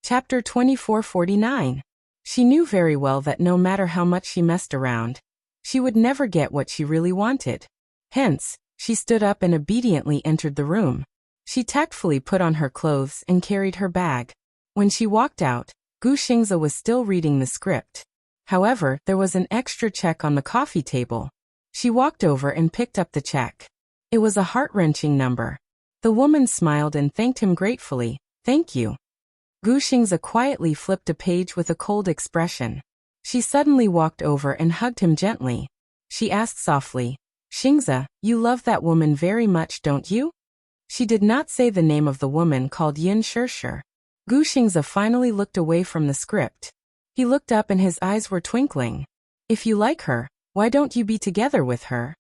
Chapter 2449. She knew very well that no matter how much she messed around, she would never get what she really wanted. Hence, she stood up and obediently entered the room. She tactfully put on her clothes and carried her bag. When she walked out, Gu Xingze was still reading the script. However, there was an extra check on the coffee table. She walked over and picked up the check. It was a heart-wrenching number. The woman smiled and thanked him gratefully. "Thank you." Gu Xingze quietly flipped a page with a cold expression. She suddenly walked over and hugged him gently. She asked softly, "Xingze, you love that woman very much, don't you?" She did not say the name of the woman called Yin Shirshir. Gu Xingze finally looked away from the script. He looked up and his eyes were twinkling. "If you like her, why don't you be together with her?"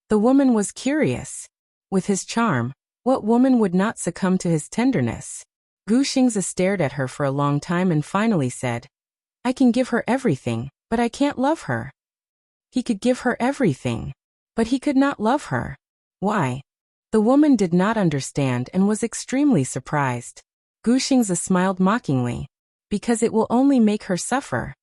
The woman was curious. With his charm, what woman would not succumb to his tenderness? Gu Xingze stared at her for a long time and finally said, "I can give her everything, but I can't love her." He could give her everything, but he could not love her. Why? The woman did not understand and was extremely surprised. Gu Xingze smiled mockingly. "Because it will only make her suffer."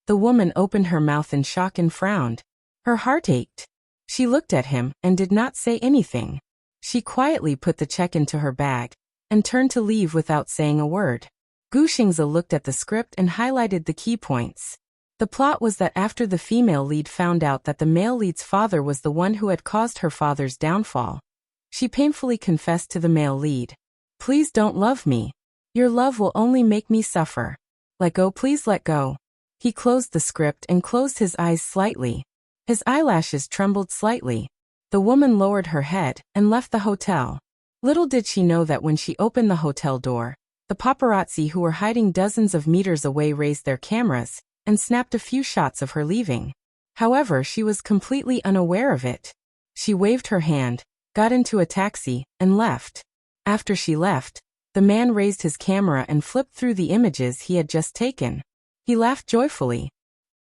The woman opened her mouth in shock and frowned. Her heart ached. She looked at him and did not say anything. She quietly put the check into her bag and turned to leave without saying a word. Gu Xingze looked at the script and highlighted the key points. The plot was that after the female lead found out that the male lead's father was the one who had caused her father's downfall, she painfully confessed to the male lead, "Please don't love me. Your love will only make me suffer. Let go, please let go." He closed the script and closed his eyes slightly. His eyelashes trembled slightly. The woman lowered her head and left the hotel. Little did she know that when she opened the hotel door, the paparazzi who were hiding dozens of meters away raised their cameras and snapped a few shots of her leaving. However, she was completely unaware of it. She waved her hand, got into a taxi, and left. After she left, the man raised his camera and flipped through the images he had just taken. He laughed joyfully.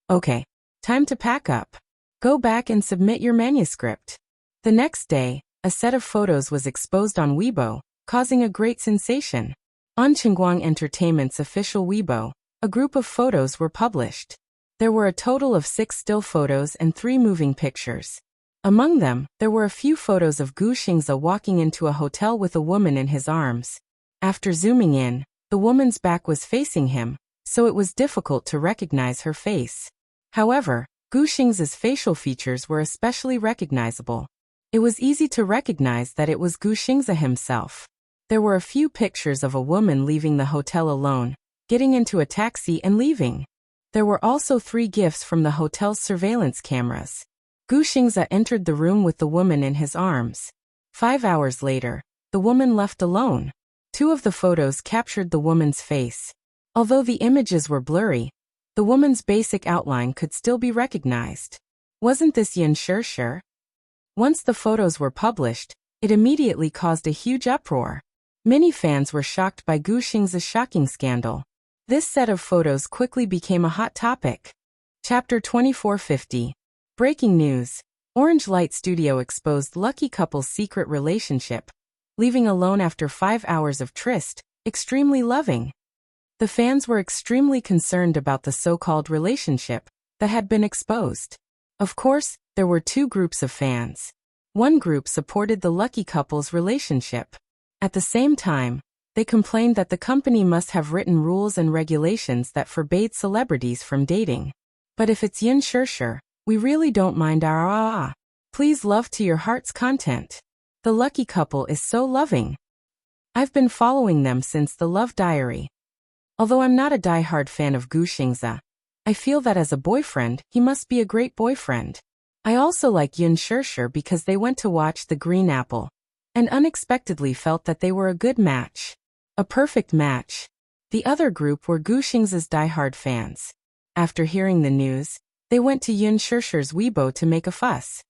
"Okay, time to pack up. Go back and submit your manuscript." The next day, a set of photos was exposed on Weibo, causing a great sensation. On Qingguang Entertainment's official Weibo, a group of photos were published. There were a total of 6 still photos and 3 moving pictures. Among them, there were a few photos of Gu Xingze walking into a hotel with a woman in his arms. After zooming in, the woman's back was facing him, so it was difficult to recognize her face. However, Gu Xingze's facial features were especially recognizable. It was easy to recognize that it was Gu Xingze himself. There were a few pictures of a woman leaving the hotel alone, getting into a taxi and leaving. There were also 3 gifts from the hotel's surveillance cameras. Gu Xingze entered the room with the woman in his arms. 5 hours later, the woman left alone. 2 of the photos captured the woman's face. Although the images were blurry, the woman's basic outline could still be recognized. Wasn't this Yin Shirshir? Once the photos were published, it immediately caused a huge uproar. Many fans were shocked by Gu Xingze's shocking scandal. This set of photos quickly became a hot topic. Chapter 2450. Breaking news. Orange Light Studio exposed lucky couple's secret relationship, leaving alone after 5 hours of tryst, extremely loving. The fans were extremely concerned about the so-called relationship that had been exposed. Of course, there were 2 groups of fans. One group supported the lucky couple's relationship. At the same time, they complained that the company must have written rules and regulations that forbade celebrities from dating. But if it's Yin Shirshir, we really don't mind our Please love to your heart's content. The lucky couple is so loving. I've been following them since the Love Diary. Although I'm not a die-hard fan of Gu Xingze, I feel that as a boyfriend, he must be a great boyfriend. I also like Yin Shirshir because they went to watch The Green Apple, and unexpectedly felt that they were a good match. A perfect match. The other group were Gu Xingze's die-hard fans. After hearing the news, they went to Yin Shirshir's Weibo to make a fuss.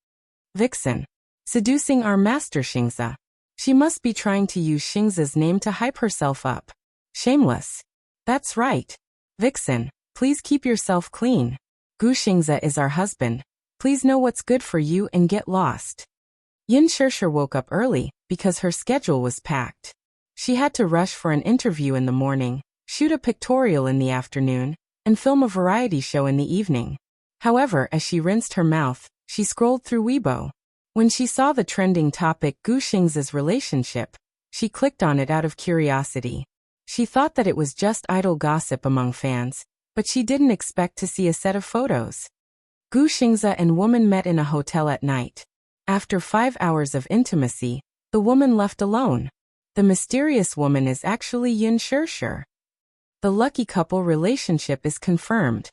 Vixen. Seducing our master Xingze. She must be trying to use Xingze's name to hype herself up. Shameless. That's right. Vixen, please keep yourself clean. Gu Xingze is our husband. Please know what's good for you and get lost. Yin Shirshir woke up early because her schedule was packed. She had to rush for an interview in the morning. shoot a pictorial in the afternoon, and film a variety show in the evening. However, as she rinsed her mouth, she scrolled through Weibo. When she saw the trending topic Gu Xing's relationship, she clicked on it out of curiosity. She thought that it was just idle gossip among fans, but she didn't expect to see a set of photos. Gu Xingze and woman met in a hotel at night. After 5 hours of intimacy, the woman left alone. The mysterious woman is actually Yin Shirshir. The lucky couple relationship is confirmed.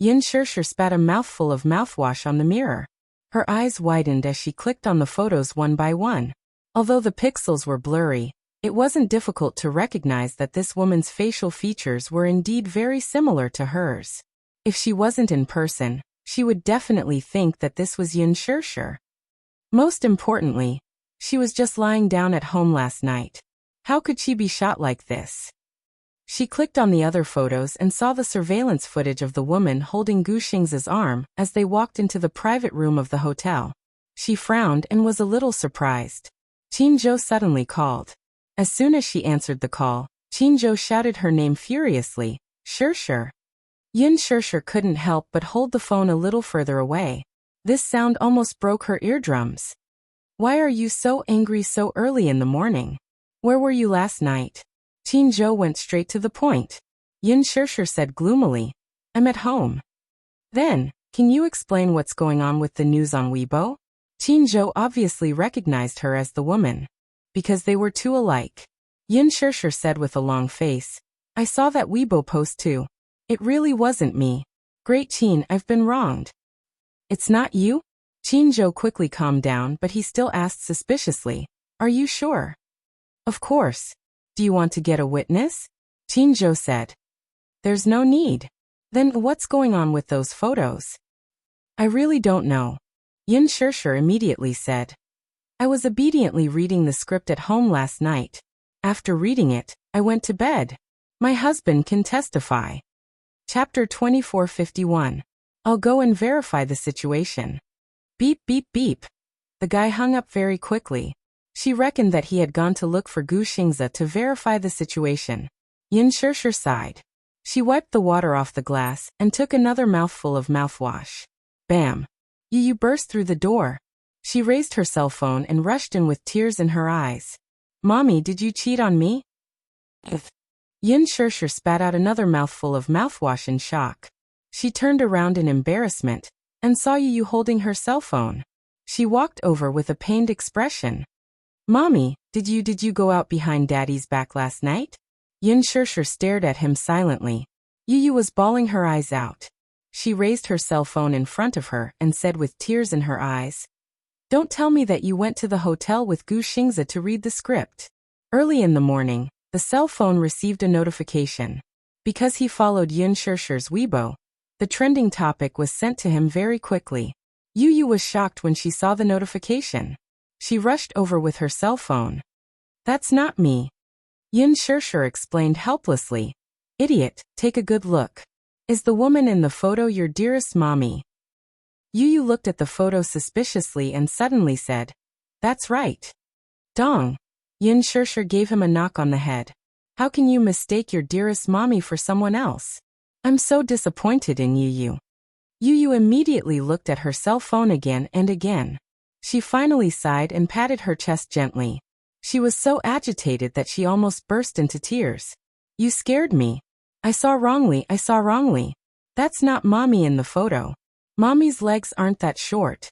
Yin Shirshir spat a mouthful of mouthwash on the mirror. Her eyes widened as she clicked on the photos one by one. Although the pixels were blurry, it wasn't difficult to recognize that this woman's facial features were indeed very similar to hers. If she wasn't in person, she would definitely think that this was Yin Shirshir. Most importantly, she was just lying down at home last night. How could she be shot like this? She clicked on the other photos and saw the surveillance footage of the woman holding Gu Xing's arm as they walked into the private room of the hotel. She frowned and was a little surprised. Qinzhou suddenly called. As soon as she answered the call, Qinzhou shouted her name furiously, Shirshir. Yin Shirshir couldn't help but hold the phone a little further away. This sound almost broke her eardrums. Why are you so angry so early in the morning? Where were you last night? Qinzhou went straight to the point. Yin Shirshir said gloomily, I'm at home. Then, can you explain what's going on with the news on Weibo? Qinzhou obviously recognized her as the woman. Because they were too alike. Yin Shirshir said with a long face, I saw that Weibo post too. It really wasn't me. Great Qin, I've been wronged. It's not you? Qinzhou quickly calmed down, but he still asked suspiciously, Are you sure? Of course. Do you want to get a witness? Qinzhou said. There's no need. Then what's going on with those photos? I really don't know. Yin Shirshir immediately said. I was obediently reading the script at home last night. After reading it, I went to bed. My husband can testify. Chapter 2451. I'll go and verify the situation. Beep beep beep. The guy hung up very quickly. She reckoned that he had gone to look for Gu Xingze to verify the situation. Yin Shirshir sighed. She wiped the water off the glass and took another mouthful of mouthwash. Bam! Yu burst through the door. She raised her cell phone and rushed in with tears in her eyes. Mommy, did you cheat on me? Yin Shirshir spat out another mouthful of mouthwash in shock. She turned around in embarrassment and saw Yu holding her cell phone. She walked over with a pained expression. Mommy, did you go out behind Daddy's back last night? Yin Shirshir stared at him silently. Yu was bawling her eyes out. She raised her cell phone in front of her and said with tears in her eyes, Don't tell me that you went to the hotel with Gu Xingze to read the script. Early in the morning, the cell phone received a notification. Because he followed Yin Shirshir's Weibo, the trending topic was sent to him very quickly. Yu was shocked when she saw the notification. She rushed over with her cell phone. That's not me. Yin Shirshir explained helplessly. Idiot, take a good look. Is the woman in the photo your dearest mommy? Yu looked at the photo suspiciously and suddenly said, That's right. Dong. Yin Shirshir gave him a knock on the head. How can you mistake your dearest mommy for someone else? I'm so disappointed in Yu. Yu immediately looked at her cell phone again and again. She finally sighed and patted her chest gently. She was so agitated that she almost burst into tears. You scared me. I saw wrongly. That's not mommy in the photo. Mommy's legs aren't that short.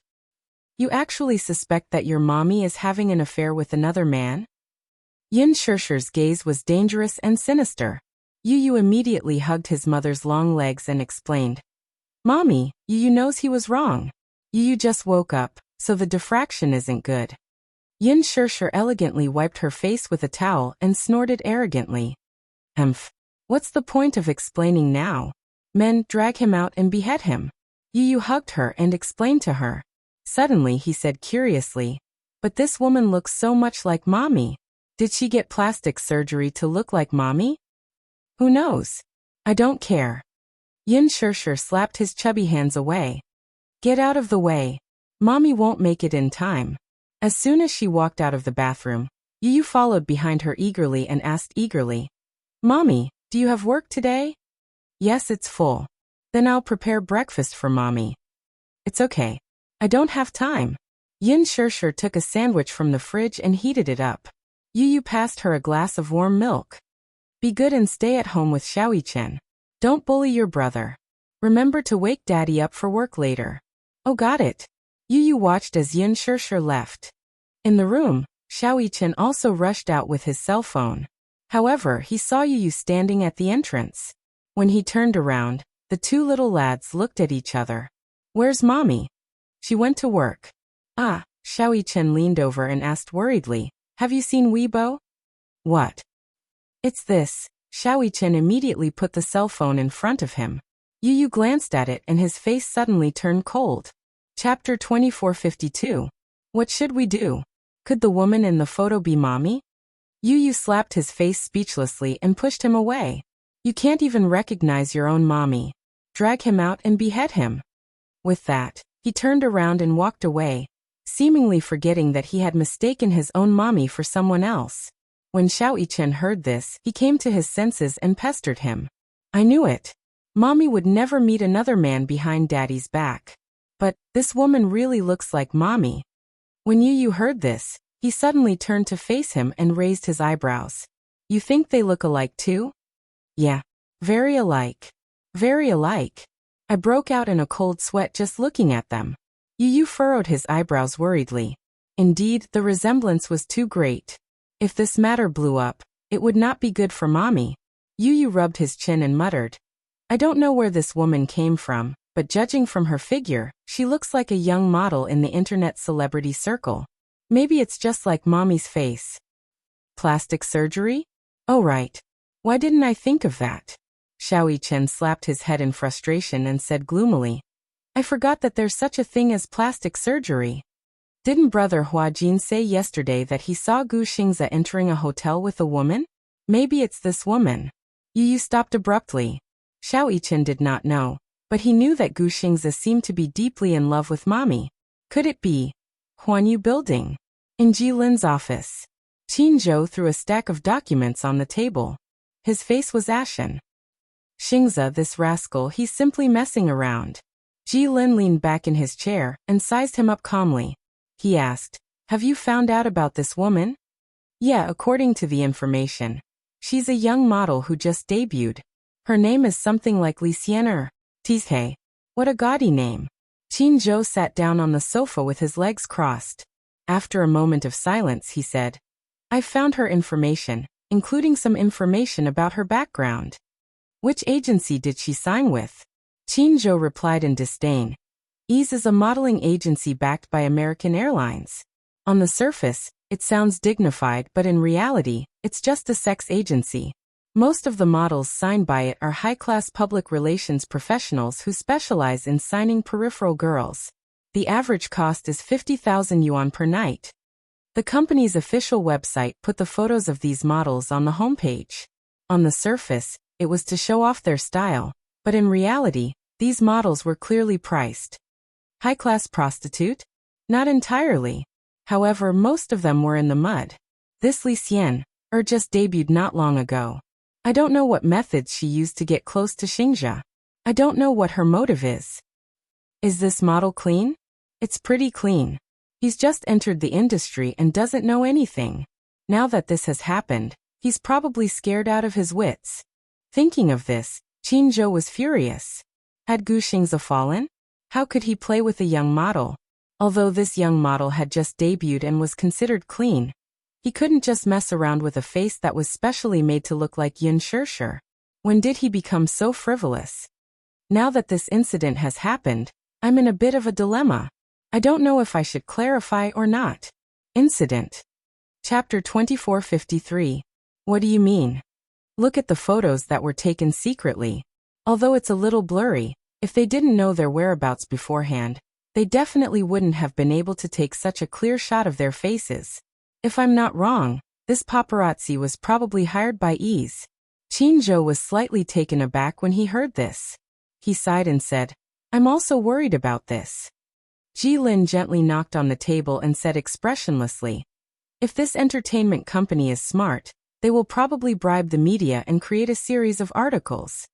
You actually suspect that your mommy is having an affair with another man? Yin Shirshir's gaze was dangerous and sinister. Yu immediately hugged his mother's long legs and explained. Mommy, Yu knows he was wrong. Yu just woke up, so the diffraction isn't good. Yin Shirshir elegantly wiped her face with a towel and snorted arrogantly. What's the point of explaining now? Men, drag him out and behead him. Yu hugged her and explained to her. Suddenly he said curiously, But this woman looks so much like mommy. Did she get plastic surgery to look like mommy? Who knows? I don't care. Yin Shirshir slapped his chubby hands away. Get out of the way. Mommy won't make it in time. As soon as she walked out of the bathroom, Yu followed behind her eagerly and asked eagerly, Mommy, do you have work today? Yes, it's full. Then I'll prepare breakfast for Mommy. It's okay. I don't have time. Yin Shirshir took a sandwich from the fridge and heated it up. Yu passed her a glass of warm milk. Be good and stay at home with Xiaoyichen. Don't bully your brother. Remember to wake Daddy up for work later. Oh, got it. Yu watched as Yin Shirshir left. In the room, Xiaoyichen also rushed out with his cell phone. However, he saw Yu standing at the entrance. When he turned around, the two little lads looked at each other. Where's Mommy? She went to work. Ah, Xiaoyichen leaned over and asked worriedly, have you seen Weibo? What? It's this. Xiaoyichen immediately put the cell phone in front of him. Yu glanced at it and his face suddenly turned cold. Chapter 2452. What should we do? Could the woman in the photo be Mommy? Yu slapped his face speechlessly and pushed him away. You can't even recognize your own Mommy. Drag him out and behead him. With that, he turned around and walked away, seemingly forgetting that he had mistaken his own Mommy for someone else. When Xiaoyichen heard this, he came to his senses and pestered him. I knew it. Mommy would never meet another man behind Daddy's back. But this woman really looks like Mommy. When Yu heard this, he suddenly turned to face him and raised his eyebrows. You think they look alike too? Yeah. Very alike. Very alike. I broke out in a cold sweat just looking at them. Yu furrowed his eyebrows worriedly. Indeed, the resemblance was too great. If this matter blew up, it would not be good for Mommy. Yu rubbed his chin and muttered. I don't know where this woman came from, but judging from her figure, she looks like a young model in the internet celebrity circle. Maybe it's just like Mommy's face. Plastic surgery? Oh right. Why didn't I think of that? Xiaoyichen slapped his head in frustration and said gloomily. I forgot that there's such a thing as plastic surgery. Didn't Brother Huajin say yesterday that he saw Gu Xingze entering a hotel with a woman? Maybe it's this woman. Yu stopped abruptly. Xiaoyichen did not know, but he knew that Gu Xingze seemed to be deeply in love with Mommy. Could it be Huanyu Building? In Jilin's office. Qin Zhou threw a stack of documents on the table. His face was ashen. Xingze, this rascal, he's simply messing around. Jilin leaned back in his chair and sized him up calmly. He asked, have you found out about this woman? Yeah, according to the information. She's a young model who just debuted. Her name is something like Li Xianer. Tizhe. What a gaudy name. Qin Zhou sat down on the sofa with his legs crossed. After a moment of silence, he said, I've found her information, including some information about her background. Which agency did she sign with? Qin Zhou replied in disdain. Ease is a modeling agency backed by American Airlines. On the surface, it sounds dignified, but in reality, it's just a sex agency. Most of the models signed by it are high-class public relations professionals who specialize in signing peripheral girls. The average cost is 50,000 yuan per night. The company's official website put the photos of these models on the homepage. On the surface, it was to show off their style, but in reality, these models were clearly priced. High-class prostitute? Not entirely. However, most of them were in the mud. This Li Xian, just debuted not long ago. I don't know what methods she used to get close to Xingzhe. I don't know what her motive is. Is this model clean? It's pretty clean. He's just entered the industry and doesn't know anything. Now that this has happened, he's probably scared out of his wits. Thinking of this, Qin Zhou was furious. Had Gu Xingze fallen? How could he play with a young model? Although this young model had just debuted and was considered clean, he couldn't just mess around with a face that was specially made to look like Yin Shirshir. When did he become so frivolous? Now that this incident has happened, I'm in a bit of a dilemma. I don't know if I should clarify or not. Incident. Chapter 2453. What do you mean? Look at the photos that were taken secretly. Although it's a little blurry, if they didn't know their whereabouts beforehand, they definitely wouldn't have been able to take such a clear shot of their faces. If I'm not wrong, this paparazzi was probably hired by Ease. Qin Zhou was slightly taken aback when he heard this. He sighed and said, I'm also worried about this. Jilin gently knocked on the table and said expressionlessly, if this entertainment company is smart, They will probably bribe the media and create a series of articles.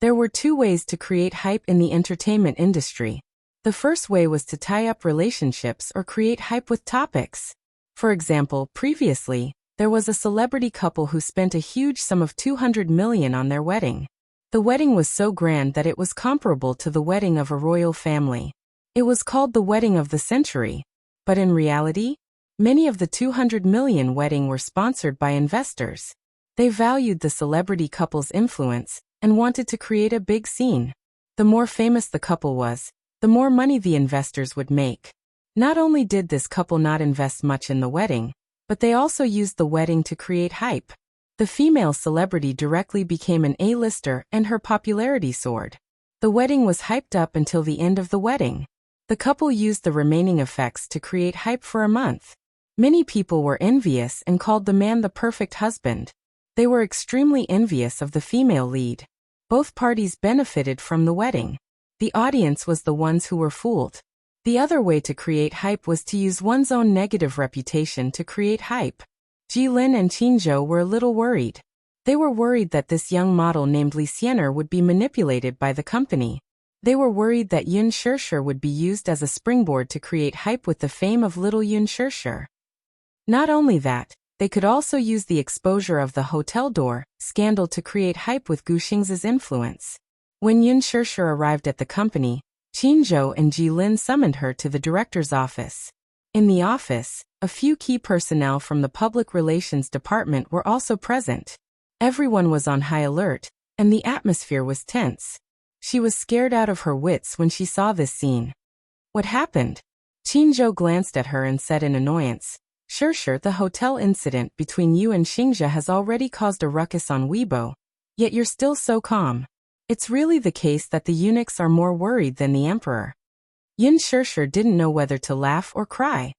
There were two ways to create hype in the entertainment industry. The first way was to tie up relationships or create hype with topics. For example, previously, there was a celebrity couple who spent a huge sum of $200 million on their wedding. The wedding was so grand that it was comparable to the wedding of a royal family. It was called the wedding of the century. But in reality, many of the $200 million wedding were sponsored by investors. They valued the celebrity couple's influence and wanted to create a big scene. The more famous the couple was, the more money the investors would make. Not only did this couple not invest much in the wedding, but they also used the wedding to create hype. The female celebrity directly became an A-lister and her popularity soared. The wedding was hyped up until the end of the wedding. The couple used the remaining effects to create hype for a month. Many people were envious and called the man the perfect husband. They were extremely envious of the female lead. Both parties benefited from the wedding. The audience was the ones who were fooled. The other way to create hype was to use one's own negative reputation to create hype. Jilin and Qinzhou were a little worried. They were worried that this young model named Li Xianer would be manipulated by the company. They were worried that Yun Shirshir would be used as a springboard to create hype with the fame of little Yun Shirshir. Not only that, they could also use the exposure of the hotel door scandal to create hype with Gu Xing's influence. When Yun Shirshir arrived at the company, Qinzhou and Jilin summoned her to the director's office. In the office, a few key personnel from the public relations department were also present. Everyone was on high alert, and the atmosphere was tense. She was scared out of her wits when she saw this scene. What happened? Qinzhou glanced at her and said in annoyance, "Shirshir, the hotel incident between you and Xingzhe has already caused a ruckus on Weibo, yet you're still so calm. It's really the case that the eunuchs are more worried than the emperor." Yun Shirshir didn't know whether to laugh or cry.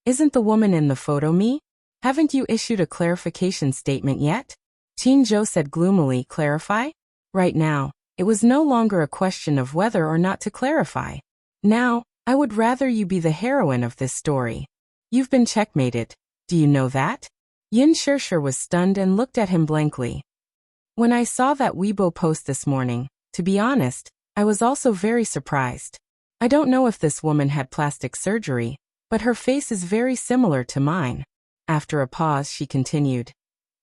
"Isn't the woman in the photo me? Haven't you issued a clarification statement yet?" Qinzhou said gloomily. "Clarify? Right now, it was no longer a question of whether or not to clarify. Now, I would rather you be the heroine of this story. You've been checkmated. Do you know that?" Yun Shirshir was stunned and looked at him blankly. "When I saw that Weibo post this morning, to be honest, I was also very surprised. I don't know if this woman had plastic surgery, but her face is very similar to mine." After a pause, she continued,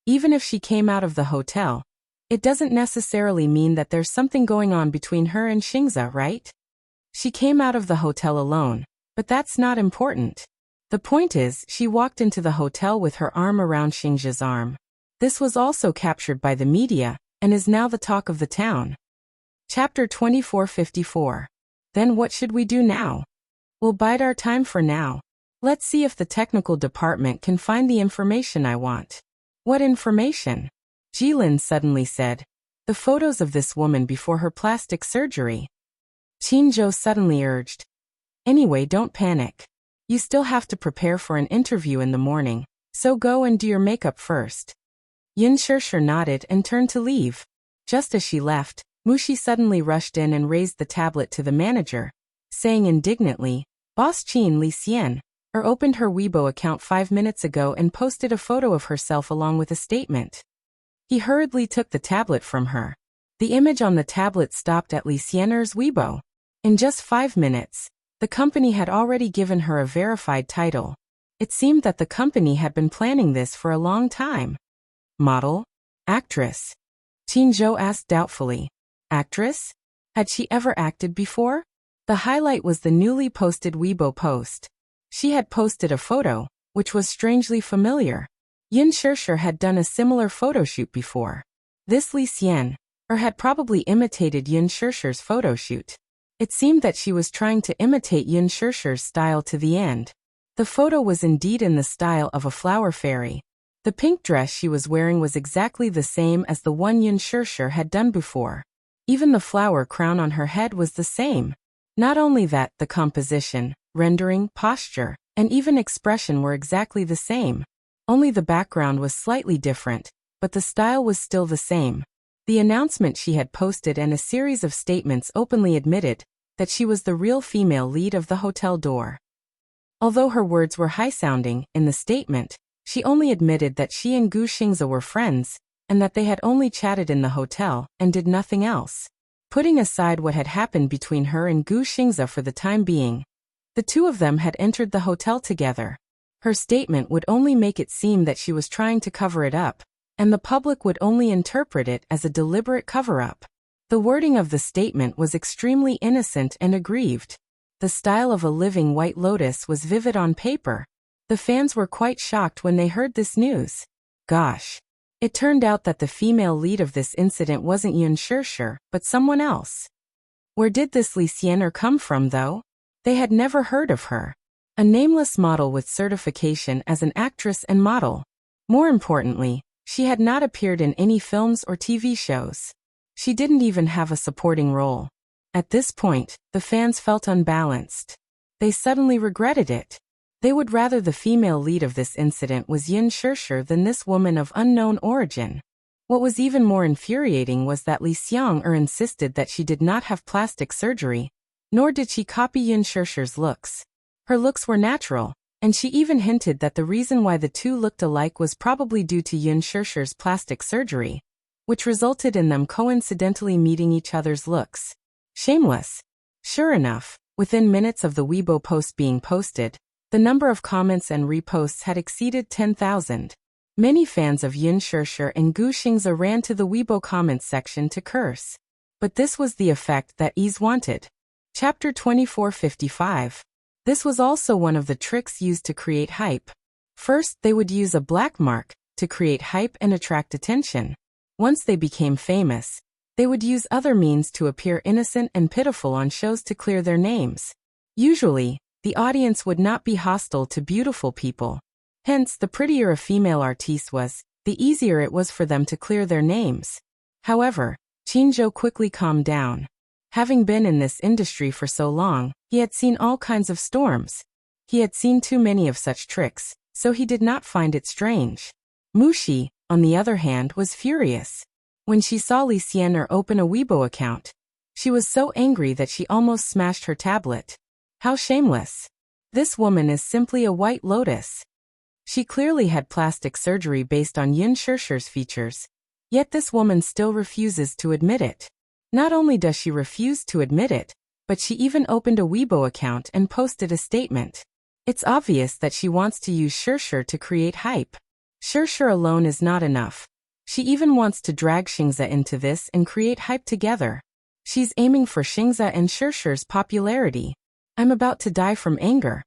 "Even if she came out of the hotel, it doesn't necessarily mean that there's something going on between her and Xingzhe, right? She came out of the hotel alone, but that's not important. The point is, she walked into the hotel with her arm around Xingzhe's arm. This was also captured by the media, and is now the talk of the town." Chapter 2454. Then what should we do now? We'll bide our time for now. Let's see if the technical department can find the information I want. What information? Jilin suddenly said. The photos of this woman before her plastic surgery. Qinzhou suddenly urged. Anyway, don't panic. You still have to prepare for an interview in the morning, so go and do your makeup first. Yun Shirshir nodded and turned to leave. Just as she left, Mushi suddenly rushed in and raised the tablet to the manager, saying indignantly, "Boss Qin Li Xian, opened her Weibo account 5 minutes ago and posted a photo of herself along with a statement." He hurriedly took the tablet from her. The image on the tablet stopped at Li Xianer's Weibo. In just 5 minutes, the company had already given her a verified title. It seemed that the company had been planning this for a long time. Model? Actress? Qinzhou asked doubtfully. Actress? Had she ever acted before? The highlight was the newly posted Weibo post. She had posted a photo, which was strangely familiar. Yun Shirshir had done a similar photo shoot before. This Li Xian, had probably imitated Yun Shirshir's photo shoot. It seemed that she was trying to imitate Yun Shirshir's style to the end. The photo was indeed in the style of a flower fairy. The pink dress she was wearing was exactly the same as the one Yun Shirshir had done before. Even the flower crown on her head was the same. Not only that, the composition, rendering, posture, and even expression were exactly the same. Only the background was slightly different, but the style was still the same. The announcement she had posted and a series of statements openly admitted that she was the real female lead of the hotel door. Although her words were high-sounding in the statement, She only admitted that she and Gu Xingze were friends, and that they had only chatted in the hotel and did nothing else. Putting aside what had happened between her and Gu Xingze for the time being, the two of them had entered the hotel together. Her statement would only make it seem that she was trying to cover it up, and the public would only interpret it as a deliberate cover-up. The wording of the statement was extremely innocent and aggrieved. The style of a living White Lotus was vivid on paper. The fans were quite shocked when they heard this news. Gosh. It turned out that the female lead of this incident wasn't Yun Shishir, but someone else. Where did this Li Xianer come from, though? They had never heard of her. A nameless model with certification as an actress and model. More importantly, she had not appeared in any films or TV shows. She didn't even have a supporting role. At this point, the fans felt unbalanced. They suddenly regretted it. They would rather the female lead of this incident was Yun Shishir than this woman of unknown origin. What was even more infuriating was that Li Xianger insisted that she did not have plastic surgery, nor did she copy Yun Shishir's looks. Her looks were natural, and she even hinted that the reason why the two looked alike was probably due to Yun Shishir's plastic surgery, which resulted in them coincidentally meeting each other's looks. Shameless. Sure enough, within minutes of the Weibo post being posted, the number of comments and reposts had exceeded 10,000. Many fans of Yun Shishir and Gu Xingze ran to the Weibo comments section to curse. But this was the effect that Ease wanted. Chapter 2455. This was also one of the tricks used to create hype. First, they would use a black mark to create hype and attract attention. Once they became famous, they would use other means to appear innocent and pitiful on shows to clear their names. Usually, the audience would not be hostile to beautiful people. Hence, the prettier a female artiste was, the easier it was for them to clear their names. However, Qinzhou quickly calmed down. Having been in this industry for so long, he had seen all kinds of storms. He had seen too many of such tricks, so he did not find it strange. Mushi, on the other hand, was furious. When she saw Li Xianer open a Weibo account, she was so angry that she almost smashed her tablet. How shameless. This woman is simply a White Lotus. She clearly had plastic surgery based on Yun Shishir's features, yet this woman still refuses to admit it. Not only does she refuse to admit it, but she even opened a Weibo account and posted a statement. It's obvious that she wants to use Shishir to create hype. Shishir alone is not enough. She even wants to drag Xingze into this and create hype together. She's aiming for Xingze and Shishir's popularity. I'm about to die from anger.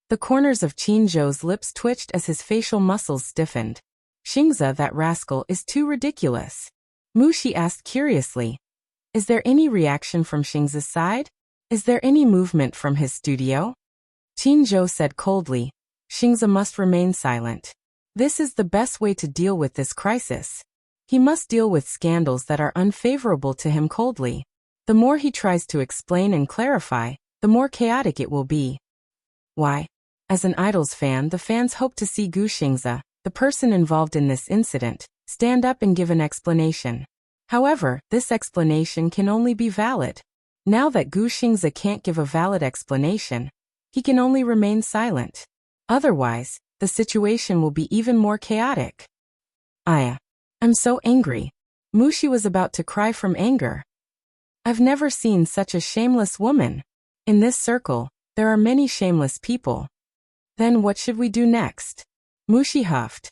The corners of Qinzhou's lips twitched as his facial muscles stiffened. Xingze, that rascal, is too ridiculous. Mushi asked curiously. Is there any reaction from Xingze's side? Is there any movement from his studio? Qinzhou said coldly. Xingze must remain silent. This is the best way to deal with this crisis. He must deal with scandals that are unfavorable to him coldly. The more he tries to explain and clarify, the more chaotic it will be. Why? As an Idols fan, the fans hope to see Gu Xingze, the person involved in this incident, stand up and give an explanation. However, this explanation can only be valid. Now that Gu Xingze can't give a valid explanation, he can only remain silent. Otherwise, the situation will be even more chaotic. I'm so angry. Mushi was about to cry from anger. I've never seen such a shameless woman. In this circle, there are many shameless people. Then what should we do next? Mushi huffed.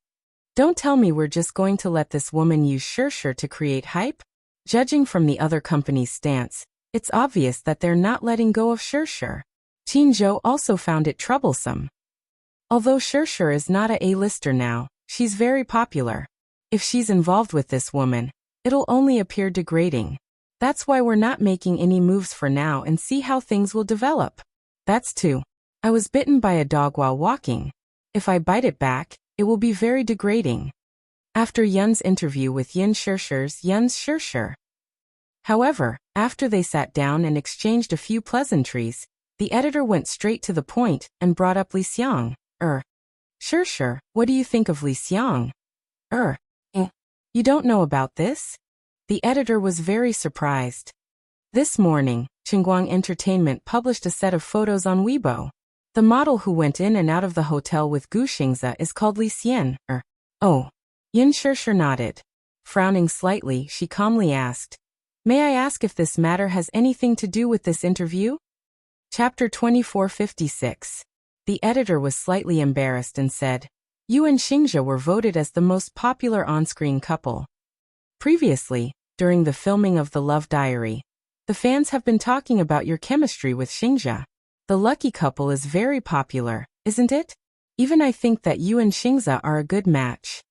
Don't tell me we're just going to let this woman use Shishir to create hype? Judging from the other company's stance, it's obvious that they're not letting go of Shishir. Qinzhou also found it troublesome. Although Shishir is not a A-lister now, she's very popular. If she's involved with this woman, it'll only appear degrading. That's why we're not making any moves for now and see how things will develop. That's too. I was bitten by a dog while walking. If I bite it back, it will be very degrading. After Yun's interview with Yun Shishir. However, after they sat down and exchanged a few pleasantries, the editor went straight to the point and brought up Li Xiang. Shishir, what do you think of Li Xiang? You don't know about this? The editor was very surprised. This morning, Qingguang Entertainment published a set of photos on Weibo. The model who went in and out of the hotel with Gu Xingze is called Li Xian, Oh. Yin Shishir nodded. Frowning slightly, she calmly asked, "May I ask if this matter has anything to do with this interview?" Chapter 2456. The editor was slightly embarrassed and said, "You and Xingzhe were voted as the most popular on-screen couple. Previously, during the filming of The Love Diary, the fans have been talking about your chemistry with Xingzhe. The lucky couple is very popular, isn't it? Even I think that you and Xingzhe are a good match.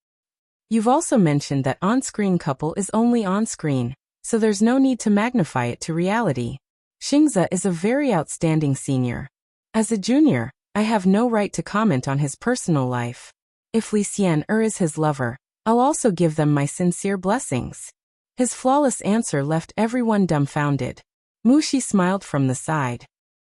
You've also mentioned that on-screen couple is only on-screen, so there's no need to magnify it to reality. Xingzhe is a very outstanding senior. As a junior, I have no right to comment on his personal life. If Li Xian is his lover, I'll also give them my sincere blessings." His flawless answer left everyone dumbfounded. Mushi smiled from the side.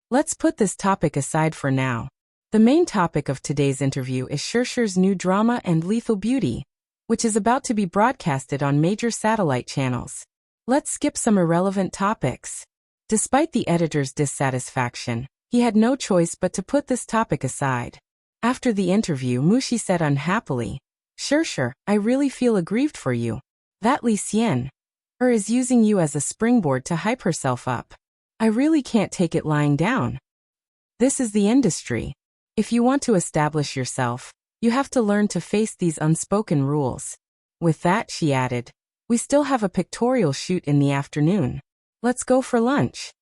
Let's put this topic aside for now. The main topic of today's interview is Shishir's new drama and Lethal Beauty, which is about to be broadcasted on major satellite channels. Let's skip some irrelevant topics. Despite the editor's dissatisfaction, he had no choice but to put this topic aside. After the interview, Mushi said unhappily, "Shishir, I really feel aggrieved for you. That Li Xian is using you as a springboard to hype herself up. I really can't take it lying down. This is the industry. If you want to establish yourself, you have to learn to face these unspoken rules." With that, she added, "We still have a pictorial shoot in the afternoon. Let's go for lunch."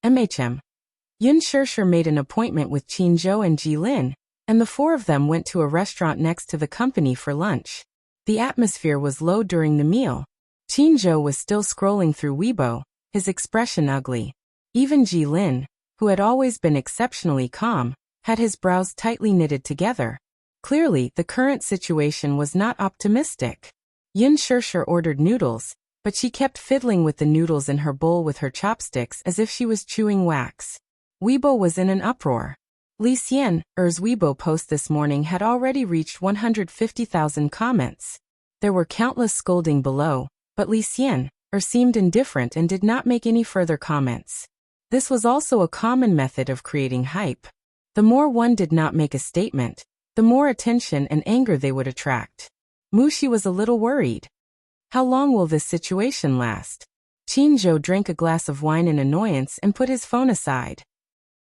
Yin Shishir made an appointment with Qin Zhou and Ji Lin, and the four of them went to a restaurant next to the company for lunch. The atmosphere was low during the meal. Qin Zhou was still scrolling through Weibo, his expression ugly. Even Ji Lin, who had always been exceptionally calm, had his brows tightly knitted together. Clearly, the current situation was not optimistic. Yin Shishir ordered noodles, but she kept fiddling with the noodles in her bowl with her chopsticks as if she was chewing wax. Weibo was in an uproar. Li Xian's Weibo post this morning had already reached 150,000 comments. There were countless scolding below, but Li Xian seemed indifferent and did not make any further comments. This was also a common method of creating hype. The more one did not make a statement, the more attention and anger they would attract. Mushi was a little worried. How long will this situation last? Qin Zhou drank a glass of wine in annoyance and put his phone aside.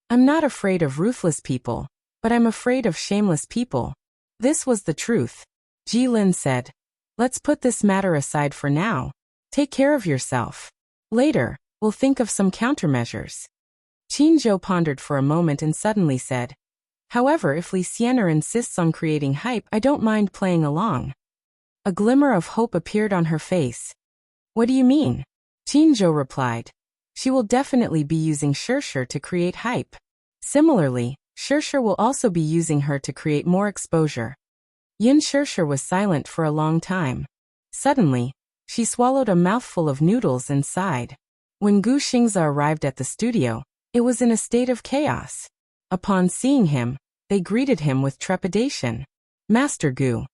"I'm not afraid of ruthless people, but I'm afraid of shameless people." This was the truth. Ji Lin said, "Let's put this matter aside for now. Take care of yourself. Later, we'll think of some countermeasures." Qin Zhou pondered for a moment and suddenly said, "However, if Li Xian insists on creating hype, I don't mind playing along." A glimmer of hope appeared on her face. "What do you mean?" Qin Zhou replied, "She will definitely be using Shishir to create hype. Similarly, Shishir will also be using her to create more exposure." Yin Shishir was silent for a long time. Suddenly, she swallowed a mouthful of noodles and sighed. When Gu Xingze arrived at the studio, it was in a state of chaos. Upon seeing him, they greeted him with trepidation. "Master Gu."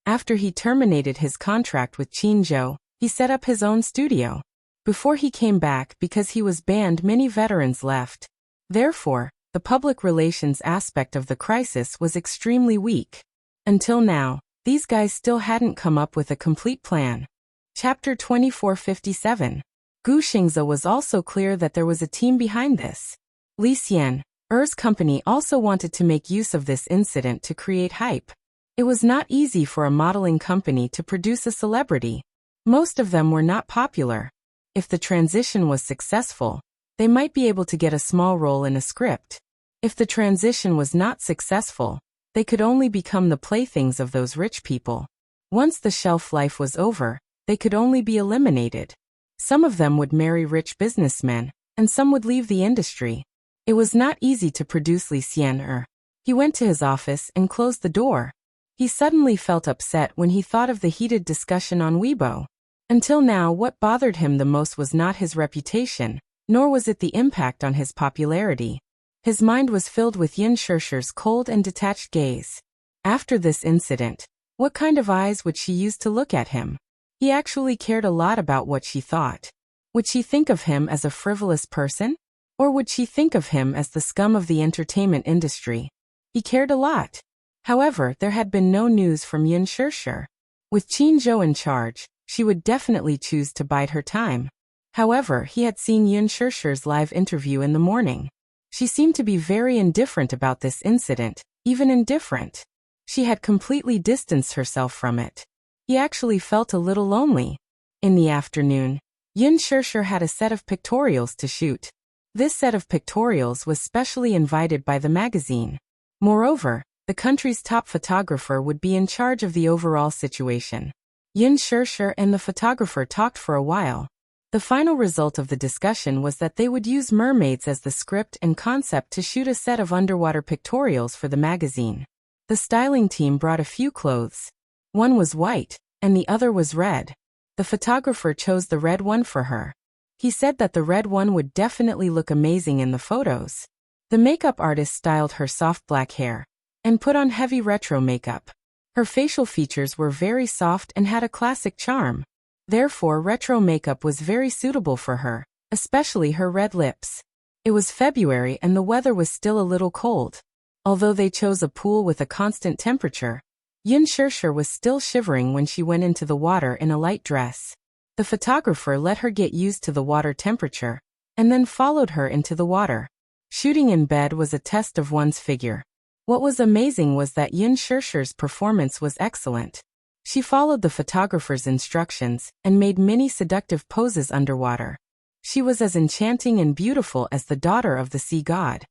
After he terminated his contract with Qin Zhou, he set up his own studio. Before he came back, because he was banned, many veterans left. Therefore, the public relations aspect of the crisis was extremely weak. Until now, these guys still hadn't come up with a complete plan. Chapter 2457. Gu Xingze was also clear that there was a team behind this. Li Xian's company also wanted to make use of this incident to create hype. It was not easy for a modeling company to produce a celebrity. Most of them were not popular. If the transition was successful, they might be able to get a small role in a script. If the transition was not successful, they could only become the playthings of those rich people. Once the shelf life was over, they could only be eliminated. Some of them would marry rich businessmen, and some would leave the industry. It was not easy to produce Li Xian. He went to his office and closed the door. He suddenly felt upset when he thought of the heated discussion on Weibo. Until now, what bothered him the most was not his reputation, nor was it the impact on his popularity. His mind was filled with Yin Shishir's cold and detached gaze. After this incident, what kind of eyes would she use to look at him? He actually cared a lot about what she thought. Would she think of him as a frivolous person? Or would she think of him as the scum of the entertainment industry? He cared a lot. However, there had been no news from Yun Shirshir. With Qin Zhou in charge, she would definitely choose to bide her time. However, he had seen Yun Shirshir's live interview in the morning. She seemed to be very indifferent about this incident, even indifferent. She had completely distanced herself from it. He actually felt a little lonely. In the afternoon, Yun Shirshir had a set of pictorials to shoot. This set of pictorials was specially invited by the magazine. Moreover, the country's top photographer would be in charge of the overall situation. Yun Shirshir and the photographer talked for a while. The final result of the discussion was that they would use mermaids as the script and concept to shoot a set of underwater pictorials for the magazine. The styling team brought a few clothes. One was white, and the other was red. The photographer chose the red one for her. He said that the red one would definitely look amazing in the photos. The makeup artist styled her soft black hair and put on heavy retro makeup. Her facial features were very soft and had a classic charm. Therefore, retro makeup was very suitable for her, especially her red lips. It was February and the weather was still a little cold. Although they chose a pool with a constant temperature, Yun Shirshir was still shivering when she went into the water in a light dress. The photographer let her get used to the water temperature, and then followed her into the water. Shooting in bed was a test of one's figure. What was amazing was that Yun Shirshir's performance was excellent. She followed the photographer's instructions and made many seductive poses underwater. She was as enchanting and beautiful as the daughter of the sea god.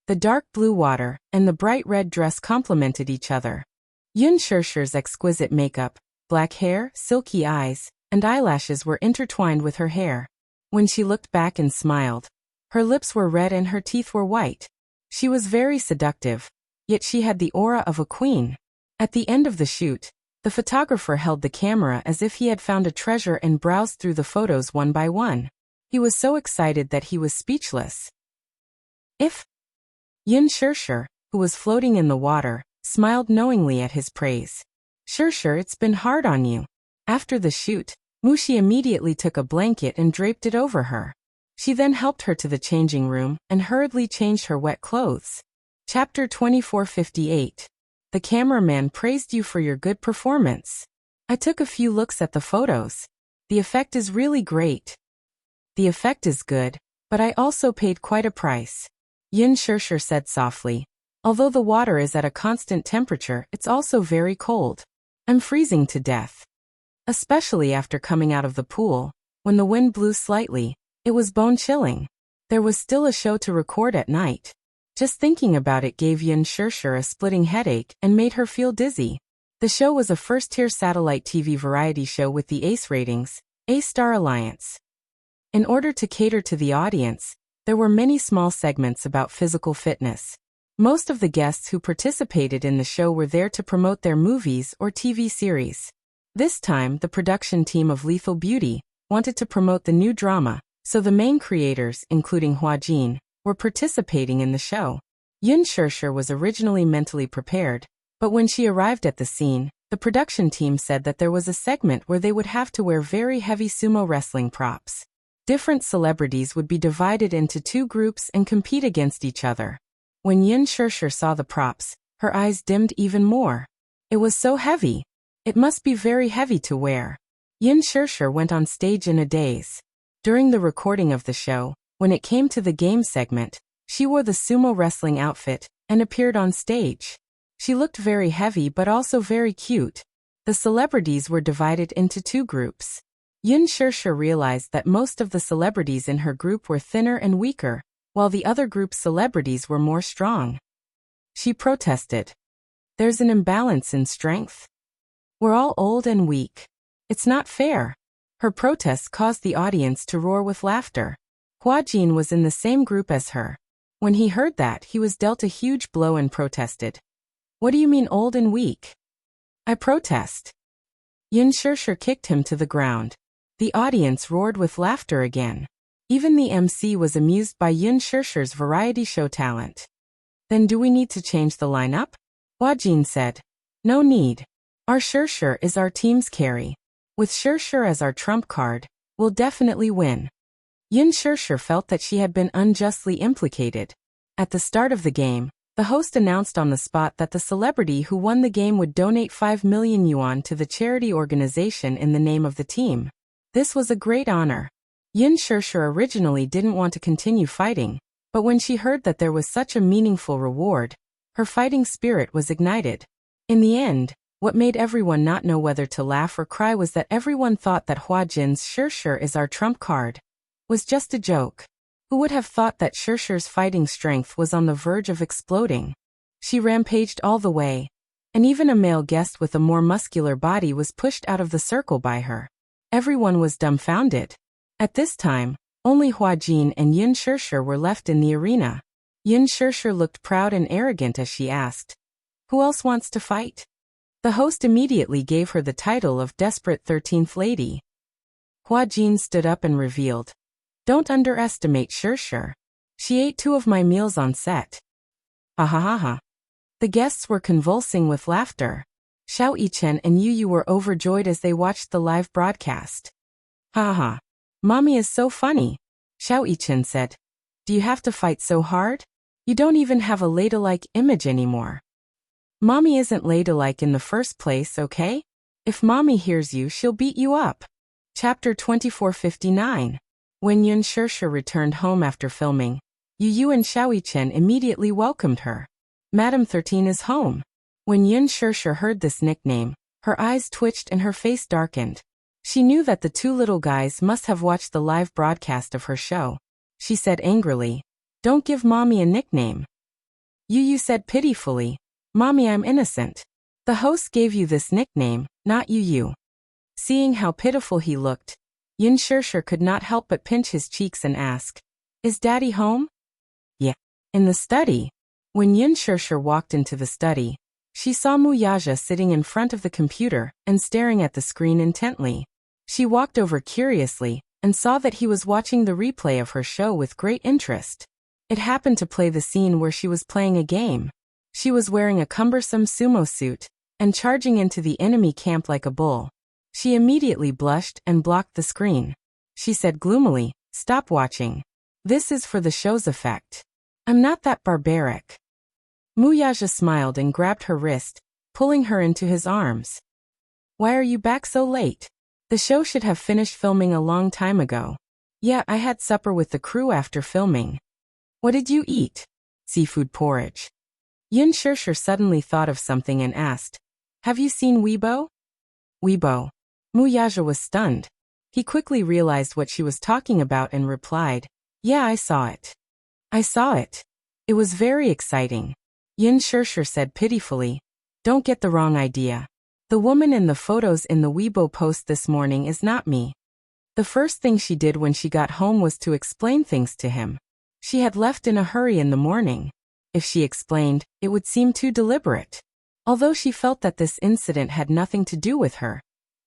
The dark blue water and the bright red dress complemented each other. Yun Shirshir's exquisite makeup, black hair, silky eyes, and eyelashes were intertwined with her hair. When she looked back and smiled, her lips were red and her teeth were white. She was very seductive, yet she had the aura of a queen. At the end of the shoot, the photographer held the camera as if he had found a treasure and browsed through the photos one by one. He was so excited that he was speechless. Yun Shirshir, who was floating in the water, smiled knowingly at his praise. Shirshir, it's been hard on you. After the shoot, Mushi immediately took a blanket and draped it over her. She then helped her to the changing room and hurriedly changed her wet clothes. Chapter 2458. The cameraman praised you for your good performance. I took a few looks at the photos. The effect is really great. The effect is good, but I also paid quite a price. Yun Shirshir said softly. Although the water is at a constant temperature, it's also very cold. I'm freezing to death. Especially after coming out of the pool, when the wind blew slightly, it was bone-chilling. There was still a show to record at night. Just thinking about it gave Yun Shirshir a splitting headache and made her feel dizzy. The show was a first-tier satellite TV variety show with the ACE ratings, A-Star Alliance. In order to cater to the audience, there were many small segments about physical fitness. Most of the guests who participated in the show were there to promote their movies or TV series. This time, the production team of Lethal Beauty wanted to promote the new drama, so the main creators, including Hua Jin, were participating in the show. Yun Shirshir was originally mentally prepared, but when she arrived at the scene, the production team said that there was a segment where they would have to wear very heavy sumo wrestling props. Different celebrities would be divided into two groups and compete against each other. When Yun Shirshir saw the props, her eyes dimmed even more. It was so heavy. It must be very heavy to wear. Yun Shirshir went on stage in a daze. During the recording of the show, when it came to the game segment, she wore the sumo wrestling outfit and appeared on stage. She looked very heavy but also very cute. The celebrities were divided into two groups. Yun Shirshir realized that most of the celebrities in her group were thinner and weaker, while the other group's celebrities were more strong. She protested. There's an imbalance in strength. We're all old and weak. It's not fair. Her protest caused the audience to roar with laughter. Hua Jin was in the same group as her. When he heard that, he was dealt a huge blow and protested. What do you mean old and weak? I protest. Yun Shirshir kicked him to the ground. The audience roared with laughter again. Even the MC was amused by Yun Shirshir's variety show talent. Then do we need to change the lineup? Hua Jin said. No need. Our Shirshir is our team's carry. With Shirshir as our trump card, we'll definitely win. Yin Shirshir felt that she had been unjustly implicated. At the start of the game, the host announced on the spot that the celebrity who won the game would donate 5 million yuan to the charity organization in the name of the team. This was a great honor. Yin Shirshir originally didn't want to continue fighting, but when she heard that there was such a meaningful reward, her fighting spirit was ignited. In the end, what made everyone not know whether to laugh or cry was that everyone thought that Hua Jin's Shirshir is our trump card. Was just a joke. Who would have thought that Shirshir's fighting strength was on the verge of exploding? She rampaged all the way, and even a male guest with a more muscular body was pushed out of the circle by her. Everyone was dumbfounded. At this time, only Hua Jin and Yin Shirshir were left in the arena. Yin Shirshir looked proud and arrogant as she asked, "Who else wants to fight?" The host immediately gave her the title of Desperate 13th Lady. Hua Jin stood up and revealed, "Don't underestimate Shirshir. She ate 2 of my meals on set." Ha ha ha ha. The guests were convulsing with laughter. Xiao Yichen and Yu were overjoyed as they watched the live broadcast. Ha ha. Mommy is so funny. Xiao Yichen said. Do you have to fight so hard? You don't even have a ladylike image anymore. Mommy isn't ladylike in the first place, okay? If Mommy hears you, she'll beat you up. Chapter 2459. When Yin Shirshir returned home after filming, Yu and Xiao Yichen immediately welcomed her. Madam 13 is home. When Yin Shirshir heard this nickname, her eyes twitched and her face darkened. She knew that the 2 little guys must have watched the live broadcast of her show. She said angrily, "Don't give Mommy a nickname." Yu said pitifully, "Mommy, I'm innocent. The host gave you this nickname, not Yu." Seeing how pitiful he looked, Yin Shirshir could not help but pinch his cheeks and ask, "Is Daddy home?" "Yeah." In the study. When Yin Shirshir walked into the study, she saw Mu Yaja sitting in front of the computer and staring at the screen intently. She walked over curiously and saw that he was watching the replay of her show with great interest. It happened to play the scene where she was playing a game. She was wearing a cumbersome sumo suit and charging into the enemy camp like a bull. She immediately blushed and blocked the screen. She said gloomily, "Stop watching. This is for the show's effect. I'm not that barbaric." Mu Yaja smiled and grabbed her wrist, pulling her into his arms. "Why are you back so late? The show should have finished filming a long time ago." "Yeah, I had supper with the crew after filming." "What did you eat?" "Seafood porridge." Yin Shirshir suddenly thought of something and asked, "Have you seen Weibo?" "Weibo." Mu Yaja was stunned. He quickly realized what she was talking about and replied, "Yeah, I saw it. I saw it. It was very exciting." Yin Shirshir said pitifully, "Don't get the wrong idea. The woman in the photos in the Weibo post this morning is not me." The first thing she did when she got home was to explain things to him. She had left in a hurry in the morning. If she explained, it would seem too deliberate. Although she felt that this incident had nothing to do with her,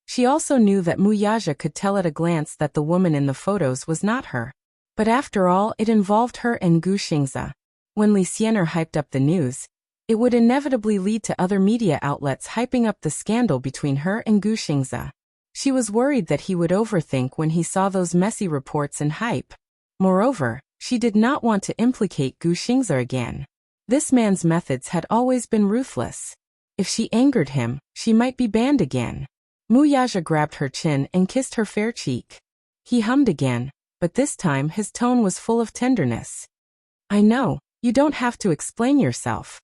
she also knew that Mu Yaja could tell at a glance that the woman in the photos was not her. But after all, it involved her and Gu Xingze. When Li Xianer hyped up the news, it would inevitably lead to other media outlets hyping up the scandal between her and Gu Xingze. She was worried that he would overthink when he saw those messy reports and hype. Moreover, she did not want to implicate Gu Xingze again. This man's methods had always been ruthless. If she angered him, she might be banned again. Mu Yaja grabbed her chin and kissed her fair cheek. He hummed again, but this time his tone was full of tenderness. "I know, you don't have to explain yourself.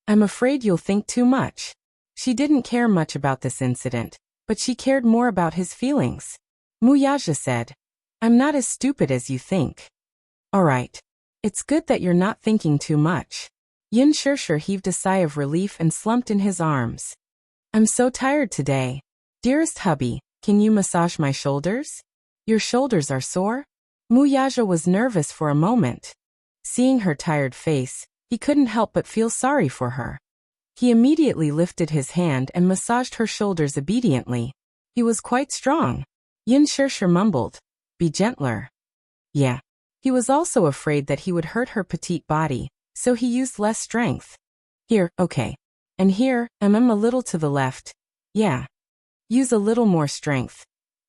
I'm afraid you'll think too much." She didn't care much about this incident, but she cared more about his feelings. Mu Yaja said, "I'm not as stupid as you think." "All right. It's good that you're not thinking too much." Yin Shirshir heaved a sigh of relief and slumped in his arms. "I'm so tired today. Dearest hubby, can you massage my shoulders? Your shoulders are sore?" Mu Yaja was nervous for a moment. Seeing her tired face, he couldn't help but feel sorry for her. He immediately lifted his hand and massaged her shoulders obediently. He was quite strong. Yin Shirshir mumbled, "Be gentler." Yeah. He was also afraid that he would hurt her petite body, so he used less strength. "Here, okay. And here, a little to the left. Yeah. Use a little more strength.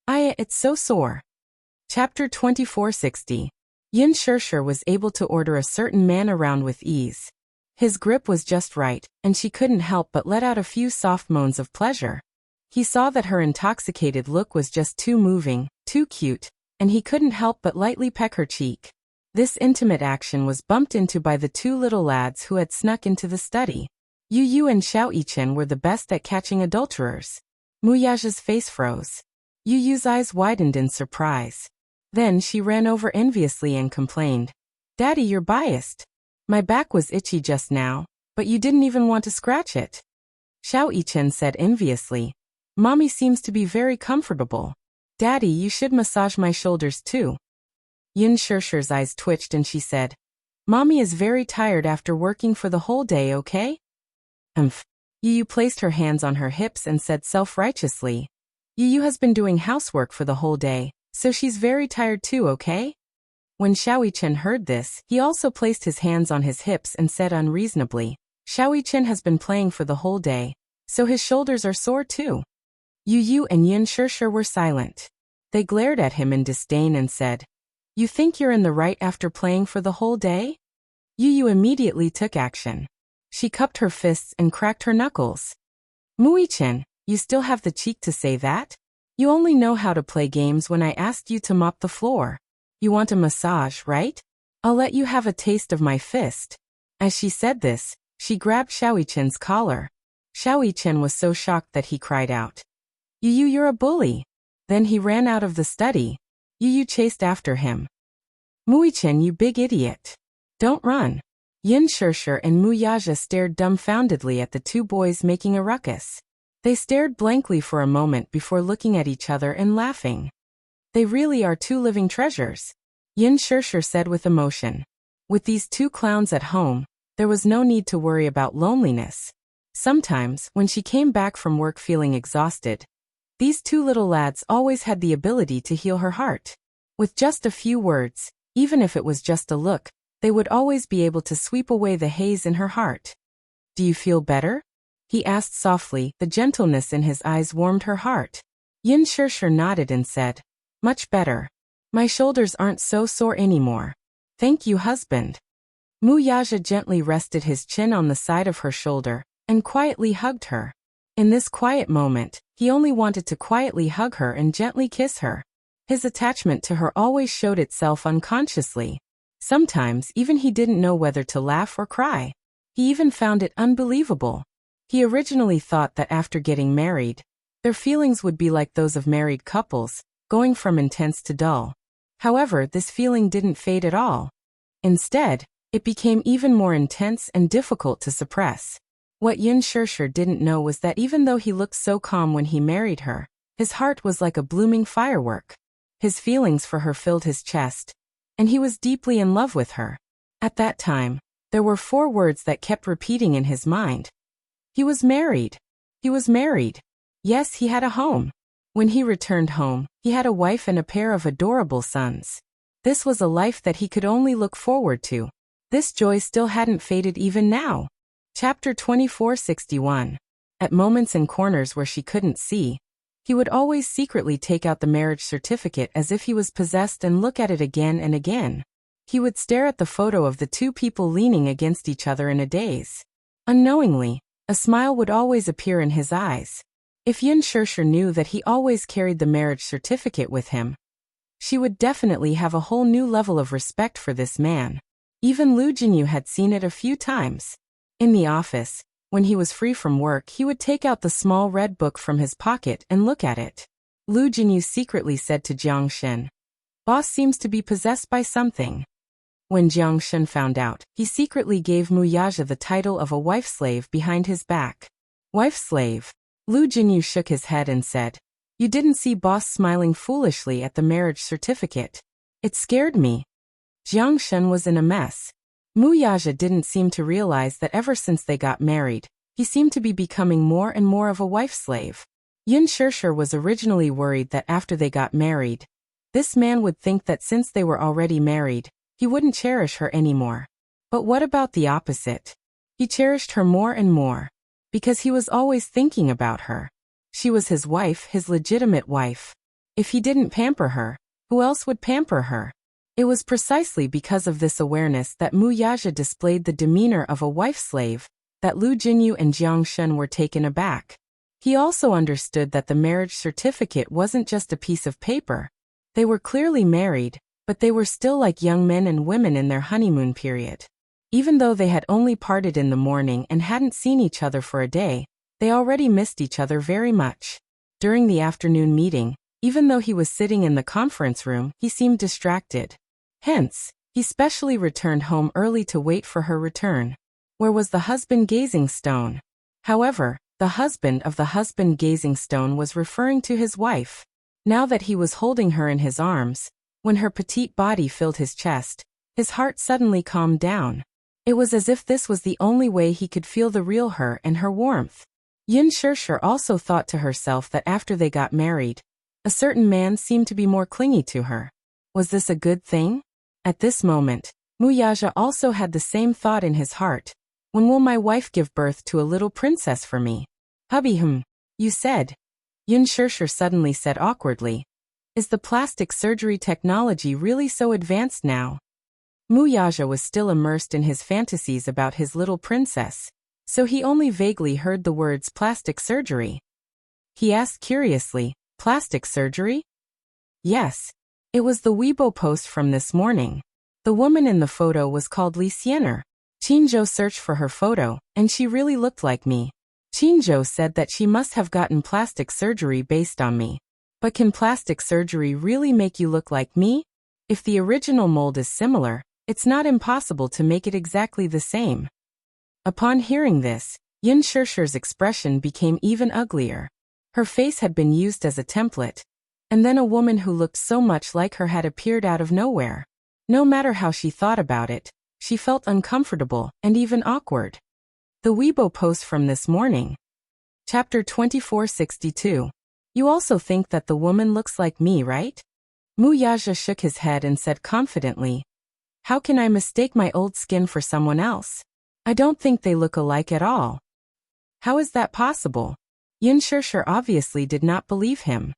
It's so sore." Chapter 2460. Yin Shirshir was able to order a certain man around with ease. His grip was just right, and she couldn't help but let out a few soft moans of pleasure. He saw that her intoxicated look was just too moving, too cute, and he couldn't help but lightly peck her cheek. This intimate action was bumped into by the two little lads who had snuck into the study. Yu Yu and Xiao Yichen were the best at catching adulterers. Mu Yaja's face froze. Yu Yu's eyes widened in surprise. Then she ran over enviously and complained. "Daddy, you're biased. My back was itchy just now, but you didn't even want to scratch it." Xiao Yichen said enviously. "Mommy seems to be very comfortable. Daddy, you should massage my shoulders too." Yin Shirshir's eyes twitched and she said, "Mommy is very tired after working for the whole day, okay?" Yu Yu placed her hands on her hips and said self-righteously, "Yu Yu has been doing housework for the whole day, so she's very tired too, okay?" When Xiao Yichen heard this, he also placed his hands on his hips and said unreasonably, "Xiao Yichen has been playing for the whole day, so his shoulders are sore too." Yu Yu and Yin Shirshir were silent. They glared at him in disdain and said, "You think you're in the right after playing for the whole day?" Yu Yu immediately took action. She cupped her fists and cracked her knuckles. "Mu Yichen, you still have the cheek to say that? You only know how to play games when I asked you to mop the floor. You want a massage, right? I'll let you have a taste of my fist." As she said this, she grabbed Xiao Yichen's collar. Xiao Yichen was so shocked that he cried out, "Yu Yu, you're a bully." Then he ran out of the study. Yu Yu chased after him. "Mu Yichen, you big idiot. Don't run." Yin Shirshir and Mu Yaja stared dumbfoundedly at the two boys making a ruckus. They stared blankly for a moment before looking at each other and laughing. "They really are two living treasures," Yin Shirshir said with emotion. With these two clowns at home, there was no need to worry about loneliness. Sometimes, when she came back from work feeling exhausted, these two little lads always had the ability to heal her heart. With just a few words, even if it was just a look, they would always be able to sweep away the haze in her heart. "Do you feel better?" he asked softly. The gentleness in his eyes warmed her heart. Yin Shirshir nodded and said, "Much better. My shoulders aren't so sore anymore. Thank you, husband." Mu Yaja gently rested his chin on the side of her shoulder and quietly hugged her. In this quiet moment, he only wanted to quietly hug her and gently kiss her. His attachment to her always showed itself unconsciously. Sometimes even he didn't know whether to laugh or cry. He even found it unbelievable. He originally thought that after getting married, their feelings would be like those of married couples, going from intense to dull. However, this feeling didn't fade at all. Instead, it became even more intense and difficult to suppress. What Yin Shirshir didn't know was that even though he looked so calm when he married her, his heart was like a blooming firework. His feelings for her filled his chest, and he was deeply in love with her. At that time, there were 4 words that kept repeating in his mind. He was married. He was married. Yes, he had a home. When he returned home, he had a wife and a pair of adorable sons. This was a life that he could only look forward to. This joy still hadn't faded even now. Chapter 2461. At moments and corners where she couldn't see, he would always secretly take out the marriage certificate as if he was possessed and look at it again and again. He would stare at the photo of the two people leaning against each other in a daze. Unknowingly, a smile would always appear in his eyes. If Yin Shirshir knew that he always carried the marriage certificate with him, she would definitely have a whole new level of respect for this man. Even Lu Jinyu had seen it a few times. In the office, when he was free from work, he would take out the small red book from his pocket and look at it. Lu Jinyu secretly said to Jiang Shen, "Boss seems to be possessed by something." When Jiang Shen found out, he secretly gave Mu Yaja the title of a wife-slave behind his back. Wife-slave? Lu Jinyu shook his head and said, "You didn't see boss smiling foolishly at the marriage certificate. It scared me." Jiang Shen was in a mess. Mu Yaja didn't seem to realize that ever since they got married, he seemed to be becoming more and more of a wife-slave. Yin Shirshir was originally worried that after they got married, this man would think that since they were already married, he wouldn't cherish her anymore. But what about the opposite? He cherished her more and more, because he was always thinking about her. She was his wife, his legitimate wife. If he didn't pamper her, Who else would pamper her? It was precisely because of this awareness that Mu Yaja displayed the demeanor of a wife-slave, that Lu Jinyu and Jiang Shun were taken aback. He also understood that the marriage certificate wasn't just a piece of paper. They were clearly married, but they were still like young men and women in their honeymoon period. Even though they had only parted in the morning and hadn't seen each other for a day, they already missed each other very much. During the afternoon meeting, even though he was sitting in the conference room, he seemed distracted. Hence, he specially returned home early to wait for her return. Where was the husband-gazing stone? However, the husband of the husband-gazing stone was referring to his wife. Now that he was holding her in his arms, when her petite body filled his chest, his heart suddenly calmed down. It was as if this was the only way he could feel the real her and her warmth. Yin Shishir also thought to herself that after they got married, a certain man seemed to be more clingy to her. Was this a good thing? At this moment, Mu Yaja also had the same thought in his heart. When will my wife give birth to a little princess for me? Hubby, you said. Yin Shishir suddenly said awkwardly. Is the plastic surgery technology really so advanced now? Mu Yaja was still immersed in his fantasies about his little princess, so he only vaguely heard the words plastic surgery. He asked curiously, plastic surgery? Yes. It was the Weibo post from this morning. The woman in the photo was called Li Xianer. Qinzhou searched for her photo, and she really looked like me. Qinzhou said that she must have gotten plastic surgery based on me. But can plastic surgery really make you look like me? If the original mold is similar, it's not impossible to make it exactly the same. Upon hearing this, Yin Shishir's expression became even uglier. Her face had been used as a template, and then a woman who looked so much like her had appeared out of nowhere. No matter how she thought about it, she felt uncomfortable and even awkward. The Weibo post from this morning. Chapter 2462. You also think that the woman looks like me, right? Mu Yaja shook his head and said confidently, how can I mistake my old skin for someone else? I don't think they look alike at all. How is that possible? Yin Shishir obviously did not believe him.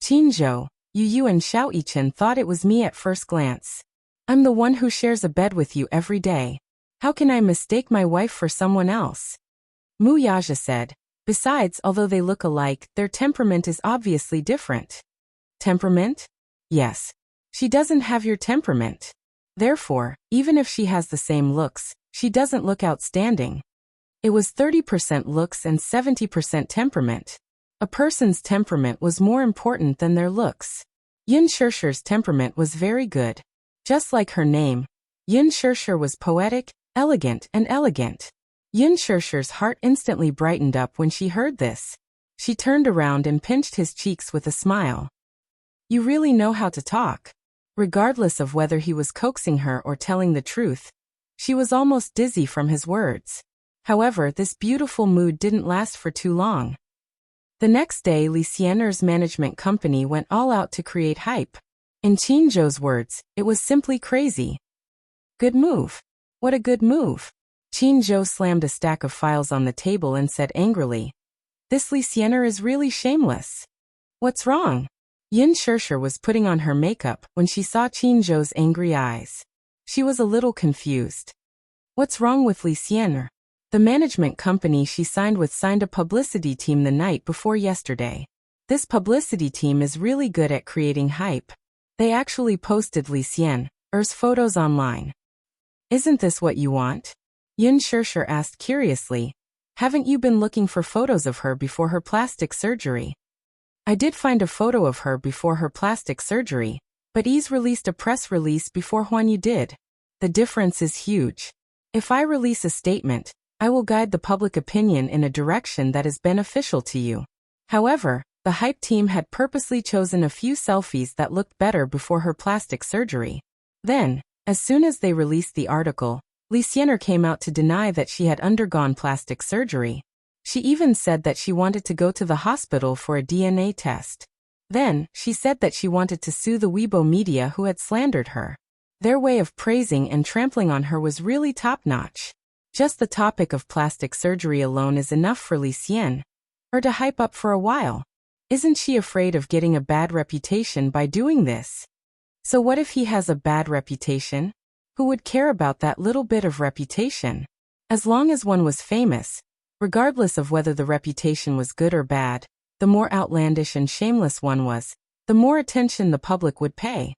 Qinzhou, Yu and Xiao Yichen thought it was me at first glance. I'm the one who shares a bed with you every day. How can I mistake my wife for someone else? Mu Yaja said, besides, although they look alike, their temperament is obviously different. Temperament? Yes. She doesn't have your temperament. Therefore, even if she has the same looks, she doesn't look outstanding. It was 30% looks and 70% temperament. A person's temperament was more important than their looks. Yin Shishir's temperament was very good. Just like her name, Yin Shishir was poetic, elegant, and elegant. Yin Shishir's heart instantly brightened up when she heard this. She turned around and pinched his cheeks with a smile. You really know how to talk. Regardless of whether he was coaxing her or telling the truth, she was almost dizzy from his words. However, this beautiful mood didn't last for too long. The next day, Li Xianer's management company went all out to create hype. In Qinzhou's words, it was simply crazy. Good move. What a good move. Qinzhou slammed a stack of files on the table and said angrily, this Li Xianer is really shameless. What's wrong? Yin Shishir was putting on her makeup when she saw Qinzhou's angry eyes. She was a little confused. What's wrong with Li Xianer? The management company she signed with signed a publicity team the night before yesterday. This publicity team is really good at creating hype. They actually posted Li Xianer's photos online. Isn't this what you want? Yin Shishir asked curiously. Haven't you been looking for photos of her before her plastic surgery? I did find a photo of her before her plastic surgery, but Yi's released a press release before Huanyu did. The difference is huge. If I release a statement, I will guide the public opinion in a direction that is beneficial to you. However, the hype team had purposely chosen a few selfies that looked better before her plastic surgery. Then, as soon as they released the article, Li Xianer came out to deny that she had undergone plastic surgery. She even said that she wanted to go to the hospital for a DNA test. Then, she said that she wanted to sue the Weibo media who had slandered her. Their way of praising and trampling on her was really top-notch. Just the topic of plastic surgery alone is enough for Li Xianer to hype up for a while. Isn't she afraid of getting a bad reputation by doing this? So what if he has a bad reputation? Who would care about that little bit of reputation? As long as one was famous, regardless of whether the reputation was good or bad, the more outlandish and shameless one was, the more attention the public would pay.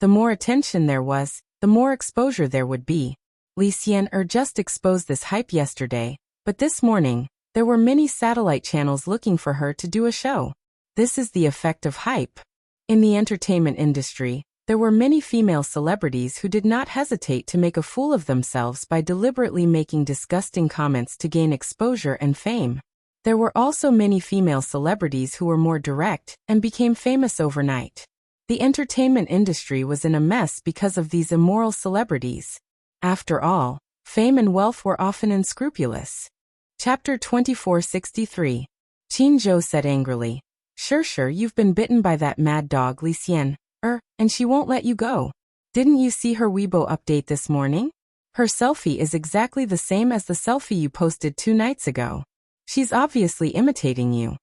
The more attention there was, the more exposure there would be. Li Xian'er just exposed this hype yesterday, but this morning, there were many satellite channels looking for her to do a show. This is the effect of hype. In the entertainment industry, there were many female celebrities who did not hesitate to make a fool of themselves by deliberately making disgusting comments to gain exposure and fame. There were also many female celebrities who were more direct and became famous overnight. The entertainment industry was in a mess because of these immoral celebrities. After all, fame and wealth were often unscrupulous. Chapter 2463. Qin Zhou said angrily, Sure, you've been bitten by that mad dog Li Xian'er, and she won't let you go. Didn't you see her Weibo update this morning? Her selfie is exactly the same as the selfie you posted 2 nights ago. She's obviously imitating you.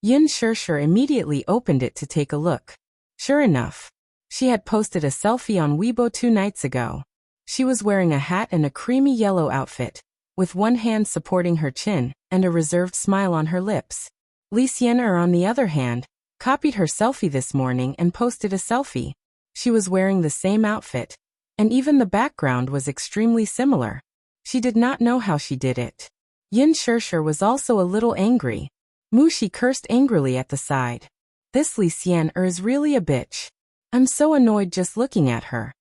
Yin Shishir immediately opened it to take a look. Sure enough, she had posted a selfie on Weibo 2 nights ago. She was wearing a hat and a creamy yellow outfit, with one hand supporting her chin and a reserved smile on her lips. Li Xian'er, on the other hand, copied her selfie this morning and posted a selfie. She was wearing the same outfit, and even the background was extremely similar. She did not know how she did it. Yin Shishir was also a little angry. Mushi cursed angrily at the side. This Li Xian'er is really a bitch. I'm so annoyed just looking at her.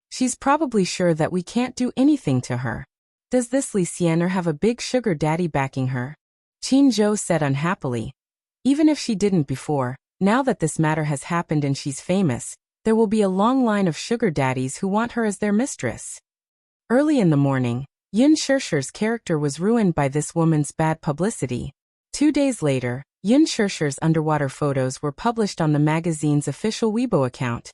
She's probably sure that we can't do anything to her. Does this Li Xian'er have a big sugar daddy backing her? Qin Zhou said unhappily. Even if she didn't before, now that this matter has happened and she's famous, there will be a long line of sugar daddies who want her as their mistress. Early in the morning, Yin Shishir's character was ruined by this woman's bad publicity. 2 days later, Yin Shishir's underwater photos were published on the magazine's official Weibo account,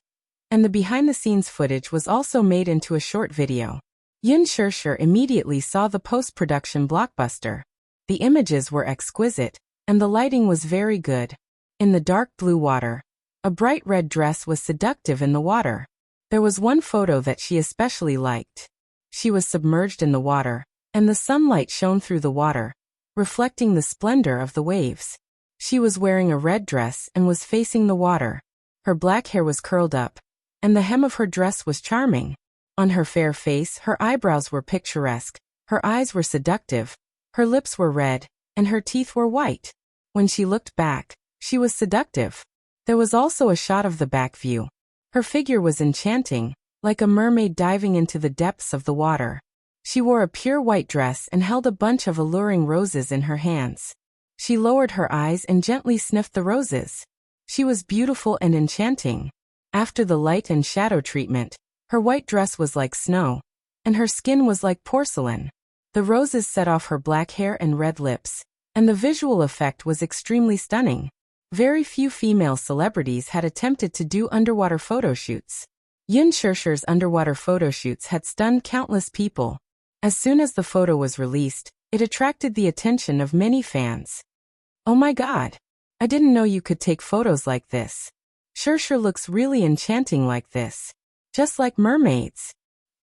and the behind-the-scenes footage was also made into a short video. Yin Shishir immediately saw the post-production blockbuster. The images were exquisite, and the lighting was very good. In the dark blue water, a bright red dress was seductive in the water. There was one photo that she especially liked. She was submerged in the water, and the sunlight shone through the water, reflecting the splendor of the waves. She was wearing a red dress and was facing the water. Her black hair was curled up, and the hem of her dress was charming. On her fair face, her eyebrows were picturesque, her eyes were seductive, her lips were red, and her teeth were white. When she looked back, she was seductive. There was also a shot of the back view. Her figure was enchanting, like a mermaid diving into the depths of the water. She wore a pure white dress and held a bunch of alluring roses in her hands. She lowered her eyes and gently sniffed the roses. She was beautiful and enchanting. After the light and shadow treatment, her white dress was like snow, and her skin was like porcelain. The roses set off her black hair and red lips, and the visual effect was extremely stunning. Very few female celebrities had attempted to do underwater photo shoots. Yin Shishir's underwater photo shoots had stunned countless people. As soon as the photo was released, it attracted the attention of many fans. Oh my god! I didn't know you could take photos like this. Shishir looks really enchanting like this. Just like mermaids.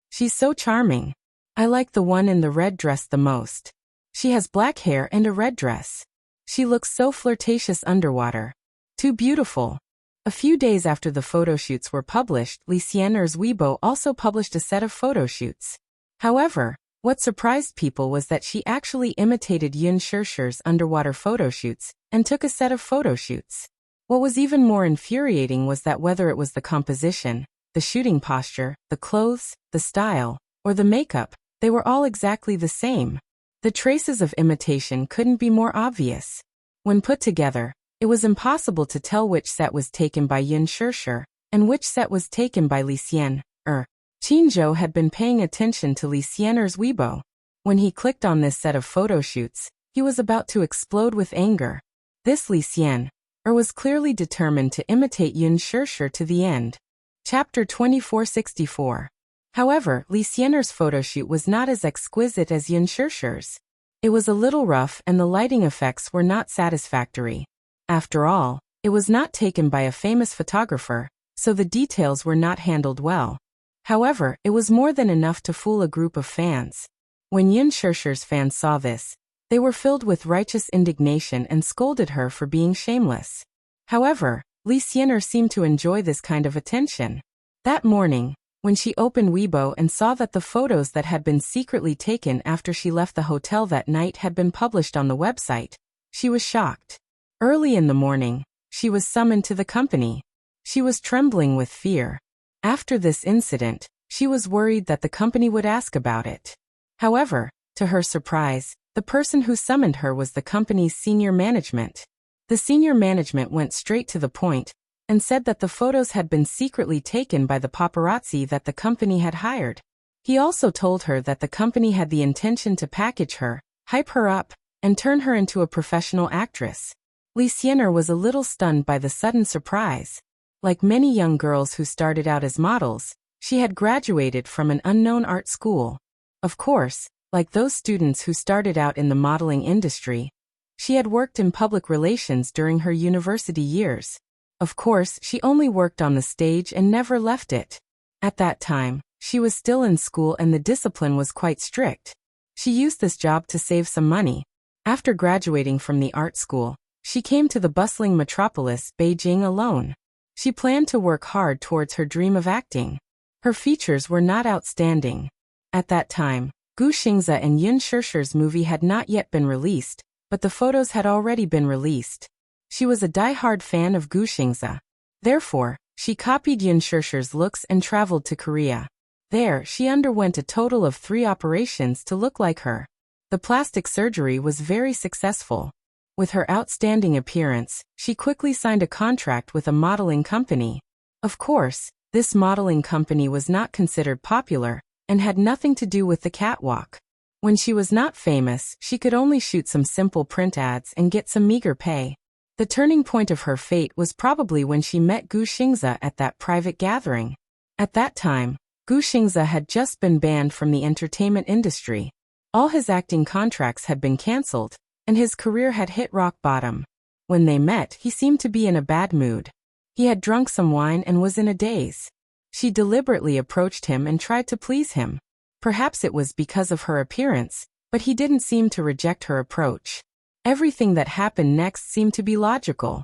She's so charming. I like the one in the red dress the most. She has black hair and a red dress. She looks so flirtatious underwater. Too beautiful. A few days after the photo shoots were published, Li Xian'er's Weibo also published a set of photo shoots. However, what surprised people was that she actually imitated Yin Shishir's underwater photo shoots and took a set of photo shoots. What was even more infuriating was that whether it was the composition, the shooting posture, the clothes, the style, or the makeup, they were all exactly the same. The traces of imitation couldn't be more obvious. When put together, it was impossible to tell which set was taken by Yin Shishir and which set was taken by Li Xian'er. Qin Zhou had been paying attention to Li Xian'er's Weibo. When he clicked on this set of photo shoots, he was about to explode with anger. This Li Xian'er was clearly determined to imitate Yin Shishir to the end. Chapter 2464. However, Li Xian'er's photoshoot was not as exquisite as Yin Shishir's. It was a little rough and the lighting effects were not satisfactory. After all, it was not taken by a famous photographer, so the details were not handled well. However, it was more than enough to fool a group of fans. When Yun Shirshir's fans saw this, they were filled with righteous indignation and scolded her for being shameless. However, Lee Hsien-er seemed to enjoy this kind of attention. That morning, when she opened Weibo and saw that the photos that had been secretly taken after she left the hotel that night had been published on the website, she was shocked. Early in the morning, she was summoned to the company. She was trembling with fear. After this incident, she was worried that the company would ask about it. However, to her surprise, the person who summoned her was the company's senior management. The senior management went straight to the point and said that the photos had been secretly taken by the paparazzi that the company had hired. He also told her that the company had the intention to package her, hype her up, and turn her into a professional actress. Lee Hsien-er was a little stunned by the sudden surprise. Like many young girls who started out as models, she had graduated from an unknown art school. Of course, like those students who started out in the modeling industry, she had worked in public relations during her university years. Of course, she only worked on the stage and never left it. At that time, she was still in school and the discipline was quite strict. She used this job to save some money. After graduating from the art school, she came to the bustling metropolis, Beijing, alone. She planned to work hard towards her dream of acting. Her features were not outstanding. At that time, Gu Xingze and Yun Shirshir's movie had not yet been released, but the photos had already been released. She was a die-hard fan of Gu Xingze. Therefore, she copied Yun Shirshir's looks and traveled to Korea. There, she underwent a total of 3 operations to look like her. The plastic surgery was very successful. With her outstanding appearance, she quickly signed a contract with a modeling company. Of course, this modeling company was not considered popular and had nothing to do with the catwalk. When she was not famous, she could only shoot some simple print ads and get some meager pay. The turning point of her fate was probably when she met Gu Xingze at that private gathering. At that time, Gu Xingze had just been banned from the entertainment industry. All his acting contracts had been cancelled, and his career had hit rock bottom. When they met, he seemed to be in a bad mood. He had drunk some wine and was in a daze. She deliberately approached him and tried to please him. Perhaps it was because of her appearance, but he didn't seem to reject her approach. Everything that happened next seemed to be logical.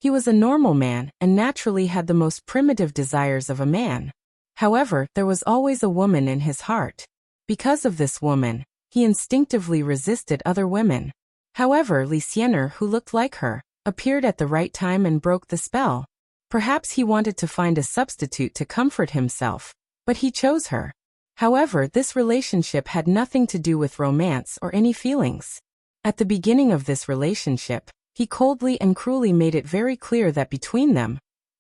He was a normal man and naturally had the most primitive desires of a man. However, there was always a woman in his heart. Because of this woman, he instinctively resisted other women. However, Lee Hsien-er, who looked like her, appeared at the right time and broke the spell. Perhaps he wanted to find a substitute to comfort himself, but he chose her. However, this relationship had nothing to do with romance or any feelings. At the beginning of this relationship, he coldly and cruelly made it very clear that between them,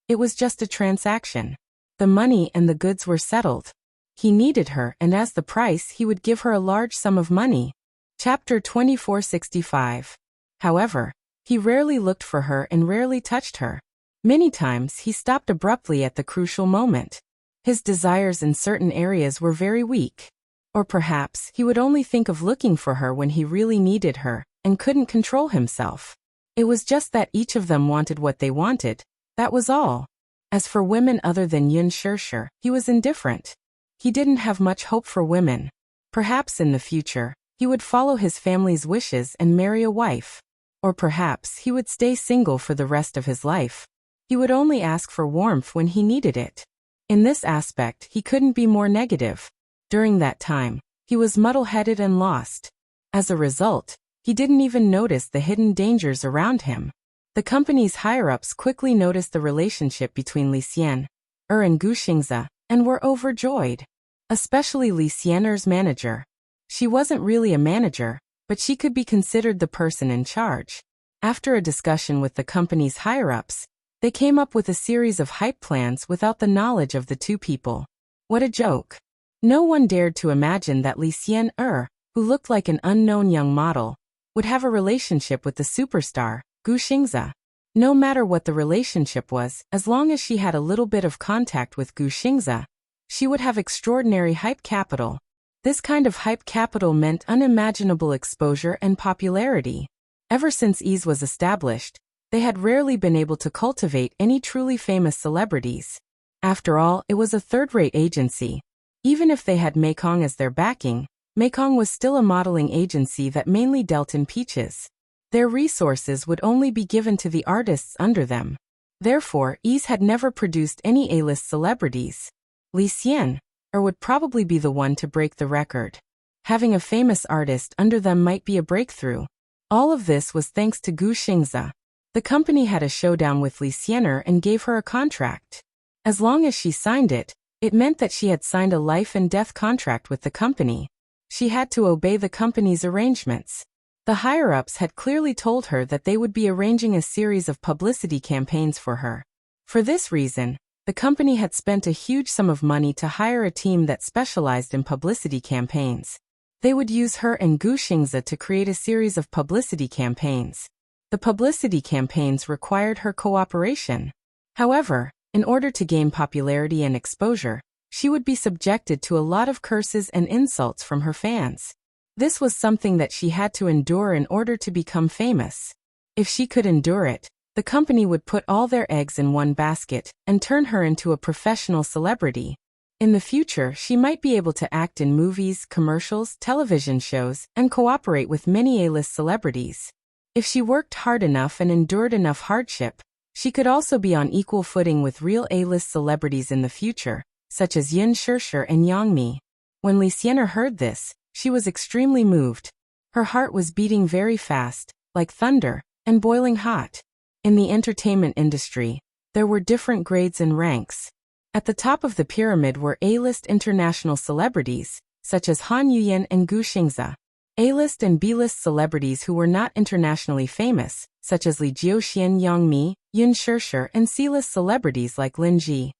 it was just a transaction. The money and the goods were settled. He needed her, and as the price, he would give her a large sum of money. Chapter 2465. However, he rarely looked for her and rarely touched her. Many times he stopped abruptly at the crucial moment. His desires in certain areas were very weak. Or perhaps he would only think of looking for her when he really needed her and couldn't control himself. It was just that each of them wanted what they wanted. That was all. As for women other than Yun Shirshir, he was indifferent. He didn't have much hope for women. Perhaps in the future, he would follow his family's wishes and marry a wife. Or perhaps he would stay single for the rest of his life. He would only ask for warmth when he needed it. In this aspect, he couldn't be more negative. During that time, he was muddle-headed and lost. As a result, he didn't even notice the hidden dangers around him. The company's higher-ups quickly noticed the relationship between Lee Hsien-er and Gu Xingze, and were overjoyed. Especially Lee Hsien-er's manager. She wasn't really a manager, but she could be considered the person in charge. After a discussion with the company's higher-ups, they came up with a series of hype plans without the knowledge of the two people. What a joke. No one dared to imagine that Lee Hsien-er, who looked like an unknown young model, would have a relationship with the superstar, Gu Xingze. No matter what the relationship was, as long as she had a little bit of contact with Gu Xingze, she would have extraordinary hype capital. This kind of hype capital meant unimaginable exposure and popularity. Ever since ease was established, they had rarely been able to cultivate any truly famous celebrities. After all, it was a third-rate agency. Even if they had Mekong as their backing, Mekong was still a modeling agency that mainly dealt in peaches. Their resources would only be given to the artists under them. Therefore, Ease had never produced any A-list celebrities. Li Xian, would probably be the one to break the record. Having a famous artist under them might be a breakthrough. All of this was thanks to Gu Xingze. The company had a showdown with Li Xianer and gave her a contract. As long as she signed it, it meant that she had signed a life and death contract with the company. She had to obey the company's arrangements. The higher-ups had clearly told her that they would be arranging a series of publicity campaigns for her. For this reason, the company had spent a huge sum of money to hire a team that specialized in publicity campaigns. They would use her and Gu Xingze to create a series of publicity campaigns. The publicity campaigns required her cooperation. However, in order to gain popularity and exposure, she would be subjected to a lot of curses and insults from her fans. This was something that she had to endure in order to become famous. If she could endure it, the company would put all their eggs in one basket and turn her into a professional celebrity. In the future, she might be able to act in movies, commercials, television shows, and cooperate with many A-list celebrities. If she worked hard enough and endured enough hardship, she could also be on equal footing with real A-list celebrities in the future, such as Yin Shirshir and Yang Mi. When Li Xianer heard this, she was extremely moved. Her heart was beating very fast, like thunder, and boiling hot. In the entertainment industry, there were different grades and ranks. At the top of the pyramid were A-list international celebrities, such as Han Yuyan and Gu Xingze. A-list and B-list celebrities who were not internationally famous, such as Li Jiuxian, Yang Mi, Yin Shirshir, and C-list celebrities like Lin Ji.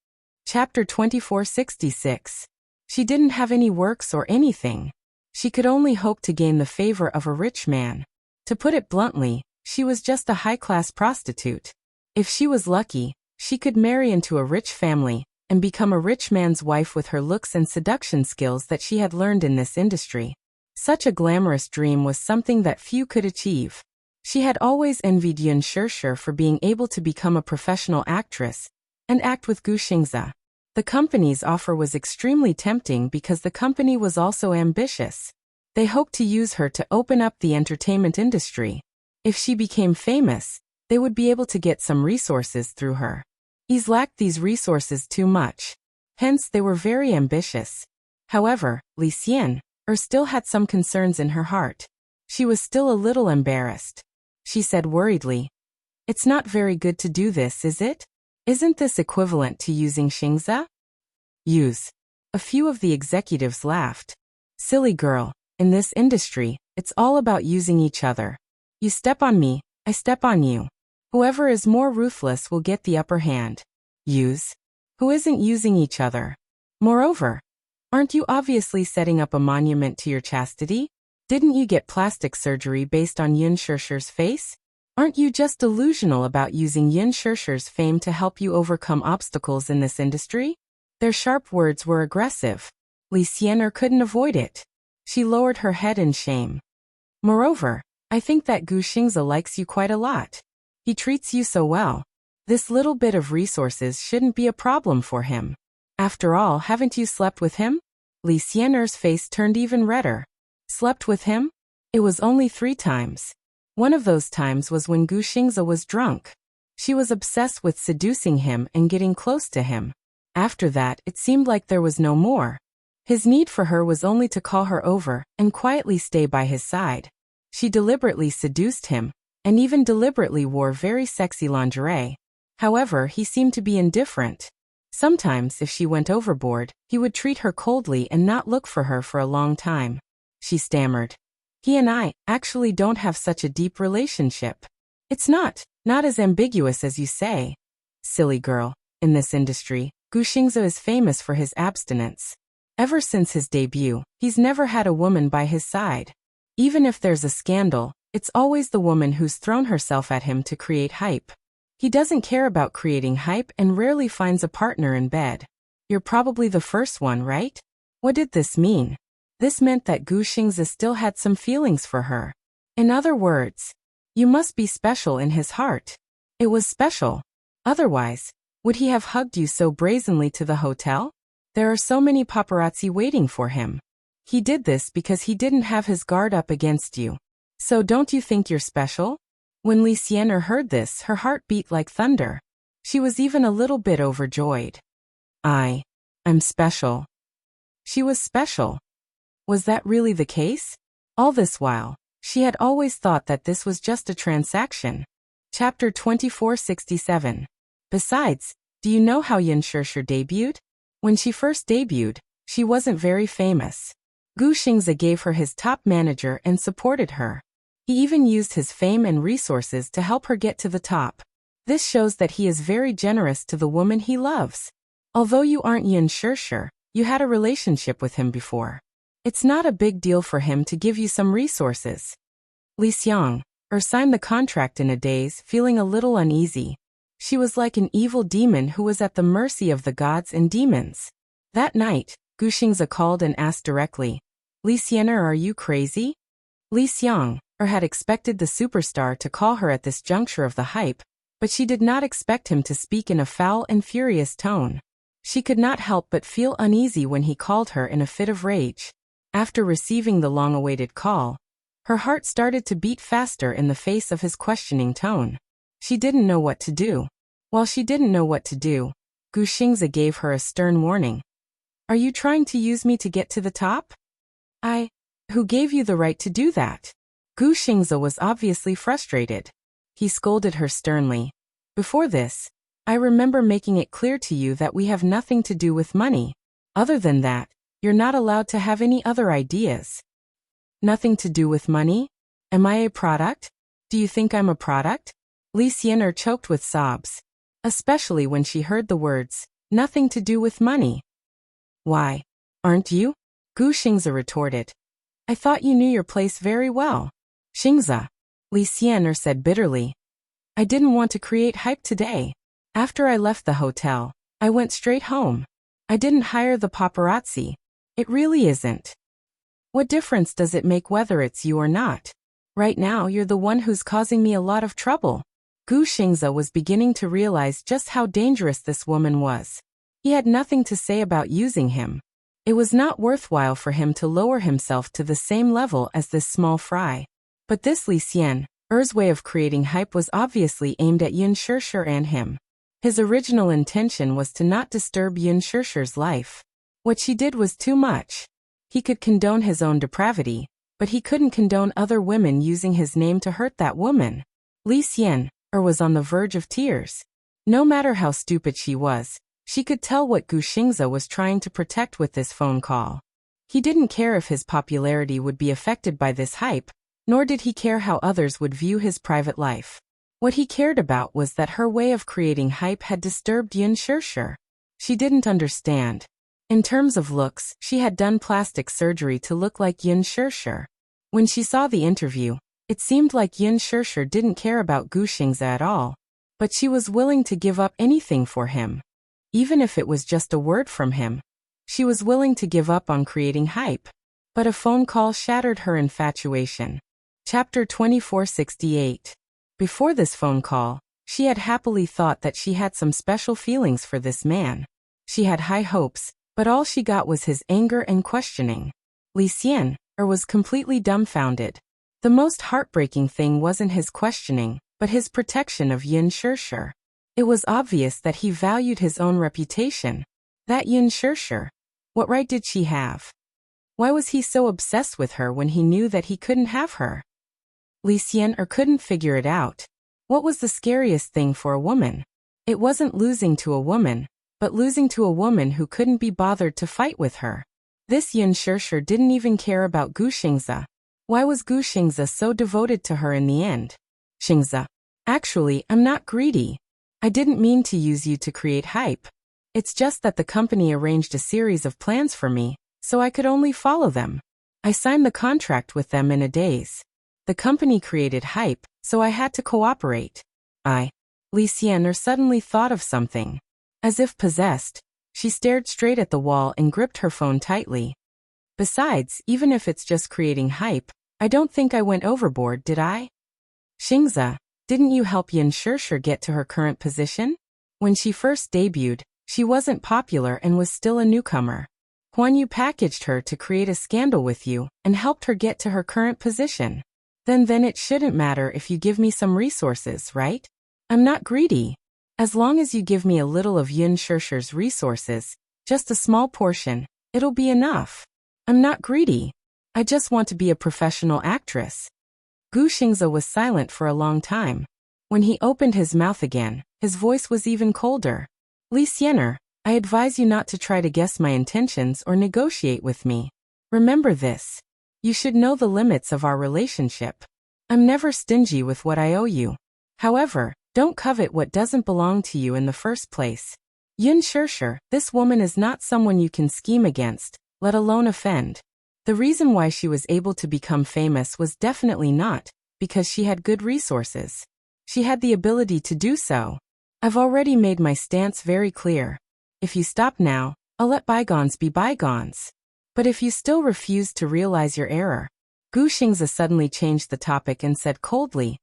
Chapter 2466. She didn't have any works or anything. She could only hope to gain the favor of a rich man. To put it bluntly, she was just a high-class prostitute. If she was lucky, she could marry into a rich family and become a rich man's wife with her looks and seduction skills that she had learned in this industry. Such a glamorous dream was something that few could achieve. She had always envied Yin Shirshir for being able to become a professional actress and act with Gu Xingze. The company's offer was extremely tempting because the company was also ambitious. They hoped to use her to open up the entertainment industry. If she became famous, they would be able to get some resources through her. Ease lacked these resources too much. Hence, they were very ambitious. However, Li Xian, still had some concerns in her heart. She was still a little embarrassed. She said worriedly, "It's not very good to do this, is it? Isn't this equivalent to using Xingze?" Use. A few of the executives laughed. "Silly girl, in this industry, it's all about using each other. You step on me, I step on you. Whoever is more ruthless will get the upper hand. Use. Who isn't using each other? Moreover, aren't you obviously setting up a monument to your chastity? Didn't you get plastic surgery based on Yin Shirshir's face? Aren't you just delusional about using Yin Shirshir's fame to help you overcome obstacles in this industry?" Their sharp words were aggressive. Li Xianer couldn't avoid it. She lowered her head in shame. "Moreover, I think that Gu Xingze likes you quite a lot. He treats you so well. This little bit of resources shouldn't be a problem for him. After all, haven't you slept with him?" Li Xianer's face turned even redder. Slept with him? It was only 3 times. One of those times was when Gu Xingze was drunk. She was obsessed with seducing him and getting close to him. After that, it seemed like there was no more. His need for her was only to call her over and quietly stay by his side. She deliberately seduced him, and even deliberately wore very sexy lingerie. However, he seemed to be indifferent. Sometimes, if she went overboard, he would treat her coldly and not look for her for a long time. She stammered. "He and I actually don't have such a deep relationship. It's not as ambiguous as you say." "Silly girl, in this industry, Gu Xingze is famous for his abstinence. Ever since his debut, he's never had a woman by his side. Even if there's a scandal, it's always the woman who's thrown herself at him to create hype. He doesn't care about creating hype and rarely finds a partner in bed. You're probably the first one, right?" What did this mean? This meant that Gu Xingze still had some feelings for her. In other words, you must be special in his heart. It was special. Otherwise, Would he have hugged you so brazenly to the hotel? There are so many paparazzi waiting for him. He did this because he didn't have his guard up against you. So don't you think you're special? When Li Xian'er heard this, her heart beat like thunder. She was even a little bit overjoyed. I'm special. She was special. Was that really the case? All this while, she had always thought that this was just a transaction. Chapter 2467. Besides, do you know how Yin Shishir debuted? When she first debuted, she wasn't very famous. Gu Xingze gave her his top manager and supported her. He even used his fame and resources to help her get to the top. This shows that he is very generous to the woman he loves. Although you aren't Yin Shishir, you had a relationship with him before. It's not a big deal for him to give you some resources. Li Xian'er signed the contract in a daze, feeling a little uneasy. She was like an evil demon who was at the mercy of the gods and demons. That night, Gu Xingze called and asked directly, Li Xian'er, are you crazy? Li Xian'er had expected the superstar to call her at this juncture of the hype, but she did not expect him to speak in a foul and furious tone. She could not help but feel uneasy when he called her in a fit of rage. After receiving the long-awaited call, her heart started to beat faster in the face of his questioning tone. She didn't know what to do. While she didn't know what to do, Gu Xingze gave her a stern warning. Are you trying to use me to get to the top? Who gave you the right to do that? Gu Xingze was obviously frustrated. He scolded her sternly. Before this, I remember making it clear to you that we have nothing to do with money. Other than that, you're not allowed to have any other ideas. Nothing to do with money? Am I a product? Do you think I'm a product? Li Xian'er choked with sobs, especially when she heard the words, nothing to do with money. Why, aren't you? Gu Xingze retorted. I thought you knew your place very well. Xingze, Li Xian'er said bitterly. I didn't want to create hype today. After I left the hotel, I went straight home. I didn't hire the paparazzi. It really isn't. What difference does it make whether it's you or not? Right now you're the one who's causing me a lot of trouble. Gu Xingze was beginning to realize just how dangerous this woman was. He had nothing to say about using him. It was not worthwhile for him to lower himself to the same level as this small fry. But this Li Xian'er's way of creating hype was obviously aimed at Yin Shishir and him. His original intention was to not disturb Yin Shishir's life. What she did was too much. He could condone his own depravity, but he couldn't condone other women using his name to hurt that woman. Li Xian'er was on the verge of tears. No matter how stupid she was, she could tell what Gu Xingze was trying to protect with this phone call. He didn't care if his popularity would be affected by this hype, nor did he care how others would view his private life. What he cared about was that her way of creating hype had disturbed Yin Shishir. She didn't understand. In terms of looks, she had done plastic surgery to look like Yin Shishir. When she saw the interview, it seemed like Yin Shishir didn't care about Gu Xingze at all. But she was willing to give up anything for him. Even if it was just a word from him, she was willing to give up on creating hype. But a phone call shattered her infatuation. Chapter 2468. Before this phone call, she had happily thought that she had some special feelings for this man. She had high hopes, but all she got was his anger and questioning. Li Xian'er was completely dumbfounded. The most heartbreaking thing wasn't his questioning, but his protection of Yin Shishir. It was obvious that he valued his own reputation. That Yin Shishir. What right did she have? Why was he so obsessed with her when he knew that he couldn't have her? Li Xian'er couldn't figure it out. What was the scariest thing for a woman? It wasn't losing to a woman, but losing to a woman who couldn't be bothered to fight with her. This Yin Shishir didn't even care about Gu Xingze. Why was Gu Xingze so devoted to her in the end? Xingze. Actually, I'm not greedy. I didn't mean to use you to create hype. It's just that the company arranged a series of plans for me, so I could only follow them. I signed the contract with them in a daze. The company created hype, so I had to cooperate. Li Xian'er suddenly thought of something. As if possessed, she stared straight at the wall and gripped her phone tightly. Besides, even if it's just creating hype, I don't think I went overboard, did I? Xingze, didn't you help Yin Shishir get to her current position? When she first debuted, she wasn't popular and was still a newcomer. Huan Yu packaged her to create a scandal with you and helped her get to her current position. Then it shouldn't matter if you give me some resources, right? I'm not greedy. As long as you give me a little of Yin Shishir's resources, just a small portion, it'll be enough. I'm not greedy. I just want to be a professional actress. Gu Xingze was silent for a long time. When he opened his mouth again, his voice was even colder. Li Xiener, I advise you not to try to guess my intentions or negotiate with me. Remember this. You should know the limits of our relationship. I'm never stingy with what I owe you. However, don't covet what doesn't belong to you in the first place. Yin Shishir, this woman is not someone you can scheme against, let alone offend. The reason why she was able to become famous was definitely not because she had good resources. She had the ability to do so. I've already made my stance very clear. If you stop now, I'll let bygones be bygones. But if you still refuse to realize your error, Gu Xingze suddenly changed the topic and said coldly,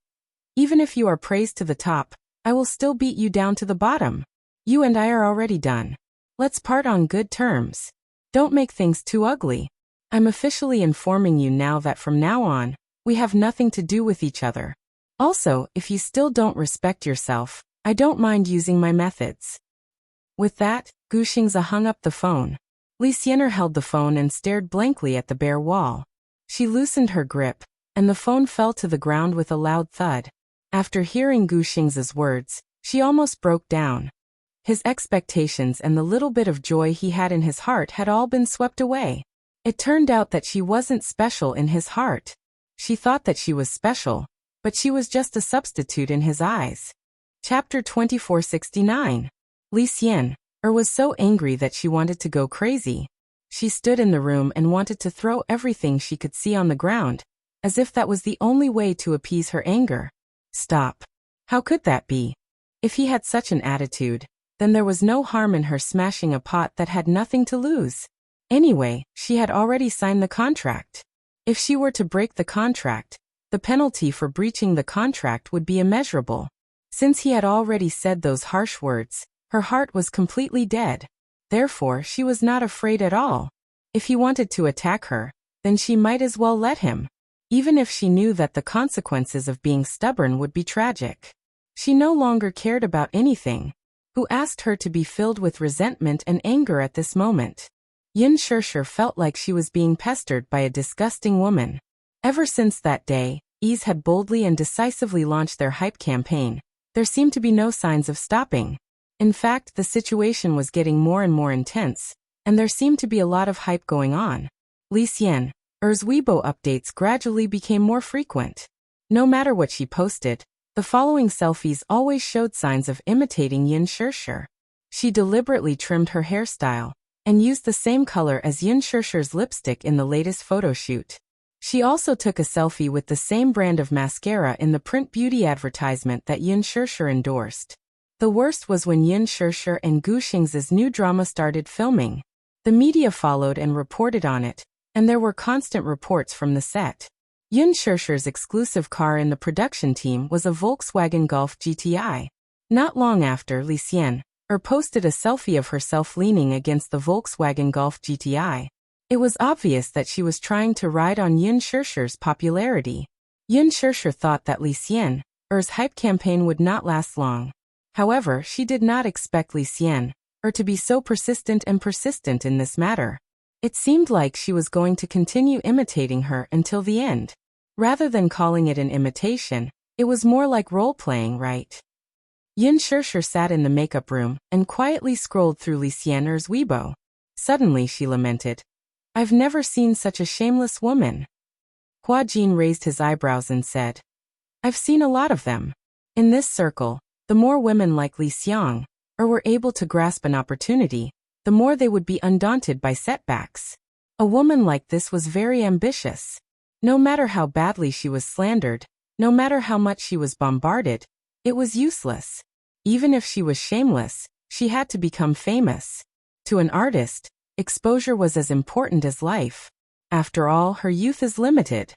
even if you are praised to the top, I will still beat you down to the bottom. You and I are already done. Let's part on good terms. Don't make things too ugly. I'm officially informing you now that from now on, we have nothing to do with each other. Also, if you still don't respect yourself, I don't mind using my methods. With that, Gu Xingze hung up the phone. Li Xiener held the phone and stared blankly at the bare wall. She loosened her grip, and the phone fell to the ground with a loud thud. After hearing Gu Xingze's words, she almost broke down. His expectations and the little bit of joy he had in his heart had all been swept away. It turned out that she wasn't special in his heart. She thought that she was special, but she was just a substitute in his eyes. Chapter 2469. Li Xian was so angry that she wanted to go crazy. She stood in the room and wanted to throw everything she could see on the ground, as if that was the only way to appease her anger. Stop. How could that be? If he had such an attitude, then there was no harm in her smashing a pot that had nothing to lose. Anyway, she had already signed the contract. If she were to break the contract, the penalty for breaching the contract would be immeasurable. Since he had already said those harsh words, her heart was completely dead. Therefore, she was not afraid at all. If he wanted to attack her, then she might as well let him. Even if she knew that the consequences of being stubborn would be tragic. She no longer cared about anything. Who asked her to be filled with resentment and anger at this moment? Yin Shishir felt like she was being pestered by a disgusting woman. Ever since that day, Ease had boldly and decisively launched their hype campaign. There seemed to be no signs of stopping. In fact, the situation was getting more and more intense, and there seemed to be a lot of hype going on. Li Xian's Weibo updates gradually became more frequent. No matter what she posted, the following selfies always showed signs of imitating Yin Shishir. She deliberately trimmed her hairstyle and used the same color as Yin Shishir's lipstick in the latest photo shoot. She also took a selfie with the same brand of mascara in the print beauty advertisement that Yin Shishir endorsed. The worst was when Yin Shishir and Gu Xingze's new drama started filming. The media followed and reported on it, and there were constant reports from the set. Yin Shishir's exclusive car in the production team was a Volkswagen Golf GTI. Not long after, Li Xian posted a selfie of herself leaning against the Volkswagen Golf GTI. It was obvious that she was trying to ride on Yin Shishir's popularity. Yin Shishir thought that Li Xian's hype campaign would not last long. However, she did not expect Li Xian to be so persistent in this matter. It seemed like she was going to continue imitating her until the end. Rather than calling it an imitation, it was more like role-playing, right? Yin Shishir sat in the makeup room and quietly scrolled through Li Xian's Weibo. Suddenly she lamented, "I've never seen such a shameless woman." Hua Jin raised his eyebrows and said, "I've seen a lot of them. In this circle, the more women like Li Xiang were able to grasp an opportunity, the more they would be undaunted by setbacks. A woman like this was very ambitious. No matter how badly she was slandered, no matter how much she was bombarded, it was useless. Even if she was shameless, she had to become famous. To an artist, exposure was as important as life. After all, her youth is limited."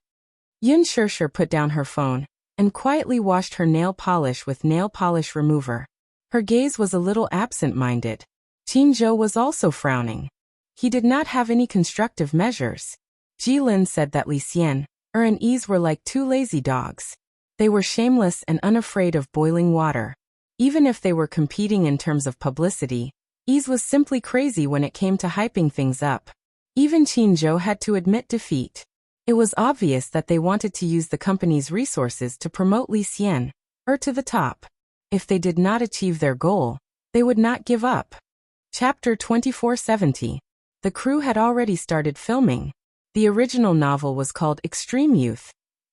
Yin Shishir put down her phone and quietly washed her nail polish with nail polish remover. Her gaze was a little absent-minded. Qin was also frowning. He did not have any constructive measures. Jilin said that Li Xian and Ease were like two lazy dogs. They were shameless and unafraid of boiling water. Even if they were competing in terms of publicity, Ease was simply crazy when it came to hyping things up. Even Qin had to admit defeat. It was obvious that they wanted to use the company's resources to promote Li Xian to the top. If they did not achieve their goal, they would not give up. Chapter 2470. The crew had already started filming. The original novel was called Extreme Youth,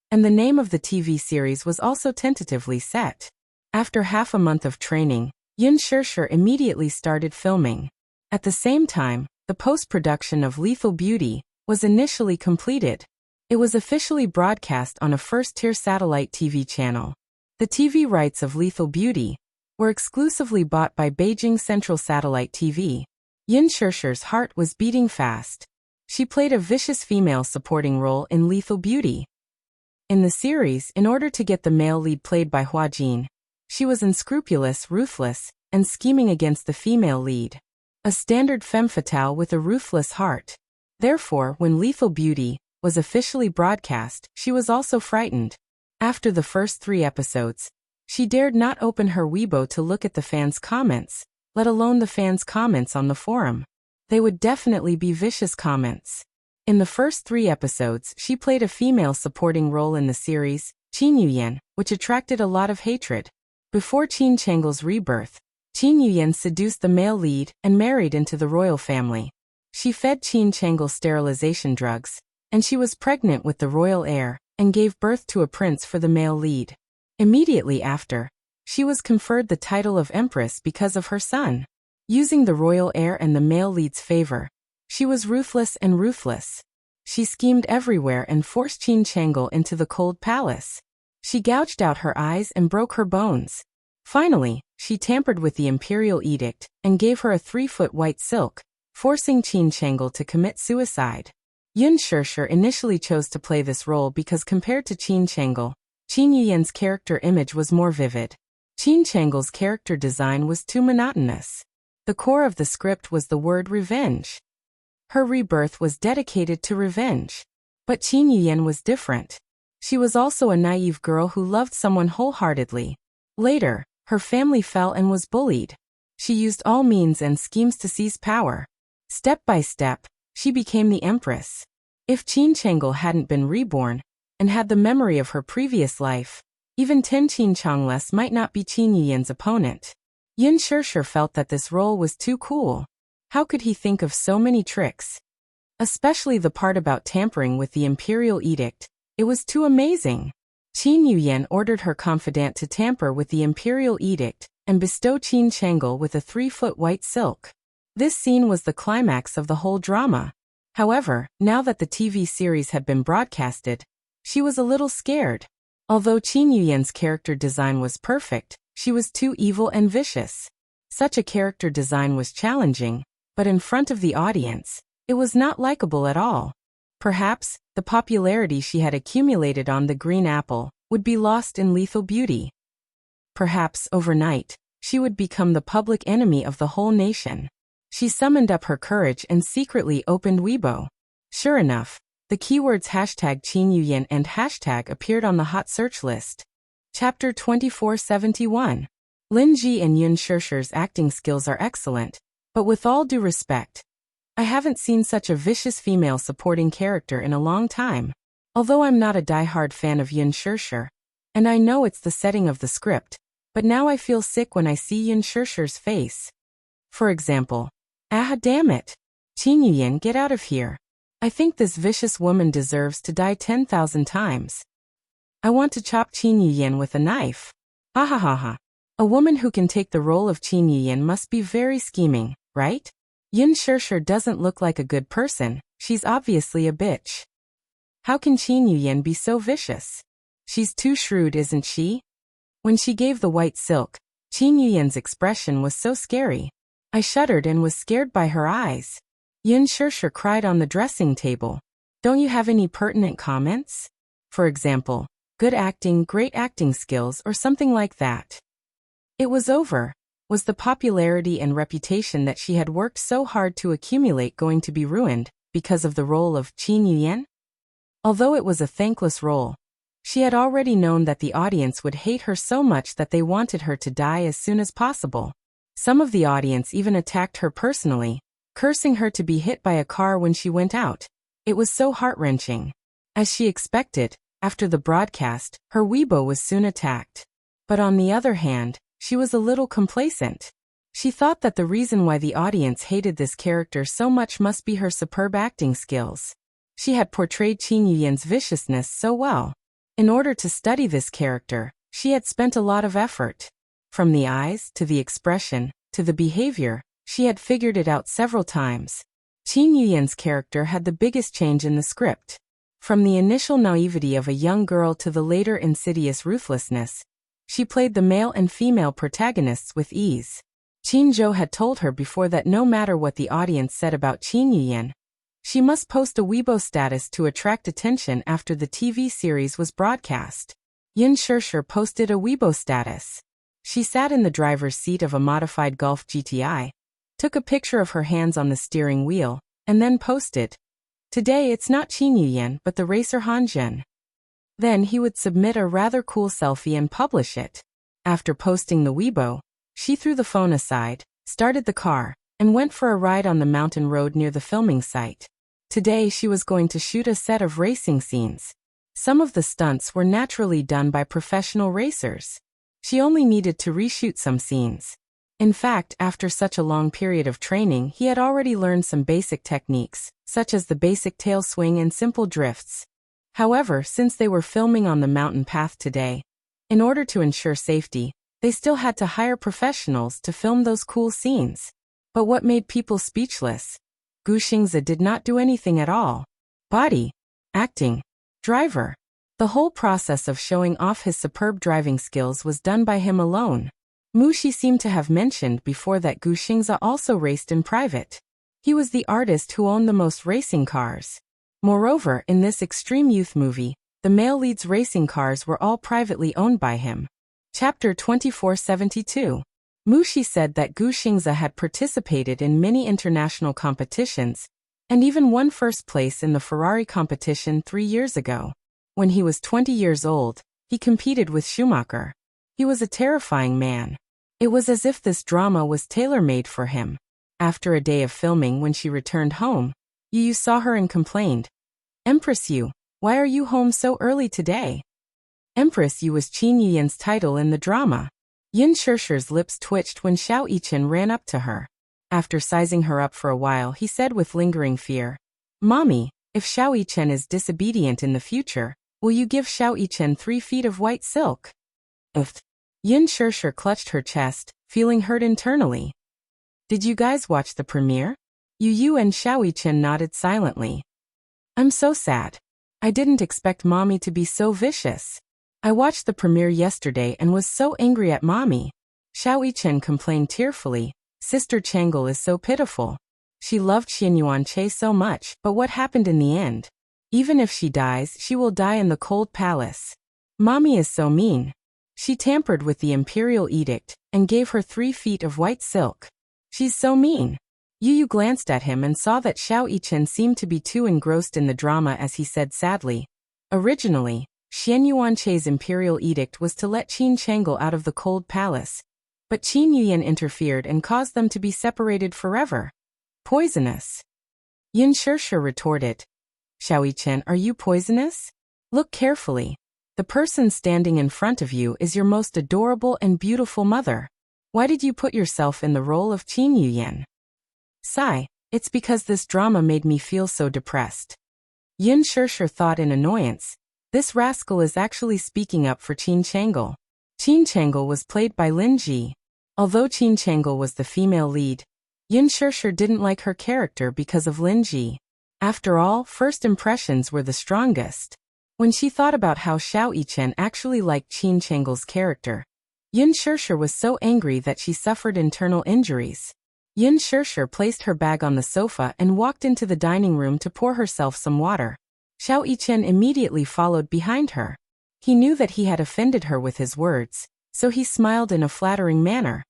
and the name of the TV series was also tentatively set. After half a month of training, Yun Shishir immediately started filming. At the same time, the post-production of Lethal Beauty was initially completed. It was officially broadcast on a first-tier satellite TV channel. The TV rights of Lethal Beauty were exclusively bought by Beijing Central Satellite TV. Yun Shishir's heart was beating fast. She played a vicious female supporting role in Lethal Beauty. In the series, in order to get the male lead played by Hua Jin, she was unscrupulous, ruthless, and scheming against the female lead. A standard femme fatale with a ruthless heart. Therefore, when Lethal Beauty was officially broadcast, she was also frightened. After the first 3 episodes, she dared not open her Weibo to look at the fans' comments, let alone the fans' comments on the forum. They would definitely be vicious comments. In the first 3 episodes, she played a female supporting role in the series, Qin Yuyan, which attracted a lot of hatred. Before Qin Changle's rebirth, Qin Yuyan seduced the male lead and married into the royal family. She fed Qin Changle sterilization drugs, and she was pregnant with the royal heir and gave birth to a prince for the male lead. Immediately after, she was conferred the title of Empress because of her son. Using the royal heir and the male lead's favor, she was ruthless and ruthless. She schemed everywhere and forced Qin Changle into the cold palace. She gouged out her eyes and broke her bones. Finally, she tampered with the imperial edict and gave her a 3-foot white silk, forcing Qin Changle to commit suicide. Yun Shishir initially chose to play this role because compared to Qin Changle, Qin Yuyan's character image was more vivid. Qin Changle's character design was too monotonous. The core of the script was the word revenge. Her rebirth was dedicated to revenge. But Qin Yuyan was different. She was also a naive girl who loved someone wholeheartedly. Later, her family fell and was bullied. She used all means and schemes to seize power. Step by step, she became the empress. If Qin Changle hadn't been reborn and had the memory of her previous life, even Ten Qin Changles might not be Qin Yuyan's opponent. Yun Shishir felt that this role was too cool. How could he think of so many tricks? Especially the part about tampering with the imperial edict. It was too amazing. Qin Yuyan ordered her confidant to tamper with the imperial edict and bestow Qin Changle with a 3-foot white silk. This scene was the climax of the whole drama. However, now that the TV series had been broadcasted, she was a little scared. Although Qin Yuyan's character design was perfect, she was too evil and vicious. Such a character design was challenging, but in front of the audience, it was not likable at all. Perhaps, the popularity she had accumulated on the Green Apple would be lost in Lethal Beauty. Perhaps, overnight, she would become the public enemy of the whole nation. She summoned up her courage and secretly opened Weibo. Sure enough, the keywords #Qin Yuyan and # appeared on the hot search list. Chapter 2471. Lin Ji and Yun Shishir's acting skills are excellent, but with all due respect, I haven't seen such a vicious female supporting character in a long time. Although I'm not a die-hard fan of Yun Shishir, and I know it's the setting of the script, but now I feel sick when I see Yun Shishir's face. For example, ah damn it! Qin Yuyan, get out of here. I think this vicious woman deserves to die 10,000 times. I want to chop Qin Yuyan with a knife. Ha ha ha ha. A woman who can take the role of Qin Yuyan must be very scheming, right? Yun Shishir doesn't look like a good person, she's obviously a bitch. How can Qin Yuyan be so vicious? She's too shrewd, isn't she? When she gave the white silk, Qin Yuyan's expression was so scary. I shuddered and was scared by her eyes. Yun Shishir cried on the dressing table. Don't you have any pertinent comments? For example, good acting, great acting skills, or something like that. It was over. Was the popularity and reputation that she had worked so hard to accumulate going to be ruined because of the role of Qin Yuyan? Although it was a thankless role, she had already known that the audience would hate her so much that they wanted her to die as soon as possible. Some of the audience even attacked her personally, cursing her to be hit by a car when she went out. It was so heart-wrenching. As she expected, after the broadcast, her Weibo was soon attacked. But on the other hand, she was a little complacent. She thought that the reason why the audience hated this character so much must be her superb acting skills. She had portrayed Qin Yuyan's viciousness so well. In order to study this character, she had spent a lot of effort. From the eyes, to the expression, to the behavior, she had figured it out several times. Qin Yuyan's character had the biggest change in the script. From the initial naivety of a young girl to the later insidious ruthlessness, she played the male and female protagonists with ease. Qin Zhou had told her before that no matter what the audience said about Qin Yuyan, she must post a Weibo status to attract attention after the TV series was broadcast. Yin Shishir posted a Weibo status. She sat in the driver's seat of a modified Golf GTI, took a picture of her hands on the steering wheel, and then posted, "Today it's not Qin Yuyan but the racer Han Zhen." Then he would submit a rather cool selfie and publish it. After posting the Weibo, she threw the phone aside, started the car, and went for a ride on the mountain road near the filming site. Today she was going to shoot a set of racing scenes. Some of the stunts were naturally done by professional racers. She only needed to reshoot some scenes. In fact, after such a long period of training, he had already learned some basic techniques, such as the basic tail swing and simple drifts. However, since they were filming on the mountain path today, in order to ensure safety, they still had to hire professionals to film those cool scenes. But what made people speechless? Gu Xingze did not do anything at all. Body, acting, driver. The whole process of showing off his superb driving skills was done by him alone. Mu Shi seemed to have mentioned before that Gu Xingze also raced in private. He was the artist who owned the most racing cars. Moreover, in this extreme youth movie, the male lead's racing cars were all privately owned by him. Chapter 2472. Mu Shi said that Gu Xingze had participated in many international competitions, and even won first place in the Ferrari competition 3 years ago. When he was 20 years old, he competed with Schumacher. He was a terrifying man. It was as if this drama was tailor-made for him. After a day of filming, when she returned home, Yu saw her and complained, "Empress Yu, why are you home so early today?" Empress Yu was Qin Yuyan's title in the drama. Yin Shishir's lips twitched when Xiao Yichen ran up to her. After sizing her up for a while, he said with lingering fear, "Mommy, if Xiao Yichen is disobedient in the future, will you give Xiao Yichen 3 feet of white silk?" Uft. Yin Shishir clutched her chest, feeling hurt internally. "Did you guys watch the premiere?" Yu and Xiao Yichen nodded silently. "I'm so sad. I didn't expect Mommy to be so vicious. I watched the premiere yesterday and was so angry at Mommy." Xiao Yichen complained tearfully, "Sister Changel is so pitiful. She loved Xianyuan Che so much, but what happened in the end? Even if she dies, she will die in the cold palace. Mommy is so mean. She tampered with the imperial edict and gave her 3 feet of white silk. She's so mean." Yu glanced at him and saw that Xiao Yichen seemed to be too engrossed in the drama as he said sadly, "Originally, Xianyuan Che's imperial edict was to let Qin Changel out of the cold palace, but Qin Yuyan interfered and caused them to be separated forever. Poisonous." Yin Shishir retorted, "Xiao Yichen, are you poisonous? Look carefully. The person standing in front of you is your most adorable and beautiful mother. Why did you put yourself in the role of Qin Yuyan?" Sigh, "It's because this drama made me feel so depressed." Yin Shishir thought in annoyance, "This rascal is actually speaking up for Qin Changel." Qin Changel was played by Lin Ji. Although Qin Changel was the female lead, Yin Shishir didn't like her character because of Lin Ji. After all, first impressions were the strongest. When she thought about how Xiao Yichen actually liked Qin Changel's character, Yin Shishir was so angry that she suffered internal injuries. Yin Shishir placed her bag on the sofa and walked into the dining room to pour herself some water. Xiao Yichen immediately followed behind her. He knew that he had offended her with his words, so he smiled in a flattering manner.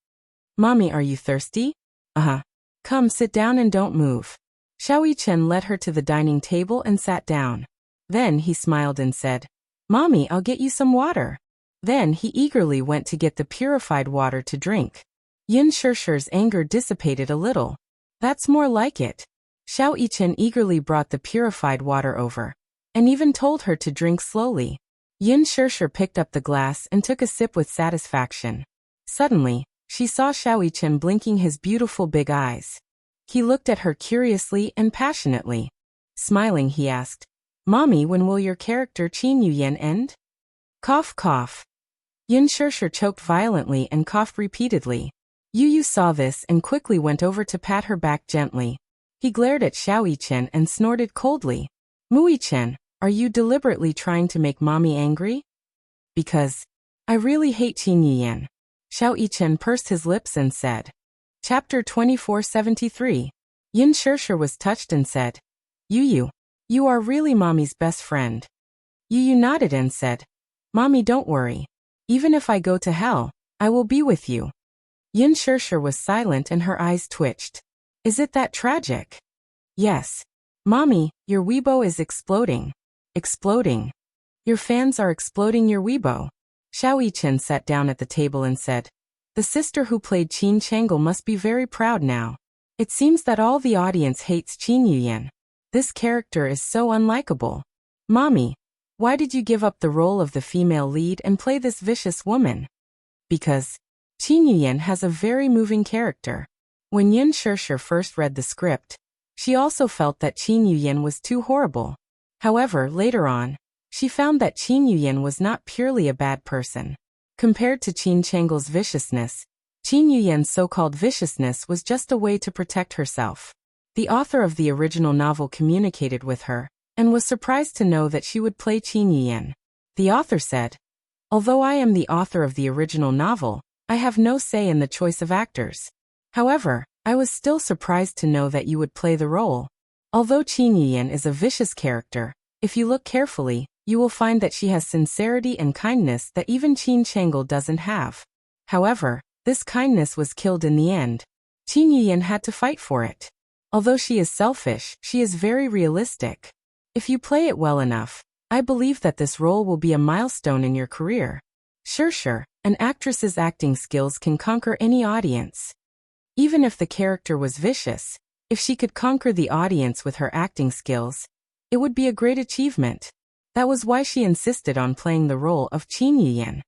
Mommy, are you thirsty? Uh-huh. Come, sit down and don't move. Xiao Yichen led her to the dining table and sat down. Then he smiled and said, Mommy, I'll get you some water. Then he eagerly went to get the purified water to drink. Yin Shishir's anger dissipated a little. That's more like it. Xiao Yichen eagerly brought the purified water over, and even told her to drink slowly. Yin Shishir picked up the glass and took a sip with satisfaction. Suddenly, she saw Xiao Yichen blinking his beautiful big eyes. He looked at her curiously and passionately. Smiling, he asked, Mommy, when will your character Qin Yuyan end? Cough, cough. Yin Shishir choked violently and coughed repeatedly. Yu saw this and quickly went over to pat her back gently. He glared at Xiao Yichen and snorted coldly. Mu Yichen, are you deliberately trying to make Mommy angry? Because I really hate Qin Yuyan. Xiao Yichen pursed his lips and said. Chapter 2473. Yin Shishir was touched and said, Yu, you are really Mommy's best friend. Yu nodded and said, Mommy, don't worry. Even if I go to hell, I will be with you. Yin Shishir was silent and her eyes twitched. Is it that tragic? Yes. Mommy, your Weibo is exploding. Exploding. Your fans are exploding your Weibo. Xiao Yichen sat down at the table and said, The sister who played Qin Changel must be very proud now. It seems that all the audience hates Qin Yuyan. This character is so unlikable. Mommy, why did you give up the role of the female lead and play this vicious woman? Because Qin Yuyan has a very moving character. When Yin Shishir first read the script, she also felt that Qin Yuyan was too horrible. However, later on, she found that Qin Yuyan was not purely a bad person. Compared to Qin Changel's viciousness, Qin Yuyan's so-called viciousness was just a way to protect herself. The author of the original novel communicated with her, and was surprised to know that she would play Qin Yuyan. The author said, Although I am the author of the original novel, I have no say in the choice of actors. However, I was still surprised to know that you would play the role. Although Qin Yuyan is a vicious character, if you look carefully, you will find that she has sincerity and kindness that even Qin Changel doesn't have. However, this kindness was killed in the end. Qin Yuyan had to fight for it. Although she is selfish, she is very realistic. If you play it well enough, I believe that this role will be a milestone in your career. Sure, an actress's acting skills can conquer any audience. Even if the character was vicious, if she could conquer the audience with her acting skills, it would be a great achievement. That was why she insisted on playing the role of Qin Yuyan.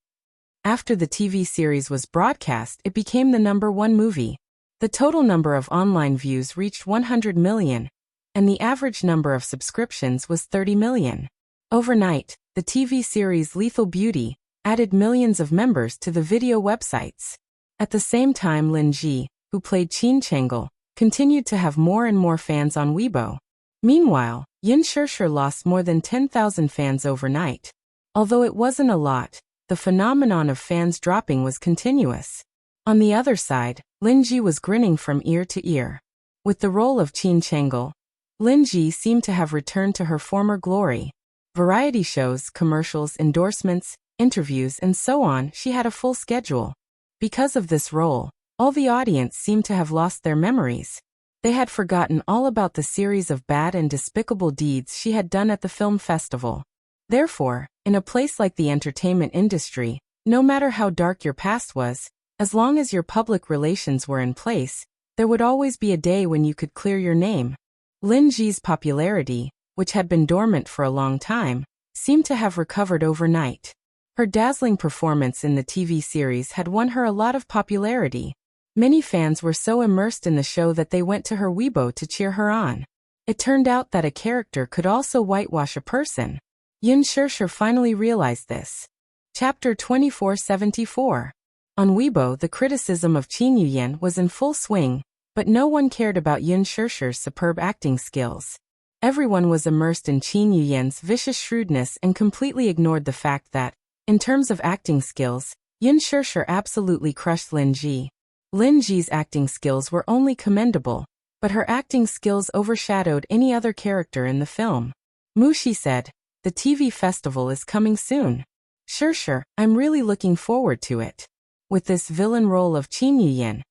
After the TV series was broadcast, it became the #1 movie. The total number of online views reached 100 million, and the average number of subscriptions was 30 million. Overnight, the TV series Lethal Beauty added millions of members to the video websites. At the same time, Lin Ji, who played Qin Changel, continued to have more and more fans on Weibo. Meanwhile, Yin Shishir lost more than 10,000 fans overnight. Although it wasn't a lot, the phenomenon of fans dropping was continuous. On the other side, Lin Ji was grinning from ear to ear. With the role of Qin Changel, Lin Ji seemed to have returned to her former glory. Variety shows, commercials, endorsements, interviews, and so on, she had a full schedule. Because of this role, all the audience seemed to have lost their memories. They had forgotten all about the series of bad and despicable deeds she had done at the film festival. Therefore, in a place like the entertainment industry, no matter how dark your past was, as long as your public relations were in place, there would always be a day when you could clear your name. Lin Ji's popularity, which had been dormant for a long time, seemed to have recovered overnight. Her dazzling performance in the TV series had won her a lot of popularity. Many fans were so immersed in the show that they went to her Weibo to cheer her on. It turned out that a character could also whitewash a person. Yin Shishir finally realized this. Chapter 2474. On Weibo, the criticism of Qin Yuyan was in full swing, but no one cared about Yin Shishir's superb acting skills. Everyone was immersed in Qin Yuyan's vicious shrewdness and completely ignored the fact that, in terms of acting skills, Yin Shishir absolutely crushed Lin Ji. Lin Ji's acting skills were only commendable, but her acting skills overshadowed any other character in the film. Mushi said, "The TV festival is coming soon." Sure, I'm really looking forward to it. With this villain role of Qin Yuyan,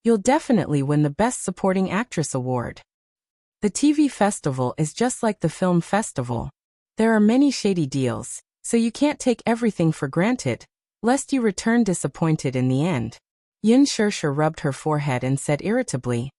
You'll definitely win the Best Supporting Actress award. The TV festival is just like the film festival. There are many shady deals, so you can't take everything for granted, lest you return disappointed in the end. Yin Shirshir rubbed her forehead and said irritably,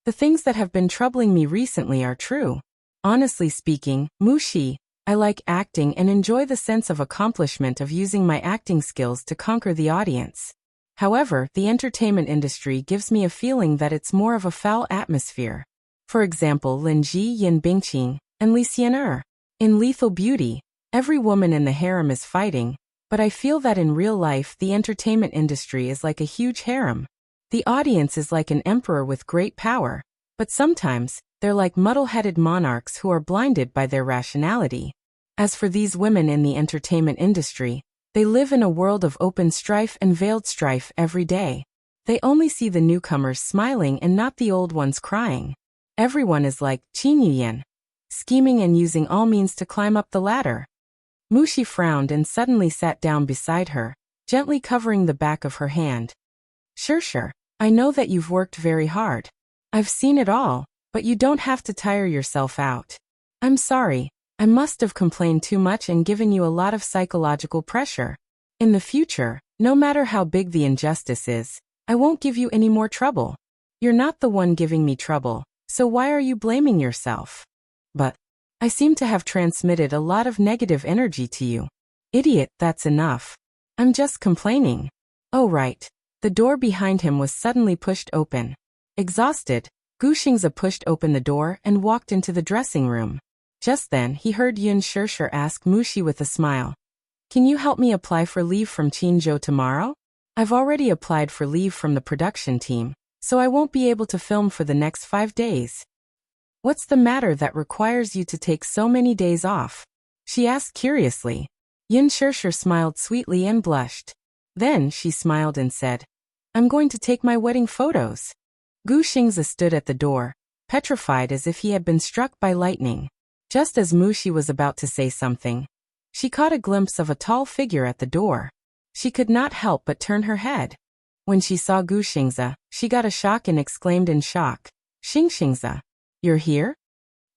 "The things that have been troubling me recently are true. Honestly speaking, Mushi, I like acting and enjoy the sense of accomplishment of using my acting skills to conquer the audience. However, the entertainment industry gives me a feeling that it's more of a foul atmosphere. For example, Lin Ji, Yin Bingqing, and Li Xian'er. In Lethal Beauty, every woman in the harem is fighting, but I feel that in real life the entertainment industry is like a huge harem. The audience is like an emperor with great power, but sometimes, they're like muddle-headed monarchs who are blinded by their rationality. As for these women in the entertainment industry, they live in a world of open strife and veiled strife every day. They only see the newcomers smiling and not the old ones crying. Everyone is like Qin Yuyan, scheming and using all means to climb up the ladder." Mushi frowned and suddenly sat down beside her, gently covering the back of her hand. "Shirshir, I know that you've worked very hard. I've seen it all, but you don't have to tire yourself out. I'm sorry, I must have complained too much and given you a lot of psychological pressure. In the future, no matter how big the injustice is, I won't give you any more trouble. You're not the one giving me trouble, so why are you blaming yourself? But I seem to have transmitted a lot of negative energy to you. Idiot, that's enough. I'm just complaining." Oh right. The door behind him was suddenly pushed open. Exhausted, Gu Xingze pushed open the door and walked into the dressing room. Just then he heard Yin Shirshir ask Mushi with a smile, "Can you help me apply for leave from Qinzhou tomorrow? I've already applied for leave from the production team, so I won't be able to film for the next 5 days." "What's the matter that requires you to take so many days off?" she asked curiously. Yin Shirshir smiled sweetly and blushed. Then she smiled and said, "I'm going to take my wedding photos." Gu Xingze stood at the door, petrified as if he had been struck by lightning. Just as Mushi was about to say something, she caught a glimpse of a tall figure at the door. She could not help but turn her head. When she saw Gu Xingze, she got a shock and exclaimed in shock, Xingze, you're here?"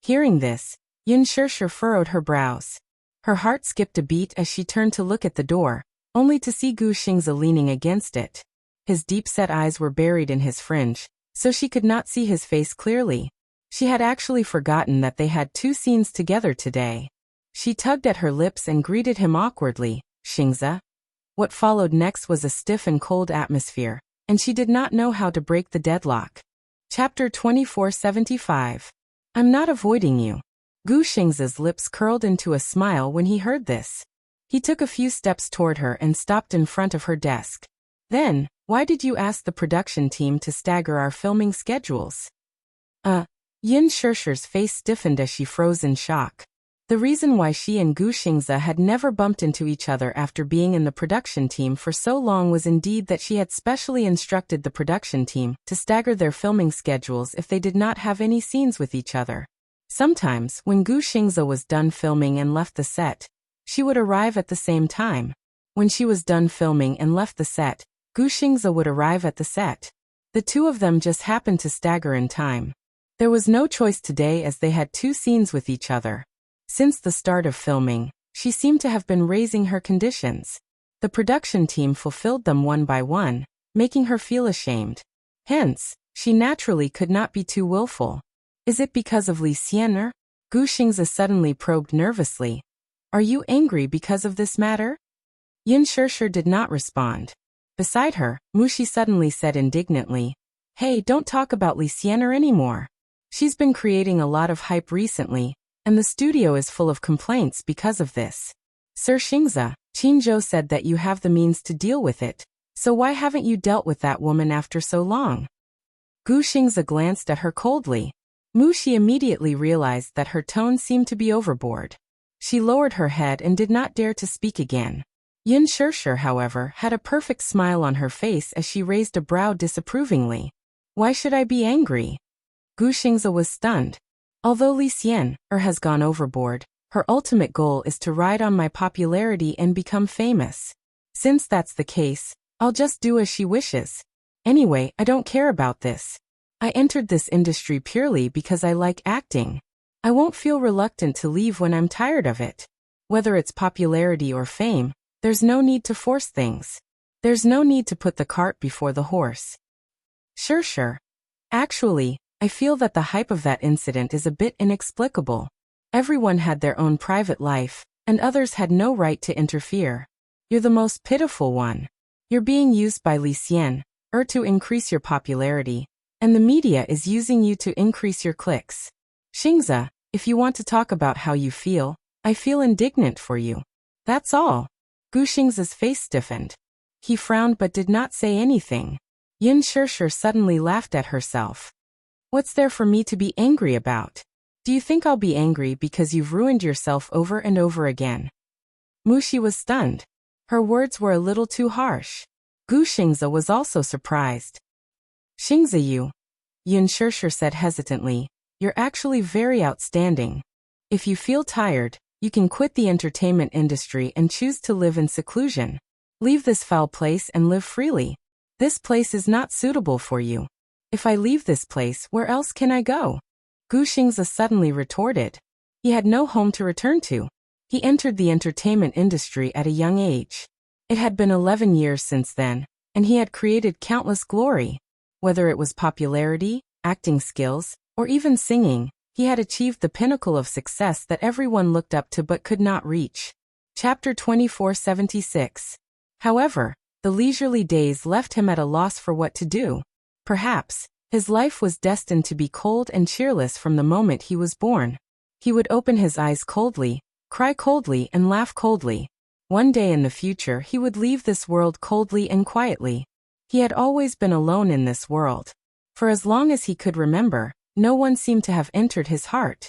Hearing this, Yin Shirshir furrowed her brows. Her heart skipped a beat as she turned to look at the door, only to see Gu Xingze leaning against it. His deep-set eyes were buried in his fringe, so she could not see his face clearly. She had actually forgotten that they had 2 scenes together today. She tugged at her lips and greeted him awkwardly, "Xingze." What followed next was a stiff and cold atmosphere, and she did not know how to break the deadlock. Chapter 2475. I'm not avoiding you. Gu Xingze's lips curled into a smile when he heard this. He took a few steps toward her and stopped in front of her desk. "Then, why did you ask the production team to stagger our filming schedules?" Yin Shirshir's face stiffened as she froze in shock. The reason why she and Gu Xingze had never bumped into each other after being in the production team for so long was indeed that she had specially instructed the production team to stagger their filming schedules if they did not have any scenes with each other. Sometimes, when Gu Xingze was done filming and left the set, she would arrive at the same time. When she was done filming and left the set, Gu Xingze would arrive at the set. The two of them just happened to stagger in time. There was no choice today as they had 2 scenes with each other. Since the start of filming, she seemed to have been raising her conditions. The production team fulfilled them one by one, making her feel ashamed. Hence, she naturally could not be too willful. Is it because of Li Xian'er? Gu Xingze suddenly probed nervously. Are you angry because of this matter? Yin Shirshir did not respond. Beside her, Mushi suddenly said indignantly, Hey, don't talk about Li Xian'er anymore. She's been creating a lot of hype recently, and the studio is full of complaints because of this. Sir Xingze, Qinzhou said that you have the means to deal with it, so why haven't you dealt with that woman after so long? Gu Xingze glanced at her coldly. Mushi immediately realized that her tone seemed to be overboard. She lowered her head and did not dare to speak again. Yin Shirshir, however, had a perfect smile on her face as she raised a brow disapprovingly. Why should I be angry? Gu Xingze was stunned. Although Li Xian'er has gone overboard, her ultimate goal is to ride on my popularity and become famous. Since that's the case, I'll just do as she wishes. Anyway, I don't care about this. I entered this industry purely because I like acting. I won't feel reluctant to leave when I'm tired of it. Whether it's popularity or fame, there's no need to force things. There's no need to put the cart before the horse. Sure. Actually, I feel that the hype of that incident is a bit inexplicable. Everyone had their own private life, and others had no right to interfere. You're the most pitiful one. You're being used by Li Xian, to increase your popularity, and the media is using you to increase your clicks. Xingze, if you want to talk about how you feel, I feel indignant for you. That's all. Gu Xingze's face stiffened. He frowned but did not say anything. Yin Shishir suddenly laughed at herself. What's there for me to be angry about? Do you think I'll be angry because you've ruined yourself over and over again? Mushi was stunned. Her words were a little too harsh. Gu Xingze was also surprised. Xingze, Yin Shishir said hesitantly, you're actually very outstanding. If you feel tired, you can quit the entertainment industry and choose to live in seclusion. Leave this foul place and live freely. This place is not suitable for you. If I leave this place, where else can I go? Gu Xingze suddenly retorted. He had no home to return to. He entered the entertainment industry at a young age. It had been 11 years since then, and he had created countless glory. Whether it was popularity, acting skills, or even singing, he had achieved the pinnacle of success that everyone looked up to but could not reach. Chapter 2476. However, the leisurely days left him at a loss for what to do. Perhaps, his life was destined to be cold and cheerless from the moment he was born. He would open his eyes coldly, cry coldly and laugh coldly. One day in the future he would leave this world coldly and quietly. He had always been alone in this world. For as long as he could remember, no one seemed to have entered his heart.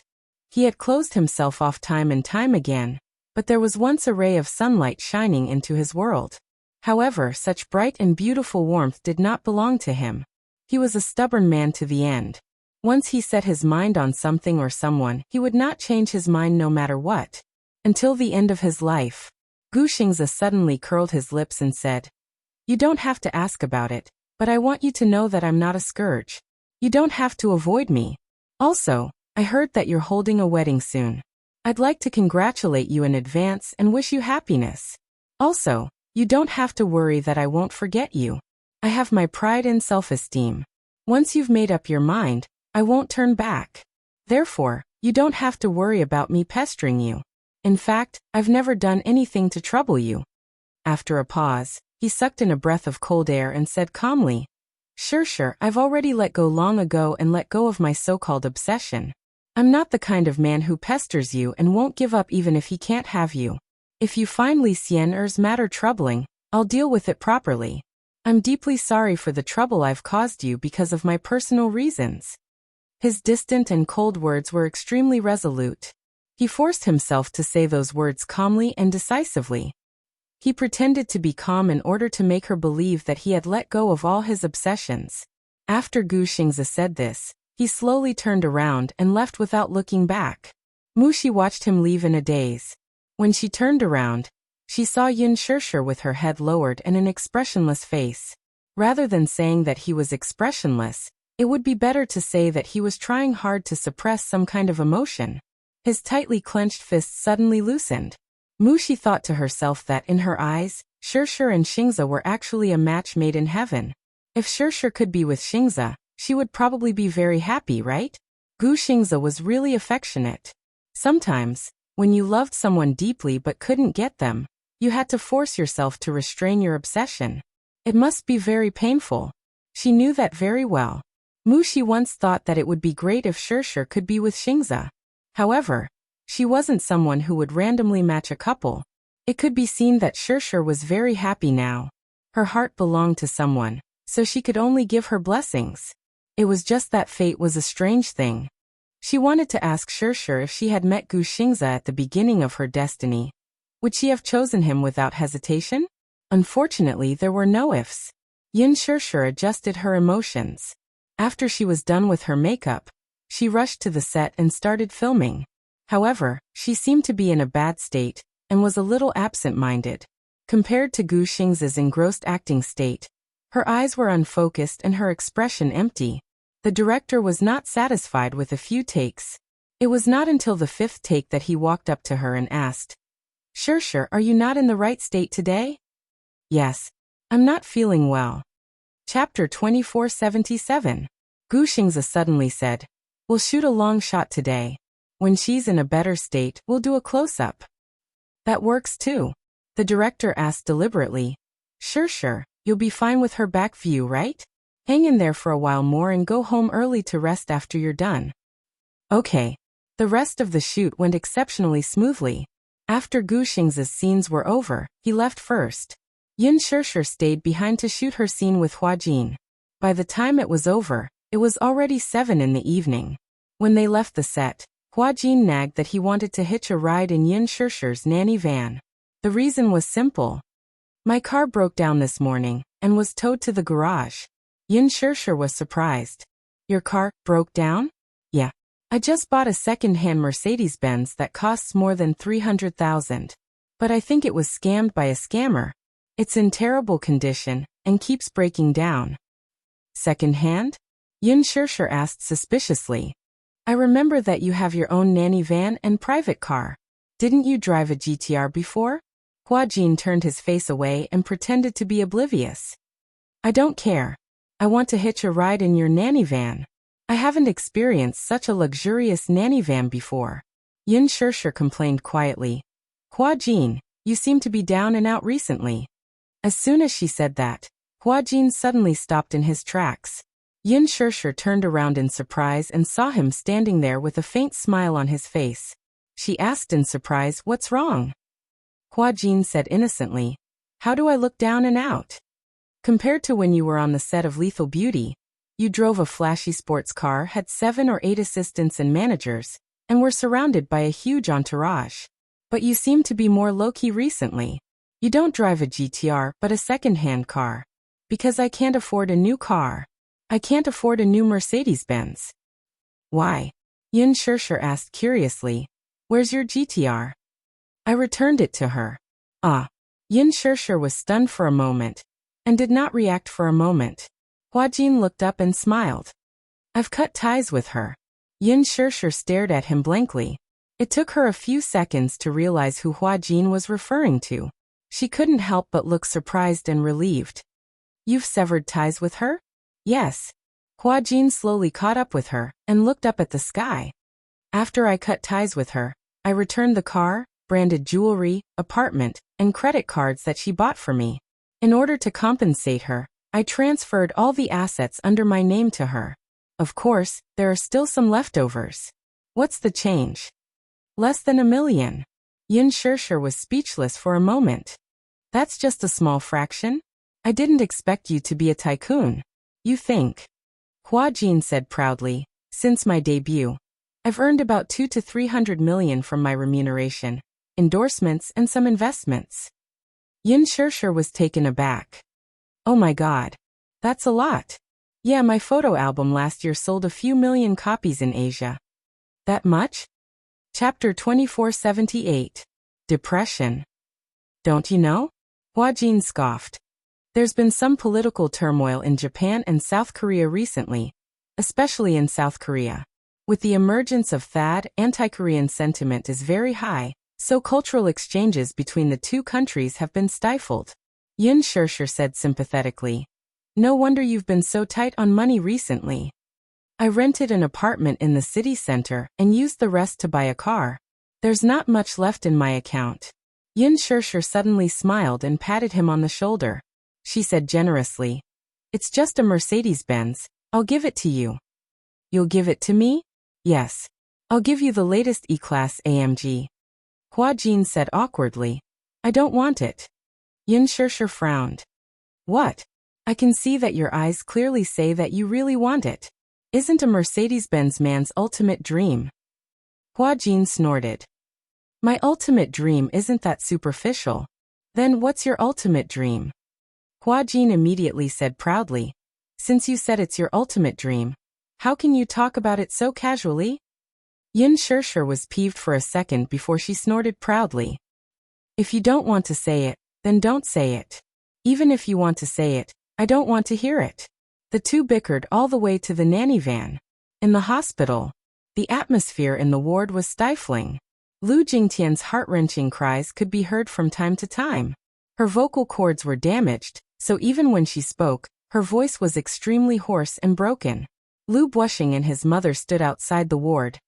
He had closed himself off time and time again, but there was once a ray of sunlight shining into his world. However, such bright and beautiful warmth did not belong to him. He was a stubborn man to the end. Once he set his mind on something or someone, he would not change his mind no matter what. Until the end of his life. Gu Xingze suddenly curled his lips and said, You don't have to ask about it, but I want you to know that I'm not a scourge. You don't have to avoid me. Also, I heard that you're holding a wedding soon. I'd like to congratulate you in advance and wish you happiness. Also, you don't have to worry that I won't forget you. I have my pride and self-esteem. Once you've made up your mind, I won't turn back. Therefore, you don't have to worry about me pestering you. In fact, I've never done anything to trouble you. After a pause, he sucked in a breath of cold air and said calmly, Sure, I've already let go long ago and let go of my so-called obsession. I'm not the kind of man who pesters you and won't give up even if he can't have you. If you find Li Xian's matter troubling, I'll deal with it properly. I'm deeply sorry for the trouble I've caused you because of my personal reasons. His distant and cold words were extremely resolute. He forced himself to say those words calmly and decisively. He pretended to be calm in order to make her believe that he had let go of all his obsessions. After Gu Xingze said this, he slowly turned around and left without looking back. Mushi watched him leave in a daze. When she turned around, she saw Yin Shishir with her head lowered and an expressionless face. Rather than saying that he was expressionless, it would be better to say that he was trying hard to suppress some kind of emotion. His tightly clenched fists suddenly loosened. Mushi thought to herself that in her eyes, Shishir and Xingze were actually a match made in heaven. If Shishir could be with Xingze, she would probably be very happy, right? Gu Xingze was really affectionate. Sometimes, when you loved someone deeply but couldn't get them, you had to force yourself to restrain your obsession. It must be very painful. She knew that very well. Mushi once thought that it would be great if Shishir could be with Xingze. However, she wasn't someone who would randomly match a couple. It could be seen that Shishir was very happy now. Her heart belonged to someone, so she could only give her blessings. It was just that fate was a strange thing. She wanted to ask Shishir if she had met Gu Xingze at the beginning of her destiny. Would she have chosen him without hesitation? Unfortunately, there were no ifs. Yin Shishir adjusted her emotions. After she was done with her makeup, she rushed to the set and started filming. However, she seemed to be in a bad state, and was a little absent-minded. Compared to Gu Xingze's engrossed acting state, Her eyes were unfocused and her expression empty. The director was not satisfied with a few takes. It was not until the 5th take that he walked up to her and asked, "Sure, are you not in the right state today?" "Yes. I'm not feeling well." Chapter 2477. Gu Xingzi suddenly said, "We'll shoot a long shot today. When she's in a better state, we'll do a close-up." "That works too." The director asked deliberately. Sure, you'll be fine with her back view, right? Hang in there for a while more and go home early to rest after you're done." "Okay." The rest of the shoot went exceptionally smoothly. After Gu Xingzi's scenes were over, he left first. Yin Shishir stayed behind to shoot her scene with Hua Jin. By the time it was over, it was already 7 in the evening. When they left the set, Hua Jin nagged that he wanted to hitch a ride in Yin Shishir's nanny van. The reason was simple. "My car broke down this morning and was towed to the garage." Yin Shishir was surprised. "Your car broke down?" "Yeah. I just bought a second-hand Mercedes-Benz that costs more than 300,000. But I think it was scammed by a scammer. It's in terrible condition and keeps breaking down." "Second-hand?" Yin Shishir asked suspiciously. "I remember that you have your own nanny van and private car. Didn't you drive a GTR before?" Hua Jin turned his face away and pretended to be oblivious. "I don't care. I want to hitch a ride in your nanny van. I haven't experienced such a luxurious nanny van before." Yin Shishir complained quietly. "Hua Jin, you seem to be down and out recently." As soon as she said that, Hua Jin suddenly stopped in his tracks. Yin Shishir turned around in surprise and saw him standing there with a faint smile on his face. She asked in surprise, "What's wrong?" Hua Jin said innocently, "How do I look down and out? Compared to when you were on the set of Lethal Beauty, you drove a flashy sports car, had 7 or 8 assistants and managers, and were surrounded by a huge entourage. But you seem to be more low-key recently. You don't drive a GTR but a second-hand car. Because I can't afford a new car. I can't afford a new Mercedes-Benz." "Why?" Yin Shishir asked curiously. "Where's your GTR?" "I returned it to her." "Ah." Yin Shishir was stunned for a moment, and did not react for a moment. Hua Jin looked up and smiled. "I've cut ties with her." Yin Shishir stared at him blankly. It took her a few seconds to realize who Hua Jin was referring to. She couldn't help but look surprised and relieved. "You've severed ties with her?" "Yes." Hua Jin slowly caught up with her and looked up at the sky. "After I cut ties with her, I returned the car, branded jewelry, apartment, and credit cards that she bought for me. In order to compensate her, I transferred all the assets under my name to her. Of course, there are still some leftovers." "What's the change?" "Less than $1 million." Yin Shishir was speechless for a moment. "That's just a small fraction? I didn't expect you to be a tycoon." "You think?" Hua Jin said proudly, "Since my debut, I've earned about 200 to 300 million from my remuneration, endorsements and some investments." Yin Shishir was taken aback. "Oh my god. That's a lot. Yeah, my photo album last year sold a few million copies in Asia." "That much?" Chapter 2478. Depression. "Don't you know?" Hua Jin scoffed. "There's been some political turmoil in Japan and South Korea recently, especially in South Korea. With the emergence of THAAD, anti-Korean sentiment is very high, so cultural exchanges between the two countries have been stifled." Yin Shishir said sympathetically. "No wonder you've been so tight on money recently." "I rented an apartment in the city center and used the rest to buy a car. There's not much left in my account." Yin Shishir suddenly smiled and patted him on the shoulder. She said generously, "It's just a Mercedes-Benz. I'll give it to you." "You'll give it to me?" "Yes. I'll give you the latest E-Class AMG." Hua Jin said awkwardly, "I don't want it." Yin Shishir frowned. "What? I can see that your eyes clearly say that you really want it. Isn't a Mercedes-Benz man's ultimate dream?" Hua Jin snorted. "My ultimate dream isn't that superficial. Then what's your ultimate dream?" Hua Jin immediately said proudly, "Since you said it's your ultimate dream, how can you talk about it so casually?" Yin Shishir was peeved for a second before she snorted proudly. "If you don't want to say it, then don't say it. Even if you want to say it, I don't want to hear it. The two bickered all the way to the nanny van. In the hospital, the atmosphere in the ward was stifling. Lu Jingtian's heart-wrenching cries could be heard from time to time. Her vocal cords were damaged, so even when she spoke, her voice was extremely hoarse and broken. Lu Bushing and his mother stood outside the ward,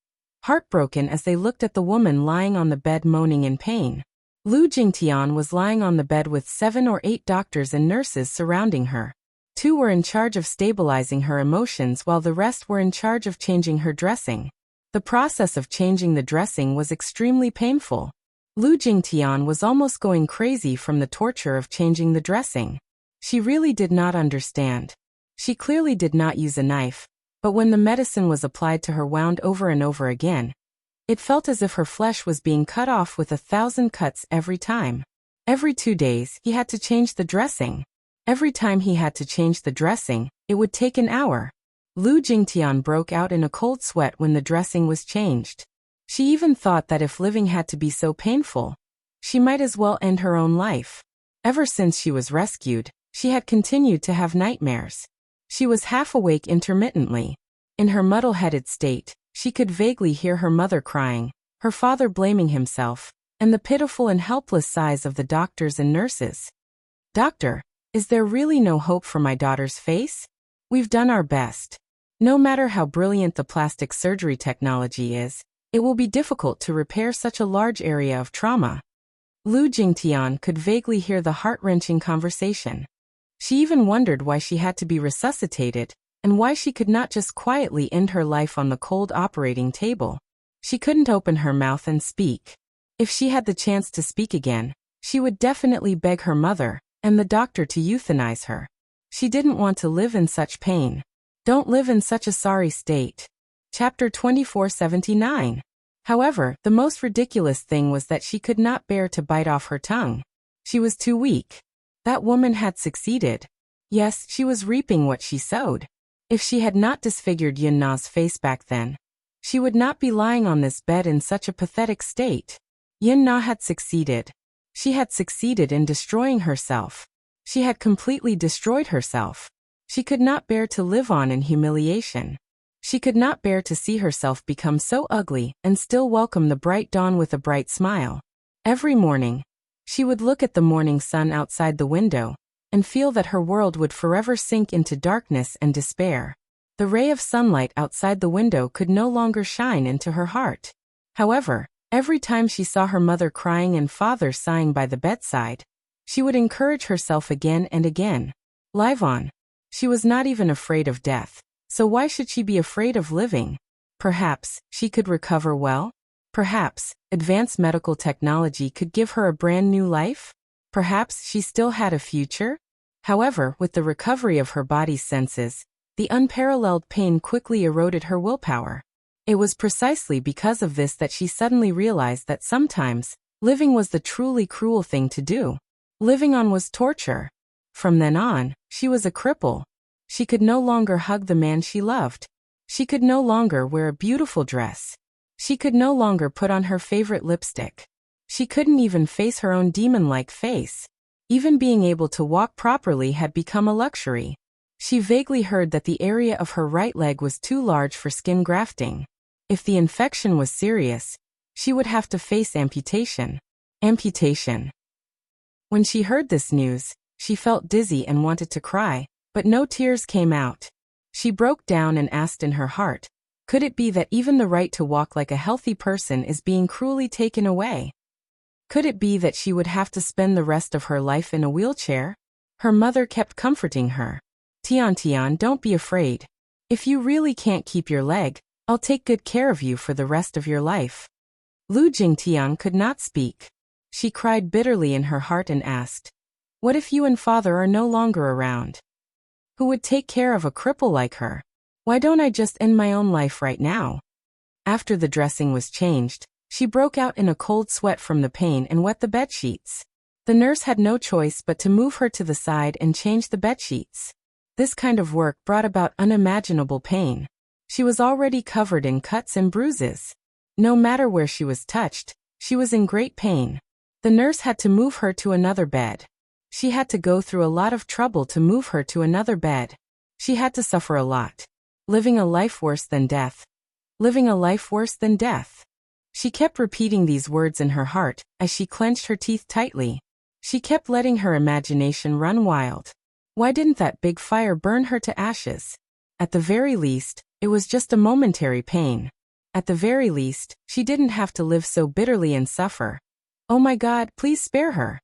heartbroken as they looked at the woman lying on the bed moaning in pain. Lu Jingtian was lying on the bed with 7 or 8 doctors and nurses surrounding her. 2 were in charge of stabilizing her emotions while the rest were in charge of changing her dressing. The process of changing the dressing was extremely painful. Lu Jingtian was almost going crazy from the torture of changing the dressing. She really did not understand. She clearly did not use a knife, but when the medicine was applied to her wound over and over again, it felt as if her flesh was being cut off with 1,000 cuts every time. Every 2 days, he had to change the dressing. Every time he had to change the dressing, it would take an hour. Lu Jingtian broke out in a cold sweat when the dressing was changed. She even thought that if living had to be so painful, she might as well end her own life. Ever since she was rescued, she had continued to have nightmares. She was half awake intermittently. In her muddle-headed state, she could vaguely hear her mother crying, her father blaming himself, and the pitiful and helpless sighs of the doctors and nurses. "Doctor, is there really no hope for my daughter's face? We've done our best. No matter how brilliant the plastic surgery technology is, it will be difficult to repair such a large area of trauma." Lu Jingtian could vaguely hear the heart-wrenching conversation. She even wondered why she had to be resuscitated, and why she could not just quietly end her life on the cold operating table. She couldn't open her mouth and speak. If she had the chance to speak again, she would definitely beg her mother and the doctor to euthanize her. She didn't want to live in such pain. Don't live in such a sorry state. Chapter 2479. However, the most ridiculous thing was that she could not bear to bite off her tongue. She was too weak. That woman had succeeded. Yes, she was reaping what she sowed. If she had not disfigured Yun Na's face back then, she would not be lying on this bed in such a pathetic state. Yun Na had succeeded. She had succeeded in destroying herself. She had completely destroyed herself. She could not bear to live on in humiliation. She could not bear to see herself become so ugly and still welcome the bright dawn with a bright smile. Every morning, she would look at the morning sun outside the window and feel that her world would forever sink into darkness and despair. The ray of sunlight outside the window could no longer shine into her heart. However, every time she saw her mother crying and father sighing by the bedside, she would encourage herself again and again. Live on. She was not even afraid of death, so why should she be afraid of living? Perhaps she could recover well? Perhaps advanced medical technology could give her a brand new life? Perhaps she still had a future? However, with the recovery of her body's senses, the unparalleled pain quickly eroded her willpower. It was precisely because of this that she suddenly realized that sometimes, living was the truly cruel thing to do. Living on was torture. From then on, she was a cripple. She could no longer hug the man she loved. She could no longer wear a beautiful dress. She could no longer put on her favorite lipstick. She couldn't even face her own demon-like face. Even being able to walk properly had become a luxury. She vaguely heard that the area of her right leg was too large for skin grafting. If the infection was serious, she would have to face amputation. Amputation. When she heard this news, she felt dizzy and wanted to cry, but no tears came out. She broke down and asked in her heart, could it be that even the right to walk like a healthy person is being cruelly taken away? Could it be that she would have to spend the rest of her life in a wheelchair? Her mother kept comforting her. Tian, don't be afraid. If you really can't keep your leg, I'll take good care of you for the rest of your life. Lu Jingtian could not speak. She cried bitterly in her heart and asked, what if you and father are no longer around? Who would take care of a cripple like her? Why don't I just end my own life right now? After the dressing was changed, she broke out in a cold sweat from the pain and wet the bedsheets. The nurse had no choice but to move her to the side and change the bedsheets. This kind of work brought about unimaginable pain. She was already covered in cuts and bruises. No matter where she was touched, she was in great pain. The nurse had to move her to another bed. She had to go through a lot of trouble to move her to another bed. She had to suffer a lot. Living a life worse than death. Living a life worse than death. She kept repeating these words in her heart as she clenched her teeth tightly. She kept letting her imagination run wild. Why didn't that big fire burn her to ashes? At the very least, it was just a momentary pain. At the very least, she didn't have to live so bitterly and suffer. Oh my God, please spare her.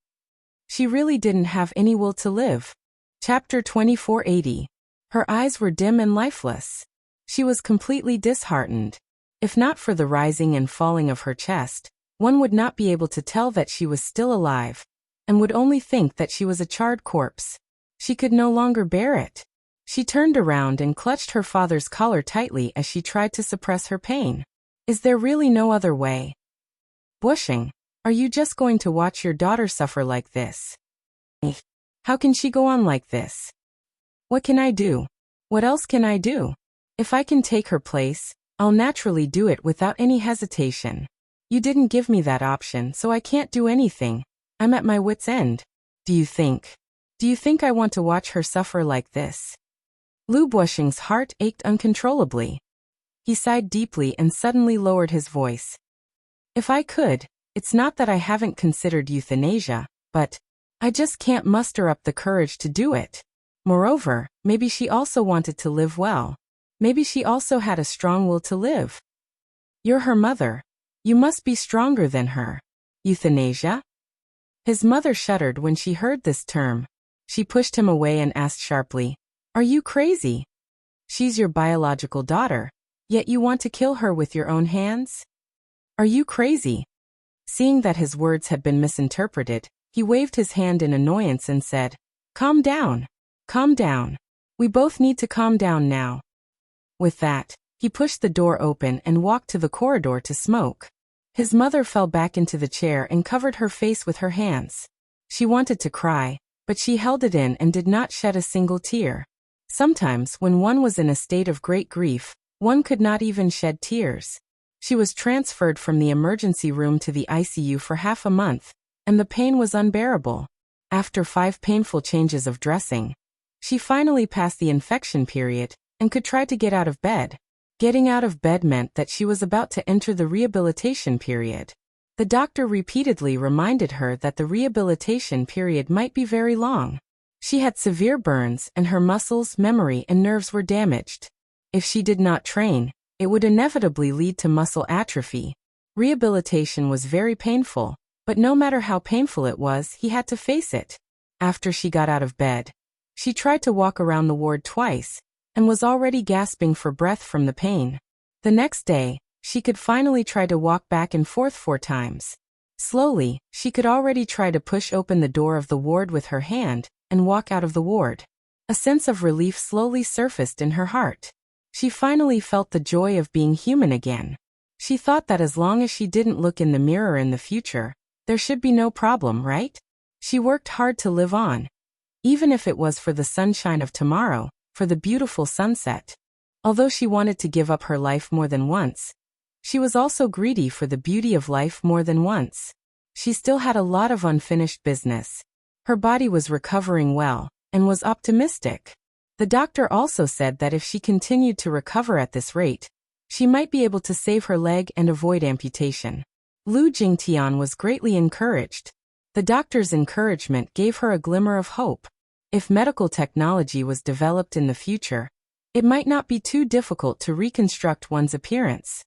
She really didn't have any will to live. Chapter 2480. Her eyes were dim and lifeless. She was completely disheartened. If not for the rising and falling of her chest, one would not be able to tell that she was still alive, and would only think that she was a charred corpse. She could no longer bear it. She turned around and clutched her father's collar tightly as she tried to suppress her pain. Is there really no other way? Bushing, are you just going to watch your daughter suffer like this? How can she go on like this? What can I do? What else can I do? If I can take her place, I'll naturally do it without any hesitation. You didn't give me that option, so I can't do anything. I'm at my wit's end. Do you think I want to watch her suffer like this? Lu Bushing's heart ached uncontrollably. He sighed deeply and suddenly lowered his voice. If I could, it's not that I haven't considered euthanasia, but I just can't muster up the courage to do it. Moreover, maybe she also wanted to live well. Maybe she also had a strong will to live. You're her mother. You must be stronger than her. Euthanasia? His mother shuddered when she heard this term. She pushed him away and asked sharply, "Are you crazy? She's your biological daughter, yet you want to kill her with your own hands? Are you crazy?" Seeing that his words had been misinterpreted, he waved his hand in annoyance and said, "Calm down. Calm down. We both need to calm down now." With that, he pushed the door open and walked to the corridor to smoke. His mother fell back into the chair and covered her face with her hands. She wanted to cry, but she held it in and did not shed a single tear. Sometimes, when one was in a state of great grief, one could not even shed tears. She was transferred from the emergency room to the ICU for half a month, and the pain was unbearable. After 5 painful changes of dressing, she finally passed the infection period and could try to get out of bed. Getting out of bed meant that she was about to enter the rehabilitation period. The doctor repeatedly reminded her that the rehabilitation period might be very long. She had severe burns and her muscles, memory, and nerves were damaged. If she did not train, it would inevitably lead to muscle atrophy. Rehabilitation was very painful, but no matter how painful it was, he had to face it. After she got out of bed, she tried to walk around the ward twice, and was already gasping for breath from the pain. The next day, she could finally try to walk back and forth 4 times. Slowly, she could already try to push open the door of the ward with her hand and walk out of the ward. A sense of relief slowly surfaced in her heart. She finally felt the joy of being human again. She thought that as long as she didn't look in the mirror in the future, there should be no problem, right? She worked hard to live on. Even if it was for the sunshine of tomorrow, for the beautiful sunset. Although she wanted to give up her life more than once, she was also greedy for the beauty of life more than once. She still had a lot of unfinished business. Her body was recovering well, and was optimistic. The doctor also said that if she continued to recover at this rate, she might be able to save her leg and avoid amputation. Lu Jingtian was greatly encouraged. The doctor's encouragement gave her a glimmer of hope. If medical technology was developed in the future, it might not be too difficult to reconstruct one's appearance.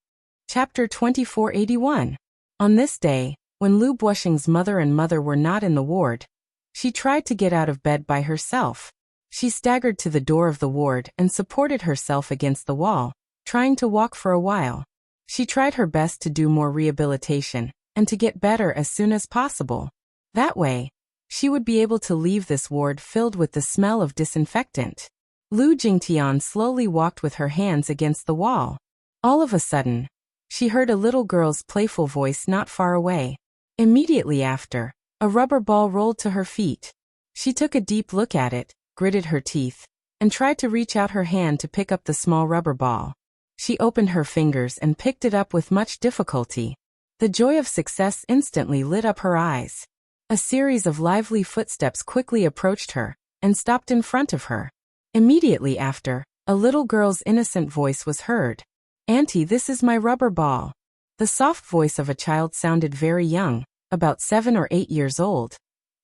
Chapter 2481. On this day, when Lu Bushing's mother and mother were not in the ward, she tried to get out of bed by herself. She staggered to the door of the ward and supported herself against the wall, trying to walk for a while. She tried her best to do more rehabilitation and to get better as soon as possible. That way, she would be able to leave this ward filled with the smell of disinfectant. Lu Jingtian slowly walked with her hands against the wall. All of a sudden, she heard a little girl's playful voice not far away. Immediately after, a rubber ball rolled to her feet. She took a deep look at it, gritted her teeth, and tried to reach out her hand to pick up the small rubber ball. She opened her fingers and picked it up with much difficulty. The joy of success instantly lit up her eyes. A series of lively footsteps quickly approached her and stopped in front of her. Immediately after, a little girl's innocent voice was heard. "Auntie, this is my rubber ball." The soft voice of a child sounded very young, about 7 or 8 years old,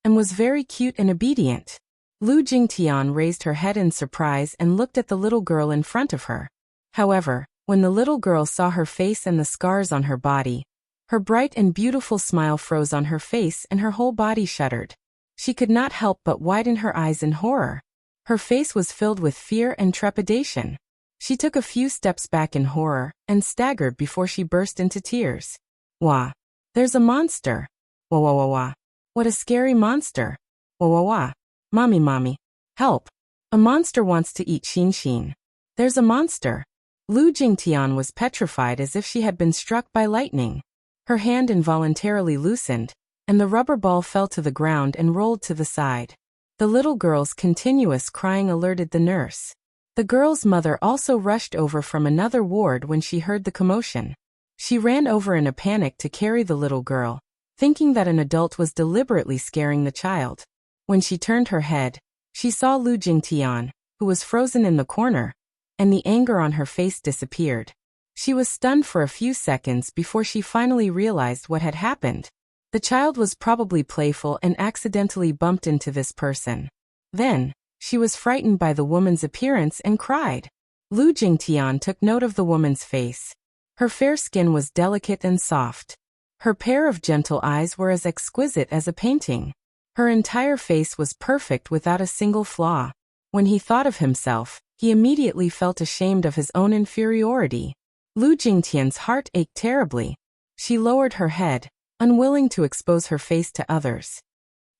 and was very cute and obedient. Lu Jingtian raised her head in surprise and looked at the little girl in front of her. However, when the little girl saw her face and the scars on her body, her bright and beautiful smile froze on her face and her whole body shuddered. She could not help but widen her eyes in horror. Her face was filled with fear and trepidation. She took a few steps back in horror and staggered before she burst into tears. "Wah! There's a monster! Wah wah wah wah! What a scary monster! Wah wah wah! Mommy, help! A monster wants to eat Xin Xin. There's a monster!" Lu Jingtian was petrified as if she had been struck by lightning. Her hand involuntarily loosened, and the rubber ball fell to the ground and rolled to the side. The little girl's continuous crying alerted the nurse. The girl's mother also rushed over from another ward when she heard the commotion. She ran over in a panic to carry the little girl, thinking that an adult was deliberately scaring the child. When she turned her head, she saw Lu Jingtian, who was frozen in the corner, and the anger on her face disappeared. She was stunned for a few seconds before she finally realized what had happened. The child was probably playful and accidentally bumped into this person. Then, she was frightened by the woman's appearance and cried. Lu Jingtian took note of the woman's face. Her fair skin was delicate and soft. Her pair of gentle eyes were as exquisite as a painting. Her entire face was perfect without a single flaw. When he thought of himself, he immediately felt ashamed of his own inferiority. Lu Jingtian's heart ached terribly. She lowered her head, unwilling to expose her face to others.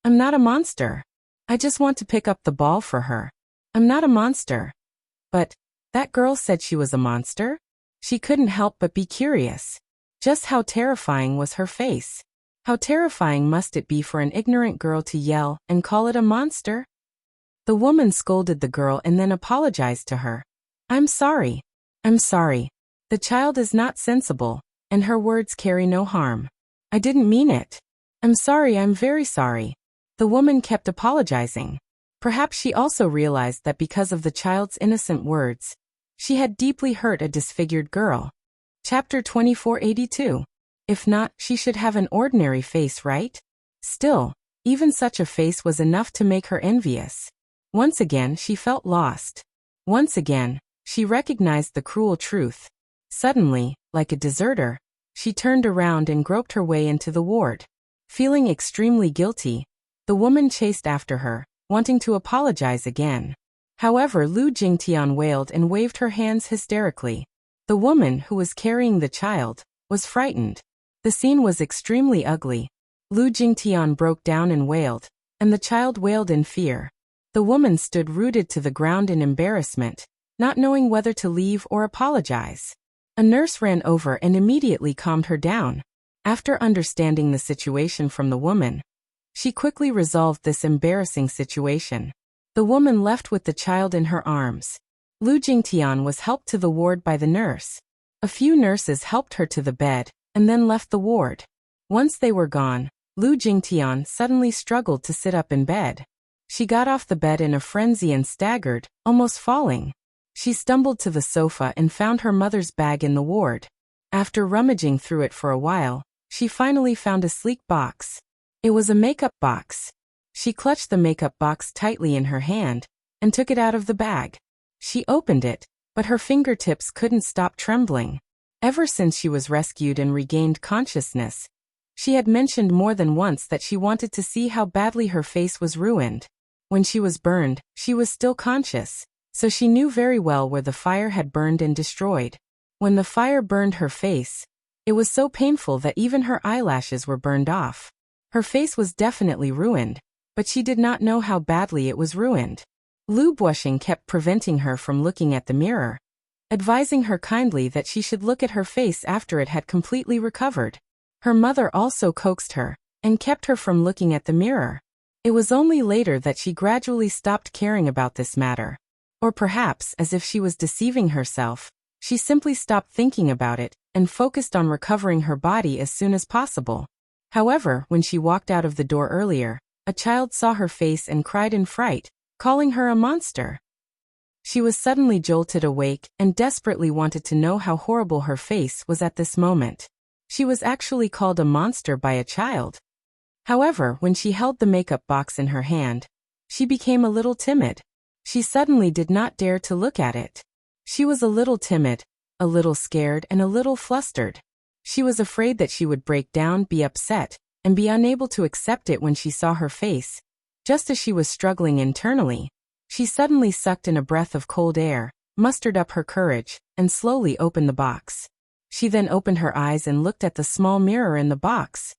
"I'm not a monster. I just want to pick up the ball for her. I'm not a monster." But that girl said she was a monster? She couldn't help but be curious. Just how terrifying was her face? How terrifying must it be for an ignorant girl to yell and call it a monster? The woman scolded the girl and then apologized to her. I'm sorry. The child is not sensible, and her words carry no harm. I didn't mean it. I'm very sorry. The woman kept apologizing. Perhaps she also realized that because of the child's innocent words, she had deeply hurt a disfigured girl. Chapter 2482. If not, she should have an ordinary face, right? Still, even such a face was enough to make her envious. Once again, she felt lost. Once again, she recognized the cruel truth. Suddenly, like a deserter, she turned around and groped her way into the ward. Feeling extremely guilty, the woman chased after her, wanting to apologize again. However, Lu Jingtian wailed and waved her hands hysterically. The woman, who was carrying the child, was frightened. The scene was extremely ugly. Lu Jingtian broke down and wailed, and the child wailed in fear. The woman stood rooted to the ground in embarrassment, not knowing whether to leave or apologize. A nurse ran over and immediately calmed her down. After understanding the situation from the woman, she quickly resolved this embarrassing situation. The woman left with the child in her arms. Lu Jingtian was helped to the ward by the nurse. A few nurses helped her to the bed, and then left the ward. Once they were gone, Lu Jingtian suddenly struggled to sit up in bed. She got off the bed in a frenzy and staggered, almost falling. She stumbled to the sofa and found her mother's bag in the ward. After rummaging through it for a while, she finally found a sleek box. It was a makeup box. She clutched the makeup box tightly in her hand and took it out of the bag. She opened it, but her fingertips couldn't stop trembling. Ever since she was rescued and regained consciousness, she had mentioned more than once that she wanted to see how badly her face was ruined. When she was burned, she was still conscious, so she knew very well where the fire had burned and destroyed. When the fire burned her face, it was so painful that even her eyelashes were burned off. Her face was definitely ruined, but she did not know how badly it was ruined. Lu Buoxing kept preventing her from looking at the mirror, advising her kindly that she should look at her face after it had completely recovered. Her mother also coaxed her, and kept her from looking at the mirror. It was only later that she gradually stopped caring about this matter. Or perhaps, as if she was deceiving herself, she simply stopped thinking about it, and focused on recovering her body as soon as possible. However, when she walked out of the door earlier, a child saw her face and cried in fright, calling her a monster. She was suddenly jolted awake and desperately wanted to know how horrible her face was at this moment. She was actually called a monster by a child. However, when she held the makeup box in her hand, she became a little timid. She suddenly did not dare to look at it. She was a little timid, a little scared, and a little flustered. She was afraid that she would break down, be upset, and be unable to accept it when she saw her face. Just as she was struggling internally, she suddenly sucked in a breath of cold air, mustered up her courage, and slowly opened the box. She then opened her eyes and looked at the small mirror in the box.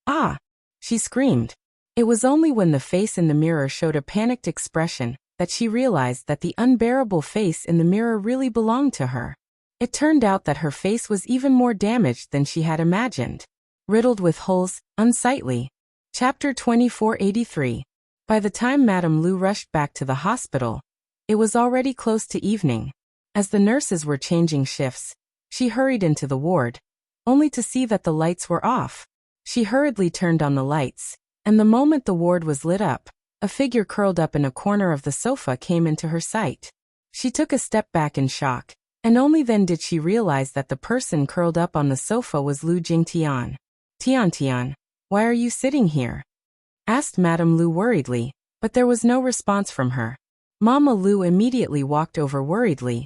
"Ah!" she screamed. It was only when the face in the mirror showed a panicked expression that she realized that the unbearable face in the mirror really belonged to her. It turned out that her face was even more damaged than she had imagined. Riddled with holes, unsightly. Chapter 2483. By the time Madame Lu rushed back to the hospital, it was already close to evening. As the nurses were changing shifts, she hurried into the ward, only to see that the lights were off. She hurriedly turned on the lights, and the moment the ward was lit up, a figure curled up in a corner of the sofa came into her sight. She took a step back in shock, and only then did she realize that the person curled up on the sofa was Lu Jingtian. "Tian, why are you sitting here?" asked Madame Lu worriedly, but there was no response from her. Mama Lu immediately walked over worriedly,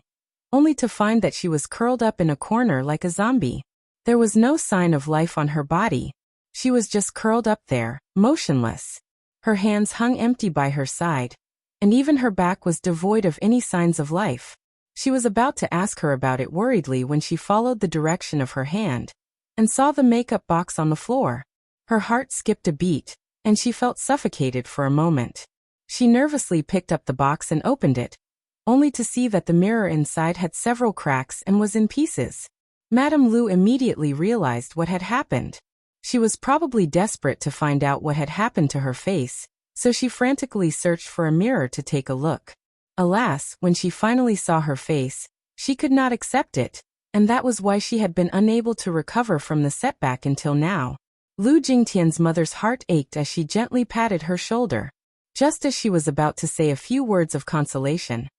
only to find that she was curled up in a corner like a zombie. There was no sign of life on her body. She was just curled up there, motionless. Her hands hung empty by her side, and even her back was devoid of any signs of life. She was about to ask her about it worriedly when she followed the direction of her hand and saw the makeup box on the floor. Her heart skipped a beat, and she felt suffocated for a moment. She nervously picked up the box and opened it, only to see that the mirror inside had several cracks and was in pieces. Madame Lu immediately realized what had happened. She was probably desperate to find out what had happened to her face, so she frantically searched for a mirror to take a look. Alas, when she finally saw her face, she could not accept it, and that was why she had been unable to recover from the setback until now. Lu Jingtian's mother's heart ached as she gently patted her shoulder. Just as she was about to say a few words of consolation,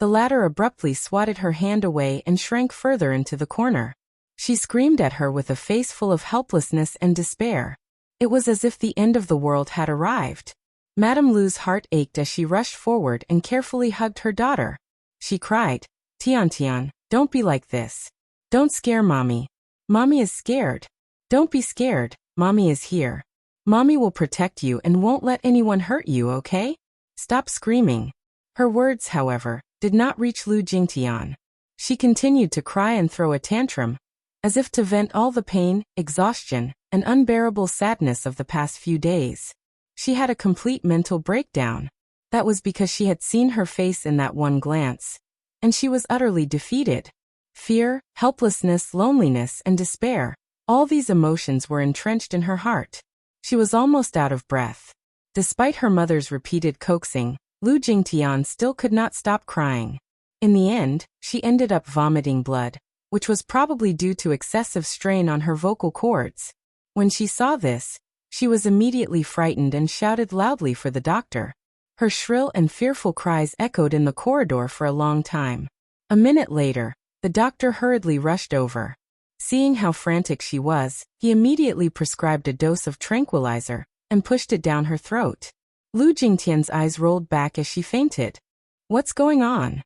the latter abruptly swatted her hand away and shrank further into the corner. She screamed at her with a face full of helplessness and despair. It was as if the end of the world had arrived. Madame Lu's heart ached as she rushed forward and carefully hugged her daughter. She cried, Tian, don't be like this. Don't scare Mommy. Mommy is scared. Don't be scared, Mommy is here. Mommy will protect you and won't let anyone hurt you, okay? Stop screaming." Her words, however, did not reach Lu Jingtian. She continued to cry and throw a tantrum, as if to vent all the pain, exhaustion, and unbearable sadness of the past few days. She had a complete mental breakdown. That was because she had seen her face in that one glance, and she was utterly defeated. Fear, helplessness, loneliness, and despair, all these emotions were entrenched in her heart. She was almost out of breath. Despite her mother's repeated coaxing, Lu Jingtian still could not stop crying. In the end, she ended up vomiting blood, which was probably due to excessive strain on her vocal cords. When she saw this, she was immediately frightened and shouted loudly for the doctor. Her shrill and fearful cries echoed in the corridor for a long time. A minute later, the doctor hurriedly rushed over. Seeing how frantic she was, he immediately prescribed a dose of tranquilizer and pushed it down her throat. Lu Jingtian's eyes rolled back as she fainted. "What's going on?"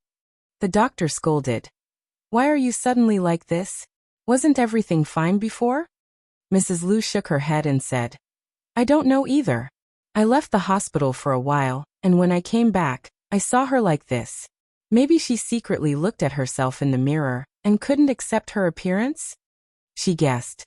the doctor scolded. "Why are you suddenly like this? Wasn't everything fine before?" Mrs. Lu shook her head and said, "I don't know either. I left the hospital for a while, and when I came back, I saw her like this. Maybe she secretly looked at herself in the mirror and couldn't accept her appearance?" she guessed.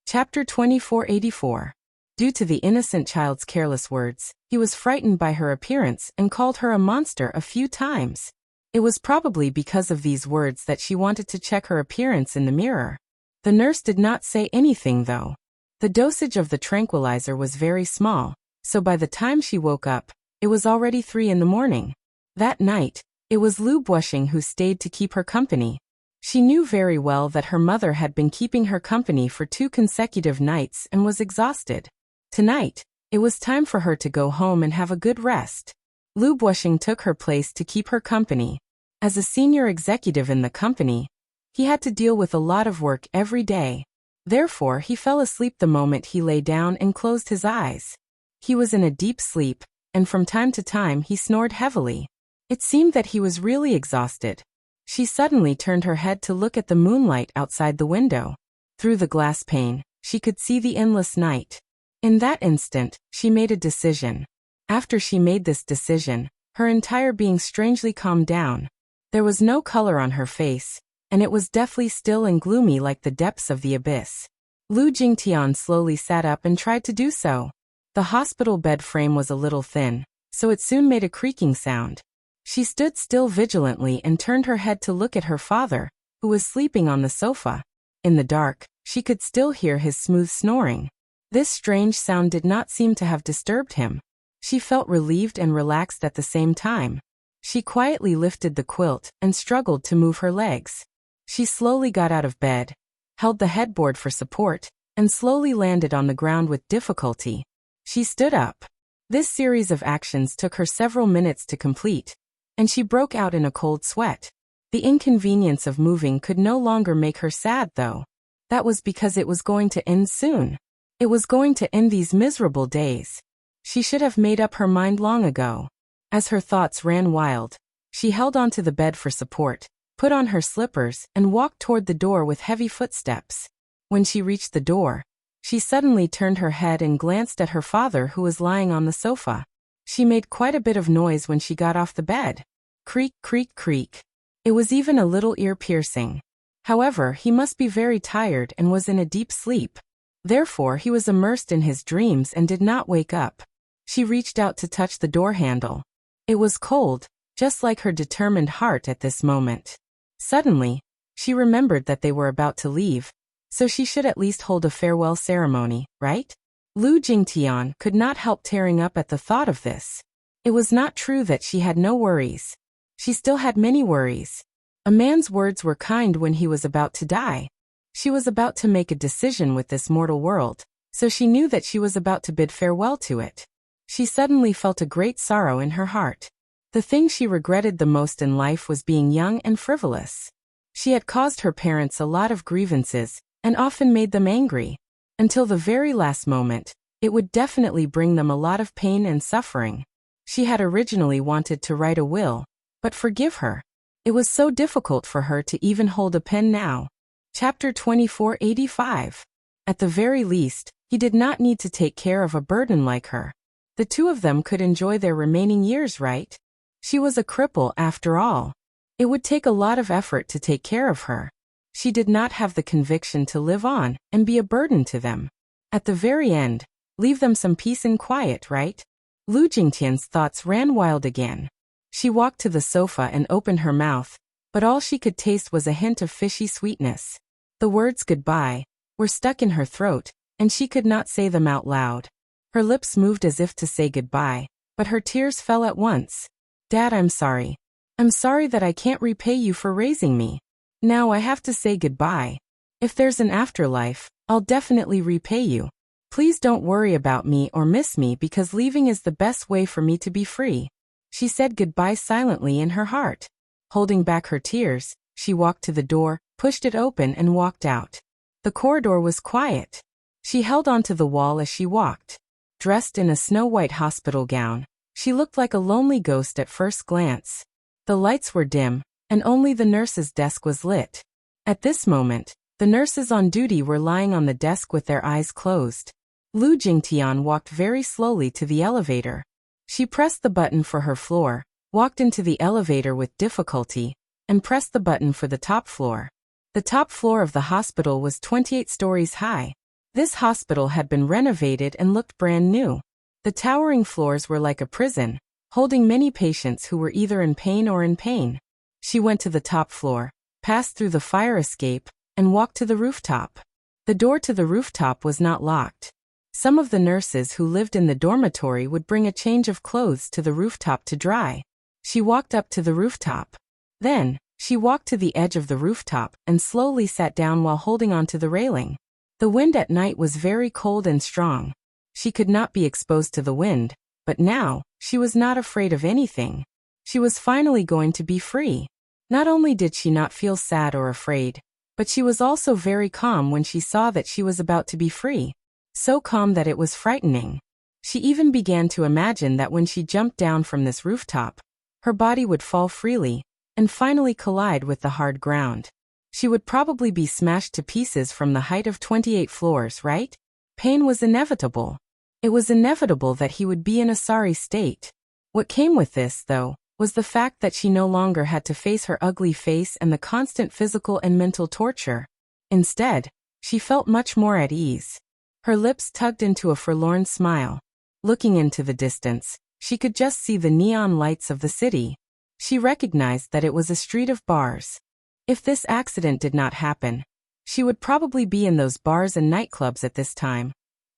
Chapter 2484. Due to the innocent child's careless words, he was frightened by her appearance and called her a monster a few times. It was probably because of these words that she wanted to check her appearance in the mirror. The nurse did not say anything though. The dosage of the tranquilizer was very small, so by the time she woke up, it was already 3 in the morning. That night, it was Lu Bushing who stayed to keep her company. She knew very well that her mother had been keeping her company for 2 consecutive nights and was exhausted. Tonight, it was time for her to go home and have a good rest. Lu Bushing took her place to keep her company. As a senior executive in the company, he had to deal with a lot of work every day. Therefore, he fell asleep the moment he lay down and closed his eyes. He was in a deep sleep, and from time to time he snored heavily. It seemed that he was really exhausted. She suddenly turned her head to look at the moonlight outside the window. Through the glass pane, she could see the endless night. In that instant, she made a decision. After she made this decision, her entire being strangely calmed down. There was no color on her face, and it was deathly still and gloomy like the depths of the abyss. Lu Jingtian slowly sat up and tried to do so. The hospital bed frame was a little thin, so it soon made a creaking sound. She stood still vigilantly and turned her head to look at her father, who was sleeping on the sofa. In the dark, she could still hear his smooth snoring. This strange sound did not seem to have disturbed him. She felt relieved and relaxed at the same time. She quietly lifted the quilt and struggled to move her legs. She slowly got out of bed, held the headboard for support, and slowly landed on the ground with difficulty. She stood up. This series of actions took her several minutes to complete, and she broke out in a cold sweat. The inconvenience of moving could no longer make her sad, though. That was because it was going to end soon. It was going to end these miserable days. She should have made up her mind long ago. As her thoughts ran wild, she held onto the bed for support, put on her slippers, and walked toward the door with heavy footsteps. When she reached the door, she suddenly turned her head and glanced at her father, who was lying on the sofa. She made quite a bit of noise when she got off the bed. Creak, creak, creak. It was even a little ear-piercing. However, he must be very tired and was in a deep sleep. Therefore, he was immersed in his dreams and did not wake up. She reached out to touch the door handle. It was cold, just like her determined heart at this moment. Suddenly, she remembered that they were about to leave, so she should at least hold a farewell ceremony, right? Lu Jingtian could not help tearing up at the thought of this. It was not true that she had no worries. She still had many worries. A man's words were kind when he was about to die. She was about to make a decision with this mortal world, so she knew that she was about to bid farewell to it. She suddenly felt a great sorrow in her heart. The thing she regretted the most in life was being young and frivolous. She had caused her parents a lot of grievances, and often made them angry. Until the very last moment, it would definitely bring them a lot of pain and suffering. She had originally wanted to write a will, but forgive her. It was so difficult for her to even hold a pen now. Chapter 2485. At the very least, he did not need to take care of a burden like her. The two of them could enjoy their remaining years, right? She was a cripple after all. It would take a lot of effort to take care of her. She did not have the conviction to live on and be a burden to them. At the very end, leave them some peace and quiet, right? Lu Jingtian's thoughts ran wild again. She walked to the sofa and opened her mouth, but all she could taste was a hint of fishy sweetness. The words goodbye were stuck in her throat, and she could not say them out loud. Her lips moved as if to say goodbye, but her tears fell at once. Dad, I'm sorry. I'm sorry that I can't repay you for raising me. Now I have to say goodbye. If there's an afterlife, I'll definitely repay you. Please don't worry about me or miss me, because leaving is the best way for me to be free. She said goodbye silently in her heart. Holding back her tears, she walked to the door, pushed it open, and walked out. The corridor was quiet. She held onto the wall as she walked. Dressed in a snow-white hospital gown, she looked like a lonely ghost at first glance. The lights were dim, and only the nurse's desk was lit. At this moment, the nurses on duty were lying on the desk with their eyes closed. Lu Jingtian walked very slowly to the elevator. She pressed the button for her floor, walked into the elevator with difficulty, and pressed the button for the top floor. The top floor of the hospital was 28 stories high. This hospital had been renovated and looked brand new. The towering floors were like a prison, holding many patients who were either in pain or in pain. She went to the top floor, passed through the fire escape, and walked to the rooftop. The door to the rooftop was not locked. Some of the nurses who lived in the dormitory would bring a change of clothes to the rooftop to dry. She walked up to the rooftop. Then, She walked to the edge of the rooftop and slowly sat down while holding onto the railing. The wind at night was very cold and strong. She could not be exposed to the wind, but now, she was not afraid of anything. She was finally going to be free. Not only did she not feel sad or afraid, but she was also very calm when she saw that she was about to be free. So calm that it was frightening. She even began to imagine that when she jumped down from this rooftop, her body would fall freely and finally collide with the hard ground. She would probably be smashed to pieces from the height of 28 floors, right? Pain was inevitable. It was inevitable that he would be in a sorry state. What came with this, though, was the fact that she no longer had to face her ugly face and the constant physical and mental torture. Instead, she felt much more at ease. Her lips tugged into a forlorn smile. Looking into the distance, she could just see the neon lights of the city. She recognized that it was a street of bars. If this accident did not happen, she would probably be in those bars and nightclubs at this time,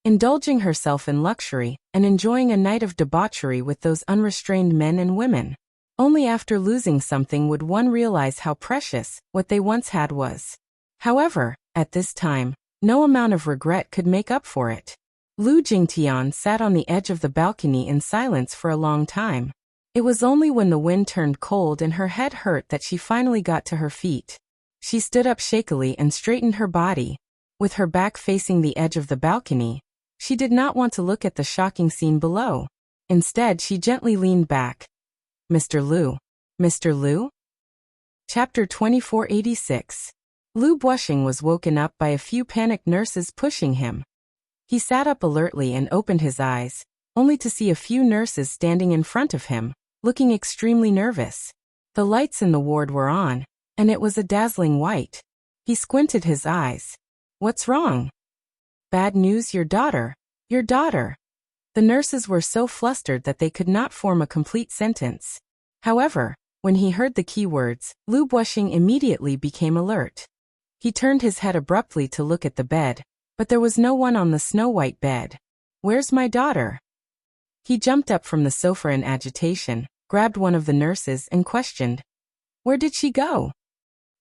indulging herself in luxury and enjoying a night of debauchery with those unrestrained men and women. Only after losing something would one realize how precious what they once had was. However, at this time, no amount of regret could make up for it. Lu Jingtian sat on the edge of the balcony in silence for a long time. It was only when the wind turned cold and her head hurt that she finally got to her feet. She stood up shakily and straightened her body. With her back facing the edge of the balcony, she did not want to look at the shocking scene below. Instead, she gently leaned back. Mr. Lu. Mr. Lu? Chapter 2486. Lu Bushing was woken up by a few panicked nurses pushing him. He sat up alertly and opened his eyes, only to see a few nurses standing in front of him, looking extremely nervous. The lights in the ward were on, and it was a dazzling white. He squinted his eyes. What's wrong? Bad news, your daughter. Your daughter. The nurses were so flustered that they could not form a complete sentence. However, when he heard the key words, Lu Bushing immediately became alert. He turned his head abruptly to look at the bed, but there was no one on the snow-white bed. Where's my daughter? He jumped up from the sofa in agitation, grabbed one of the nurses and questioned, where did she go?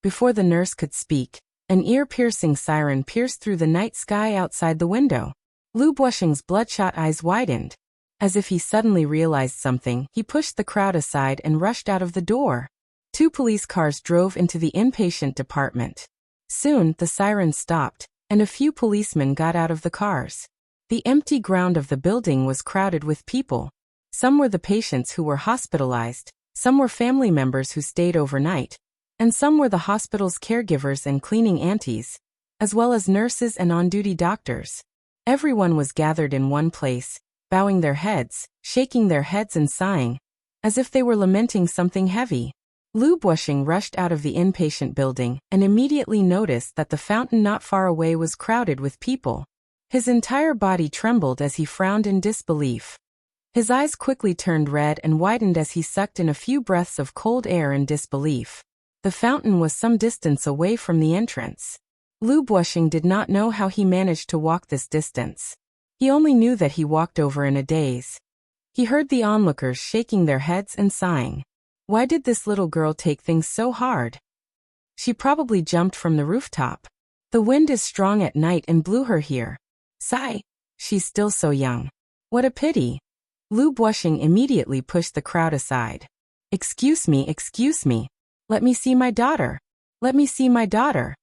Before the nurse could speak, an ear-piercing siren pierced through the night sky outside the window. Lu Bushing's bloodshot eyes widened. As if he suddenly realized something, he pushed the crowd aside and rushed out of the door. 2 police cars drove into the inpatient department. Soon, the siren stopped, and a few policemen got out of the cars. The empty ground of the building was crowded with people. Some were the patients who were hospitalized, some were family members who stayed overnight, and some were the hospital's caregivers and cleaning aunties, as well as nurses and on-duty doctors. Everyone was gathered in one place, bowing their heads, shaking their heads and sighing, as if they were lamenting something heavy. Lu Bushing rushed out of the inpatient building and immediately noticed that the fountain not far away was crowded with people. His entire body trembled as he frowned in disbelief. His eyes quickly turned red and widened as he sucked in a few breaths of cold air in disbelief. The fountain was some distance away from the entrance. Lu Bushing did not know how he managed to walk this distance. He only knew that he walked over in a daze. He heard the onlookers shaking their heads and sighing. Why did this little girl take things so hard? She probably jumped from the rooftop. The wind is strong at night and blew her here. Sigh. She's still so young. What a pity. Lu Bushing immediately pushed the crowd aside. Excuse me. Let me see my daughter. Let me see my daughter.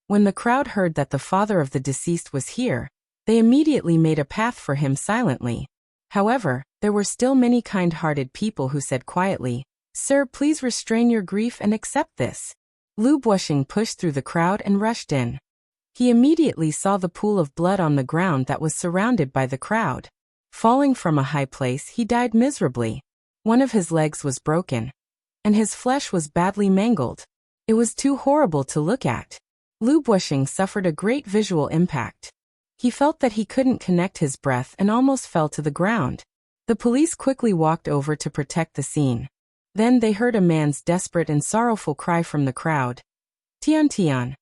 When the crowd heard that the father of the deceased was here, they immediately made a path for him silently. However, there were still many kind-hearted people who said quietly, Sir, please restrain your grief and accept this. Lu Bushing pushed through the crowd and rushed in. He immediately saw the pool of blood on the ground that was surrounded by the crowd. Falling from a high place, he died miserably. One of his legs was broken, and his flesh was badly mangled. It was too horrible to look at. Lu Bushing suffered a great visual impact. He felt that he couldn't connect his breath and almost fell to the ground. The police quickly walked over to protect the scene. Then they heard a man's desperate and sorrowful cry from the crowd. Tian Tian.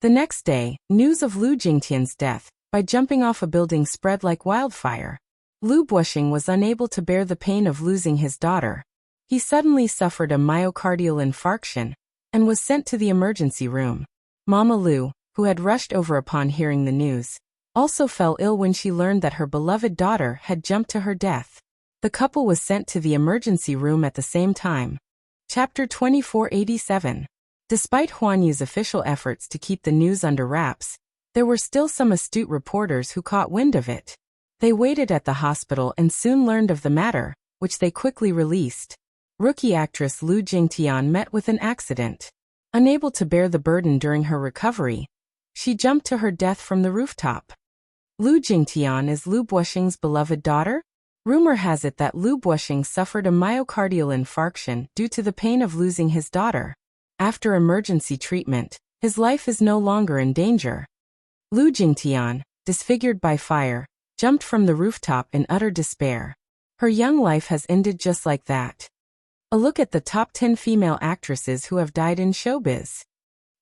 The next day, news of Lu Jingtian's death, by jumping off a building, spread like wildfire. Lu Bushing was unable to bear the pain of losing his daughter. He suddenly suffered a myocardial infarction, and was sent to the emergency room. Mama Lu, who had rushed over upon hearing the news, also fell ill when she learned that her beloved daughter had jumped to her death. The couple was sent to the emergency room at the same time. Chapter 2487. Despite Huan Yu's official efforts to keep the news under wraps, there were still some astute reporters who caught wind of it. They waited at the hospital and soon learned of the matter, which they quickly released. Rookie actress Lu Jingtian met with an accident. Unable to bear the burden during her recovery, she jumped to her death from the rooftop. Lu Jingtian is Lu Buoxing's beloved daughter? Rumor has it that Lu Buoxing suffered a myocardial infarction due to the pain of losing his daughter. After emergency treatment, his life is no longer in danger. Lu Jingtian, disfigured by fire, jumped from the rooftop in utter despair. Her young life has ended just like that. A look at the top 10 female actresses who have died in showbiz.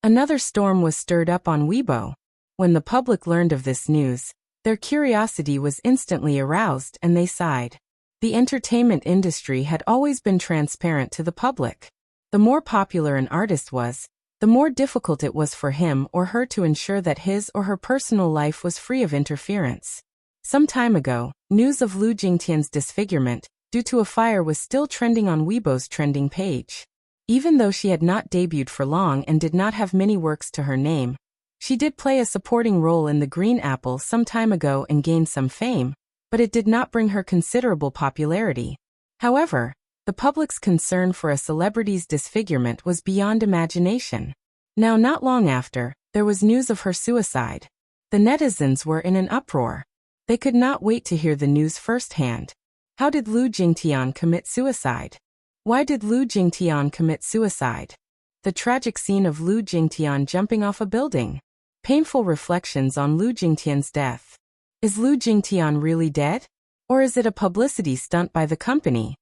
Another storm was stirred up on Weibo. When the public learned of this news, their curiosity was instantly aroused and they sighed. The entertainment industry had always been transparent to the public. The more popular an artist was, the more difficult it was for him or her to ensure that his or her personal life was free of interference. Some time ago, news of Lu Jingtian's disfigurement due to a fire was still trending on Weibo's trending page. Even though she had not debuted for long and did not have many works to her name, she did play a supporting role in The Green Apple some time ago and gained some fame, but it did not bring her considerable popularity. However, the public's concern for a celebrity's disfigurement was beyond imagination. Now, not long after, there was news of her suicide. The netizens were in an uproar. They could not wait to hear the news firsthand. How did Lu Jingtian commit suicide? Why did Lu Jingtian commit suicide? The tragic scene of Lu Jingtian jumping off a building. Painful reflections on Lu Jingtian's death. Is Lu Jingtian really dead? Or is it a publicity stunt by the company?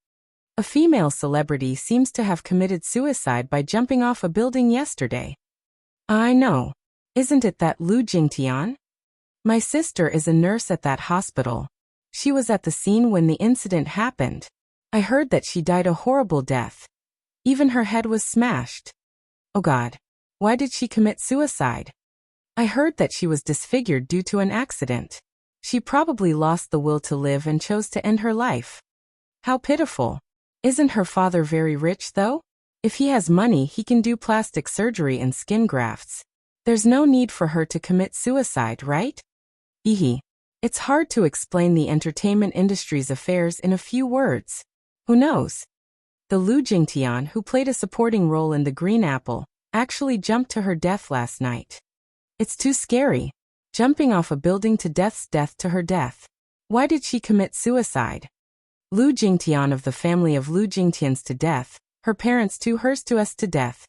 A female celebrity seems to have committed suicide by jumping off a building yesterday. I know. Isn't it that Lu Jingtian? My sister is a nurse at that hospital. She was at the scene when the incident happened. I heard that she died a horrible death. Even her head was smashed. Oh God. Why did she commit suicide? I heard that she was disfigured due to an accident. She probably lost the will to live and chose to end her life. How pitiful. Isn't her father very rich though? If he has money, he can do plastic surgery and skin grafts. There's no need for her to commit suicide, right? It's hard to explain the entertainment industry's affairs in a few words. Who knows? The Lu Jingtian, who played a supporting role in The Green Apple, actually jumped to her death last night. It's too scary. Jumping off a building to death to her death. Why did she commit suicide? Lu Jingtian of the family of Lu Jingtians to death, her parents to hers to us to death.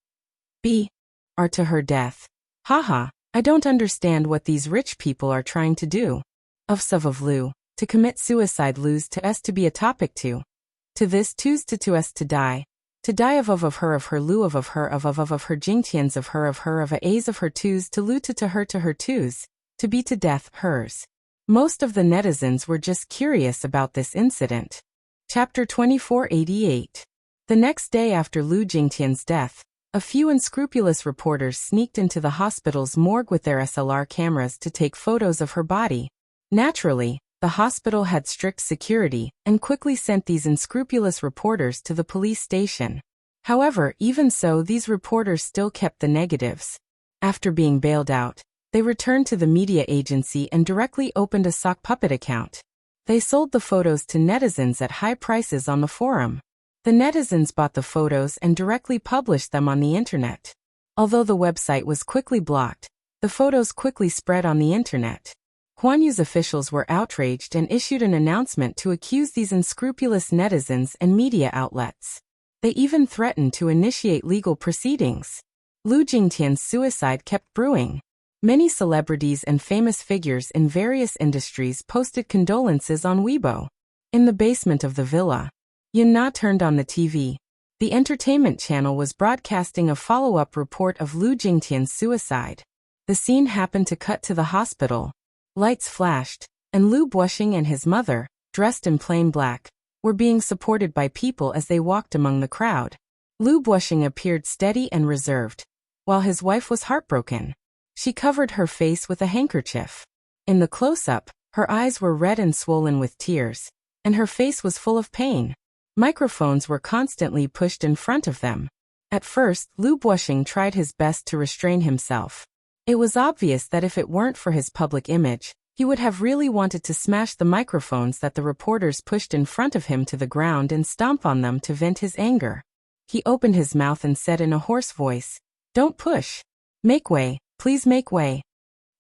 Are to her death. Haha, I don't understand what these rich people are trying to do. Of Lu, to commit suicide Lu's to us to be a topic to. To this to's to us to die. To die of her Lu of her of her Jingtians of her of a A's of her twos to Lu to her twos, to be to death hers. Most of the netizens were just curious about this incident. Chapter 2488. The next day after Lu Jingtian's death, a few unscrupulous reporters sneaked into the hospital's morgue with their SLR cameras to take photos of her body. Naturally, the hospital had strict security and quickly sent these unscrupulous reporters to the police station. However, even so, these reporters still kept the negatives. After being bailed out, they returned to the media agency and directly opened a sock puppet account. They sold the photos to netizens at high prices on the forum. The netizens bought the photos and directly published them on the internet. Although the website was quickly blocked, the photos quickly spread on the internet. Huan Yu's officials were outraged and issued an announcement to accuse these unscrupulous netizens and media outlets. They even threatened to initiate legal proceedings. Lu Jingtian's suicide kept brewing. Many celebrities and famous figures in various industries posted condolences on Weibo. In the basement of the villa, Yun Na turned on the TV. The entertainment channel was broadcasting a follow-up report of Lu Jingtian's suicide. The scene happened to cut to the hospital. Lights flashed, and Lu Buoxing and his mother, dressed in plain black, were being supported by people as they walked among the crowd. Lu Bushing appeared steady and reserved, while his wife was heartbroken. She covered her face with a handkerchief. In the close-up, her eyes were red and swollen with tears, and her face was full of pain. Microphones were constantly pushed in front of them. At first, Lu Bushing tried his best to restrain himself. It was obvious that if it weren't for his public image, he would have really wanted to smash the microphones that the reporters pushed in front of him to the ground and stomp on them to vent his anger. He opened his mouth and said in a hoarse voice, "Don't push. Make way, please make way."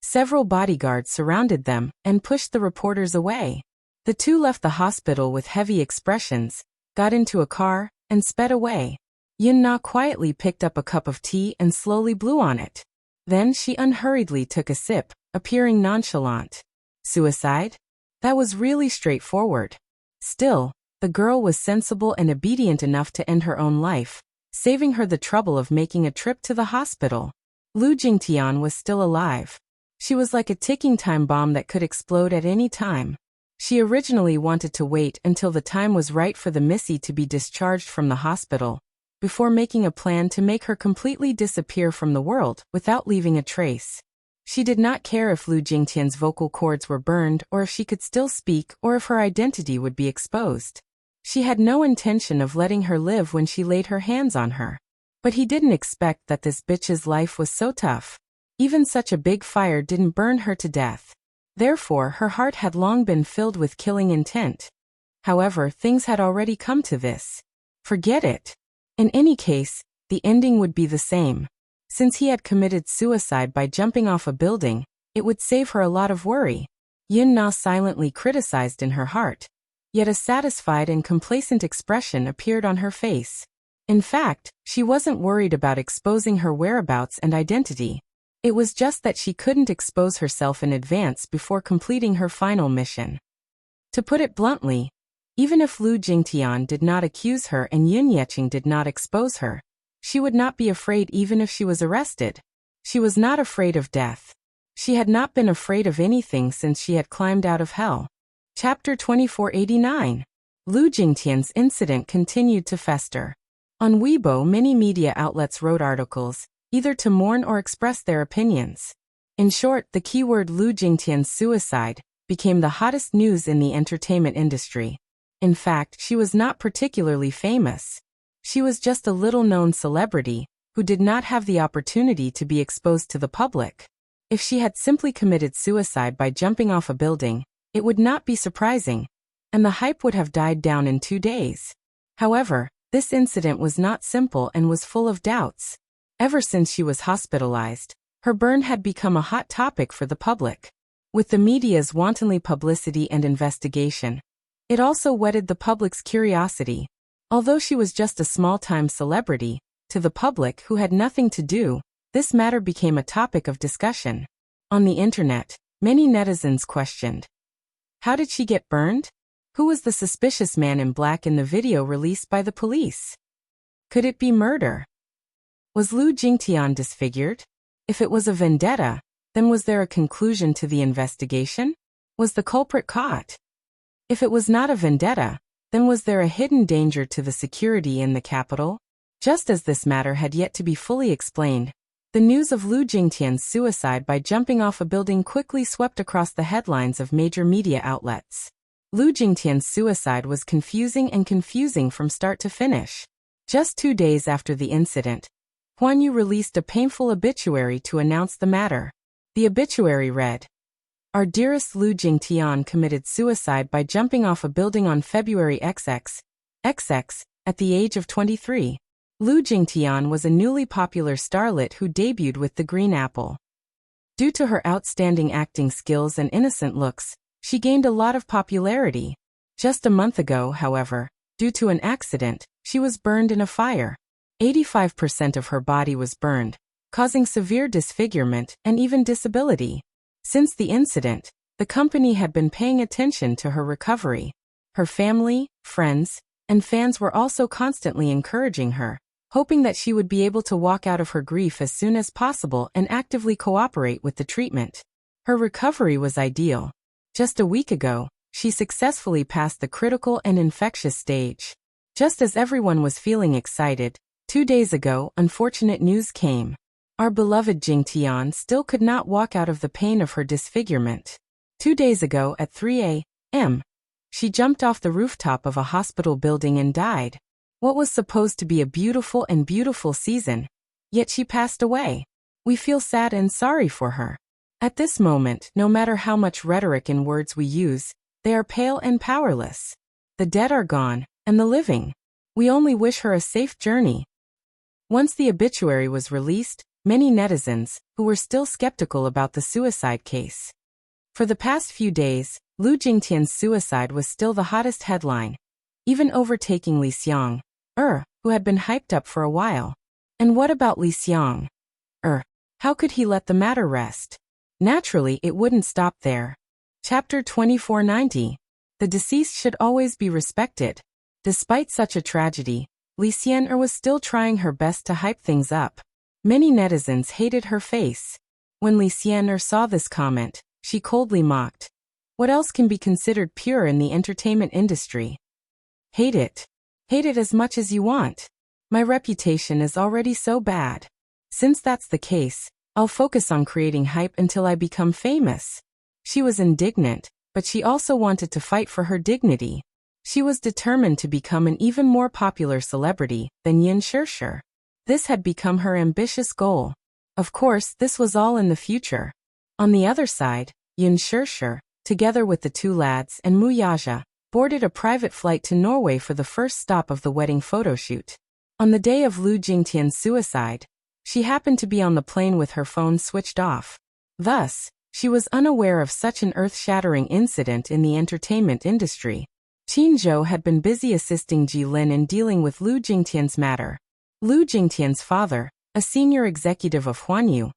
Several bodyguards surrounded them and pushed the reporters away. The two left the hospital with heavy expressions, got into a car, and sped away. Yin Na quietly picked up a cup of tea and slowly blew on it. Then she unhurriedly took a sip, appearing nonchalant. Suicide? That was really straightforward. Still, the girl was sensible and obedient enough to end her own life, saving her the trouble of making a trip to the hospital. Lu Jingtian was still alive. She was like a ticking time bomb that could explode at any time. She originally wanted to wait until the time was right for the Missy to be discharged from the hospital, before making a plan to make her completely disappear from the world without leaving a trace. She did not care if Lu Jingtian's vocal cords were burned or if she could still speak or if her identity would be exposed. She had no intention of letting her live when she laid her hands on her. But he didn't expect that this bitch's life was so tough. Even such a big fire didn't burn her to death. Therefore, her heart had long been filled with killing intent. However, things had already come to this. Forget it. In any case, the ending would be the same. Since he had committed suicide by jumping off a building, it would save her a lot of worry. Yin Na silently criticized in her heart. Yet a satisfied and complacent expression appeared on her face. In fact, she wasn't worried about exposing her whereabouts and identity. It was just that she couldn't expose herself in advance before completing her final mission. To put it bluntly, even if Lu Jingtian did not accuse her and Yun Yeqing did not expose her, she would not be afraid even if she was arrested. She was not afraid of death. She had not been afraid of anything since she had climbed out of hell. Chapter 2489. Lu Jingtian's incident continued to fester. On Weibo, many media outlets wrote articles, either to mourn or express their opinions. In short, the keyword Lu Jingtian's suicide became the hottest news in the entertainment industry. In fact, she was not particularly famous. She was just a little-known celebrity who did not have the opportunity to be exposed to the public. If she had simply committed suicide by jumping off a building, it would not be surprising, and the hype would have died down in 2 days. However, this incident was not simple and was full of doubts. Ever since she was hospitalized, her burn had become a hot topic for the public. With the media's wantonly publicity and investigation, it also whetted the public's curiosity. Although she was just a small-time celebrity, to the public who had nothing to do, this matter became a topic of discussion. On the internet, many netizens questioned, how did she get burned? Who was the suspicious man in black in the video released by the police? Could it be murder? Was Lu Jingtian disfigured? If it was a vendetta, then was there a conclusion to the investigation? Was the culprit caught? If it was not a vendetta, then was there a hidden danger to the security in the capital? Just as this matter had yet to be fully explained, the news of Lu Jingtian's suicide by jumping off a building quickly swept across the headlines of major media outlets. Lu Jingtian's suicide was confusing from start to finish. Just 2 days after the incident, Huan Yu released a painful obituary to announce the matter. The obituary read, "Our dearest Lu Jingtian committed suicide by jumping off a building on February XX, at the age of 23. Lu Jingtian was a newly popular starlet who debuted with The Green Apple. Due to her outstanding acting skills and innocent looks, she gained a lot of popularity. Just a month ago, however, due to an accident, she was burned in a fire. 85% of her body was burned, causing severe disfigurement and even disability. Since the incident, the company had been paying attention to her recovery. Her family, friends, and fans were also constantly encouraging her, hoping that she would be able to walk out of her grief as soon as possible and actively cooperate with the treatment. Her recovery was ideal. Just a week ago, she successfully passed the critical and infectious stage. Just as everyone was feeling excited, 2 days ago, unfortunate news came. Our beloved Jing Tian still could not walk out of the pain of her disfigurement. 2 days ago at 3 a.m., she jumped off the rooftop of a hospital building and died. What was supposed to be a beautiful season, yet she passed away. We feel sad and sorry for her. At this moment, no matter how much rhetoric and words we use, they are pale and powerless. The dead are gone, and the living. We only wish her a safe journey. Once the obituary was released, many netizens, who were still skeptical about the suicide case. For the past few days, Lu Jingtian's suicide was still the hottest headline, even overtaking Li Xiang, who had been hyped up for a while. And what about Li Xiang? How could he let the matter rest? Naturally, it wouldn't stop there. Chapter 2490. The deceased should always be respected. Despite such a tragedy, Li Xian was still trying her best to hype things up. Many netizens hated her face. When Li Xian saw this comment, she coldly mocked. What else can be considered pure in the entertainment industry? Hate it. Hate it as much as you want. My reputation is already so bad. Since that's the case, I'll focus on creating hype until I become famous. She was indignant, but she also wanted to fight for her dignity. She was determined to become an even more popular celebrity than Yin Shirshir. This had become her ambitious goal. Of course, this was all in the future. On the other side, Yin Shirshir, together with the two lads and Mu Yaja, boarded a private flight to Norway for the first stop of the wedding photoshoot. On the day of Lu Jingtian's suicide, she happened to be on the plane with her phone switched off. Thus, she was unaware of such an earth-shattering incident in the entertainment industry. Qin Zhou had been busy assisting Ji Lin in dealing with Lu Jingtian's matter. Lu Jingtian's father, a senior executive of Huanyu,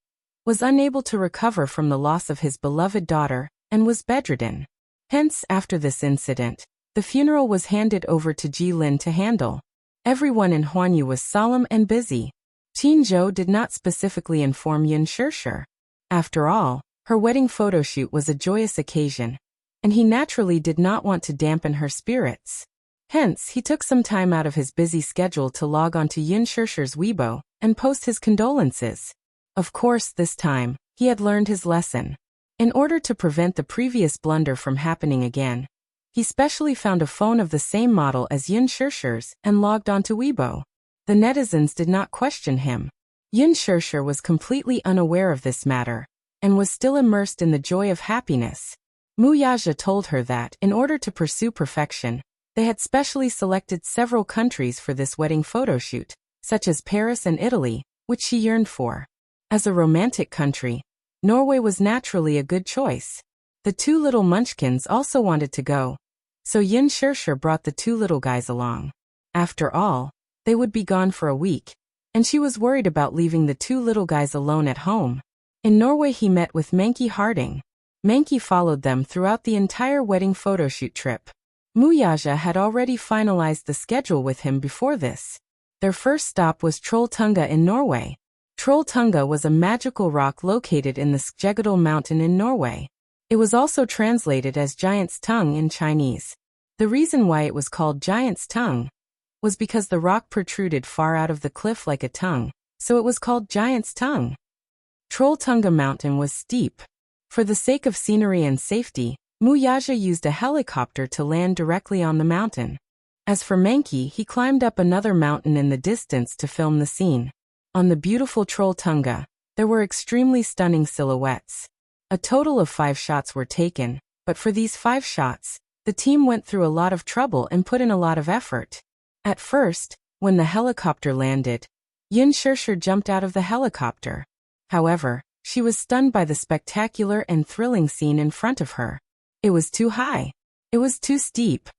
was unable to recover from the loss of his beloved daughter and was bedridden. Hence, after this incident, the funeral was handed over to Ji Lin to handle. Everyone in Huanyu was solemn and busy. Qin Zhou did not specifically inform Yin Shirshir. After all, her wedding photoshoot was a joyous occasion, and he naturally did not want to dampen her spirits. Hence, he took some time out of his busy schedule to log onto Yin Shirshir's Weibo and post his condolences. Of course, this time, he had learned his lesson. In order to prevent the previous blunder from happening again, he specially found a phone of the same model as Yin Shirshir's and logged onto Weibo. The netizens did not question him. Yin Shirshir was completely unaware of this matter, and was still immersed in the joy of happiness. Mu Yaja told her that, in order to pursue perfection, they had specially selected several countries for this wedding photoshoot, such as Paris and Italy, which she yearned for. As a romantic country, Norway was naturally a good choice. The two little munchkins also wanted to go, so Yin Shirshir brought the two little guys along. After all, they would be gone for a week, and she was worried about leaving the two little guys alone at home. In Norway he met with Mankey Harding. Mankey followed them throughout the entire wedding photoshoot trip. Mu Yaja had already finalized the schedule with him before this. Their first stop was Trolltunga in Norway. Trolltunga was a magical rock located in the Skjeggedal mountain in Norway. It was also translated as Giant's Tongue in Chinese. The reason why it was called Giant's Tongue was because the rock protruded far out of the cliff like a tongue, so it was called Giant's Tongue. Trolltunga mountain was steep. For the sake of scenery and safety, Mu Yaja used a helicopter to land directly on the mountain. As for Mankey, he climbed up another mountain in the distance to film the scene. On the beautiful Trolltunga, there were extremely stunning silhouettes. A total of 5 shots were taken, but for these 5 shots, the team went through a lot of trouble and put in a lot of effort. At first, when the helicopter landed, Yin Shirshir jumped out of the helicopter. However, she was stunned by the spectacular and thrilling scene in front of her. It was too high. It was too steep.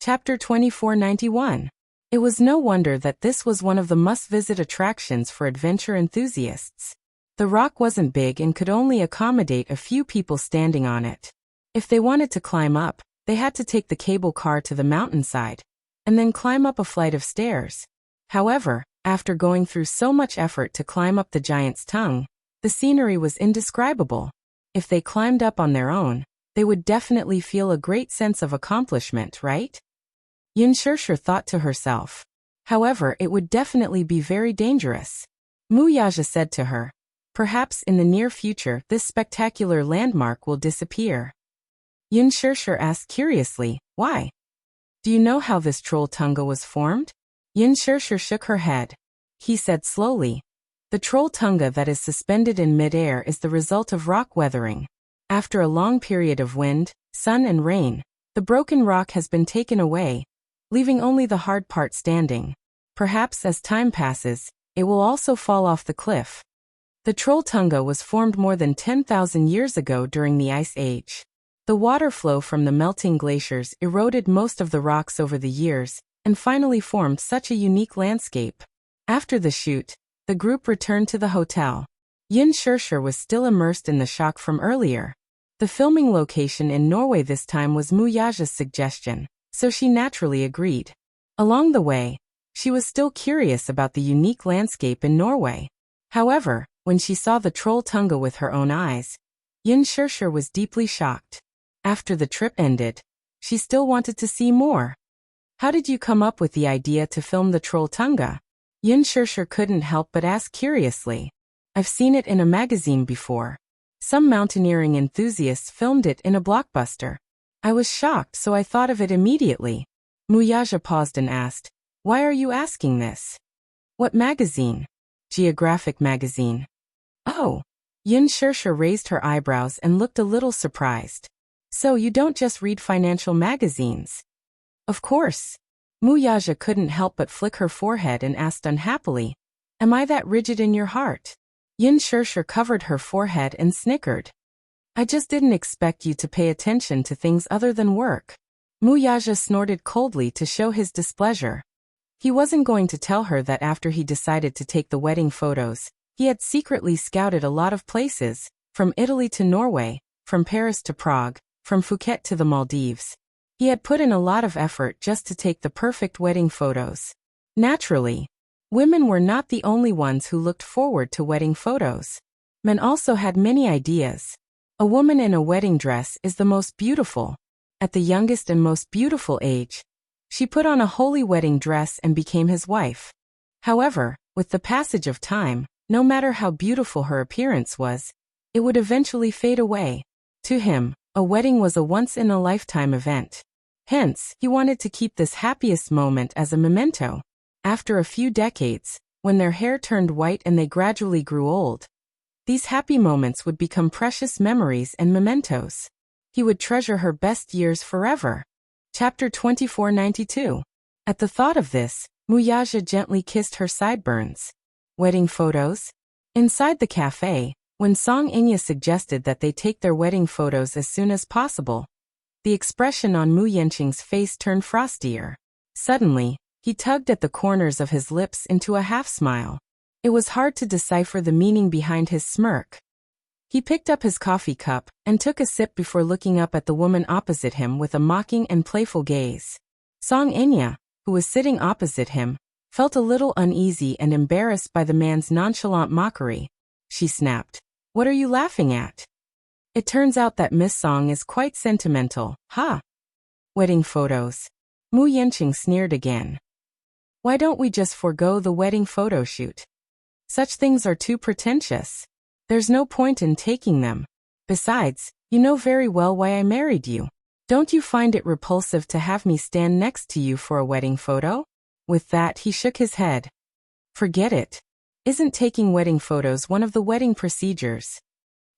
Chapter 2491. It was no wonder that this was one of the must-visit attractions for adventure enthusiasts. The rock wasn't big and could only accommodate a few people standing on it. If they wanted to climb up, they had to take the cable car to the mountainside, and then climb up a flight of stairs. However, after going through so much effort to climb up the Giant's Tongue, the scenery was indescribable. If they climbed up on their own, they would definitely feel a great sense of accomplishment, right? Yin Shirshir thought to herself. However, it would definitely be very dangerous. Muyaja said to her. Perhaps in the near future this spectacular landmark will disappear. Yin Shirshir asked curiously, why? Do you know how this troll tunga was formed? Yin Shirshir shook her head. He said slowly. The troll tunga that is suspended in mid-air is the result of rock weathering. After a long period of wind, sun and rain, the broken rock has been taken away, leaving only the hard part standing. Perhaps as time passes, it will also fall off the cliff. The troll tunga was formed more than 10,000 years ago during the Ice Age. The water flow from the melting glaciers eroded most of the rocks over the years, and finally formed such a unique landscape. After the shoot, the group returned to the hotel. Yin Shirshir was still immersed in the shock from earlier. The filming location in Norway this time was Muyaja's suggestion, so she naturally agreed. Along the way, she was still curious about the unique landscape in Norway. However, when she saw the troll tunga with her own eyes, Yin Shirshir was deeply shocked. After the trip ended, she still wanted to see more. How did you come up with the idea to film the troll tunga? Yin Shirshir couldn't help but ask curiously. I've seen it in a magazine before. Some mountaineering enthusiasts filmed it in a blockbuster. I was shocked, so I thought of it immediately. Muyaja paused and asked, why are you asking this? What magazine? Geographic magazine. Oh. Yin Shirshir raised her eyebrows and looked a little surprised. So you don't just read financial magazines? Of course. Muyaja couldn't help but flick her forehead and asked unhappily, am I that rigid in your heart? Yin Shirshir covered her forehead and snickered. I just didn't expect you to pay attention to things other than work. Muyaja snorted coldly to show his displeasure. He wasn't going to tell her that after he decided to take the wedding photos, he had secretly scouted a lot of places, from Italy to Norway, from Paris to Prague, from Phuket to the Maldives. He had put in a lot of effort just to take the perfect wedding photos. Naturally, women were not the only ones who looked forward to wedding photos. Men also had many ideas. A woman in a wedding dress is the most beautiful. At the youngest and most beautiful age, she put on a holy wedding dress and became his wife. However, with the passage of time, no matter how beautiful her appearance was, it would eventually fade away. To him, a wedding was a once-in-a-lifetime event. Hence, he wanted to keep this happiest moment as a memento. After a few decades, when their hair turned white and they gradually grew old, these happy moments would become precious memories and mementos. He would treasure her best years forever. Chapter 2492. At the thought of this, Muyaja gently kissed her sideburns. Wedding photos? Inside the cafe, when Song Inya suggested that they take their wedding photos as soon as possible, the expression on Mu Yenqing's face turned frostier. Suddenly, he tugged at the corners of his lips into a half-smile. It was hard to decipher the meaning behind his smirk. He picked up his coffee cup and took a sip before looking up at the woman opposite him with a mocking and playful gaze. Song Inya, who was sitting opposite him, felt a little uneasy and embarrassed by the man's nonchalant mockery. She snapped, "What are you laughing at? It turns out that Miss Song is quite sentimental, huh?" Wedding photos. Mu Yenqing sneered again. "Why don't we just forego the wedding photo shoot? Such things are too pretentious. There's no point in taking them. Besides, you know very well why I married you. Don't you find it repulsive to have me stand next to you for a wedding photo?" With that, he shook his head. "Forget it. Isn't taking wedding photos one of the wedding procedures?"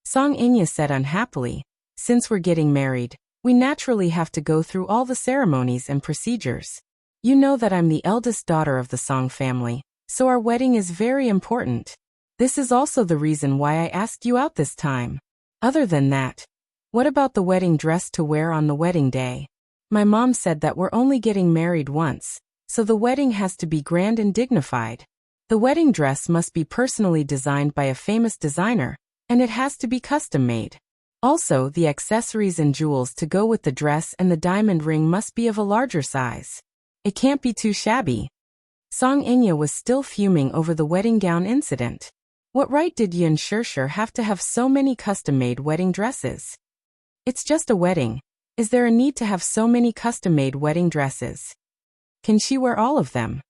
Song Inya said unhappily, "Since we're getting married, we naturally have to go through all the ceremonies and procedures. You know that I'm the eldest daughter of the Song family, so our wedding is very important. This is also the reason why I asked you out this time. Other than that, what about the wedding dress to wear on the wedding day? My mom said that we're only getting married once, so the wedding has to be grand and dignified. The wedding dress must be personally designed by a famous designer, and it has to be custom-made. Also, the accessories and jewels to go with the dress and the diamond ring must be of a larger size. It can't be too shabby." Song Inya was still fuming over the wedding gown incident. What right did Yin Shirshir have to have so many custom-made wedding dresses? It's just a wedding. Is there a need to have so many custom-made wedding dresses? Can she wear all of them?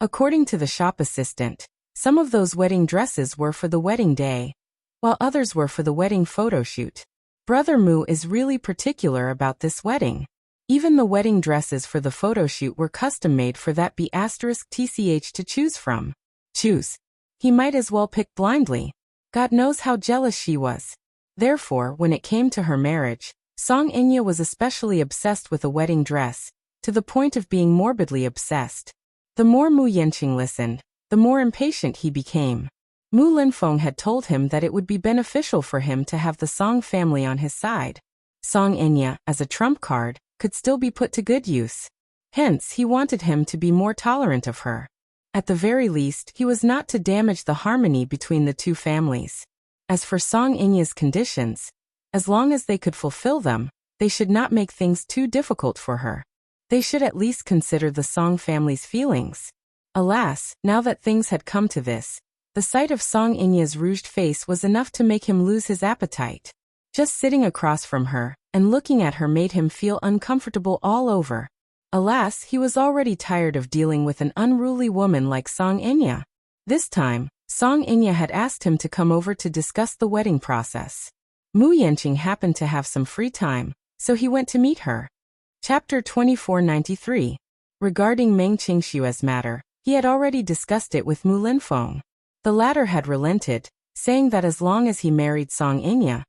According to the shop assistant, some of those wedding dresses were for the wedding day, while others were for the wedding photo shoot. Brother Mu is really particular about this wedding. Even the wedding dresses for the photo shoot were custom-made for that B*TCH to choose from. Choose. He might as well pick blindly. God knows how jealous she was. Therefore, when it came to her marriage, Song Inya was especially obsessed with a wedding dress, to the point of being morbidly obsessed. The more Mu Yanqing listened, the more impatient he became. Mu Linfeng had told him that it would be beneficial for him to have the Song family on his side. Song Inya, as a trump card, could still be put to good use. Hence, he wanted him to be more tolerant of her. At the very least, he was not to damage the harmony between the two families. As for Song Inya's conditions, as long as they could fulfill them, they should not make things too difficult for her. They should at least consider the Song family's feelings. Alas, now that things had come to this, the sight of Song Inya's rouged face was enough to make him lose his appetite. Just sitting across from her and looking at her made him feel uncomfortable all over. Alas, he was already tired of dealing with an unruly woman like Song Inya. This time, Song Inya had asked him to come over to discuss the wedding process. Mu Yanqing happened to have some free time, so he went to meet her. Chapter 2493. Regarding Meng Qingshue's matter, he had already discussed it with Mu Linfeng. The latter had relented, saying that as long as he married Song Inya,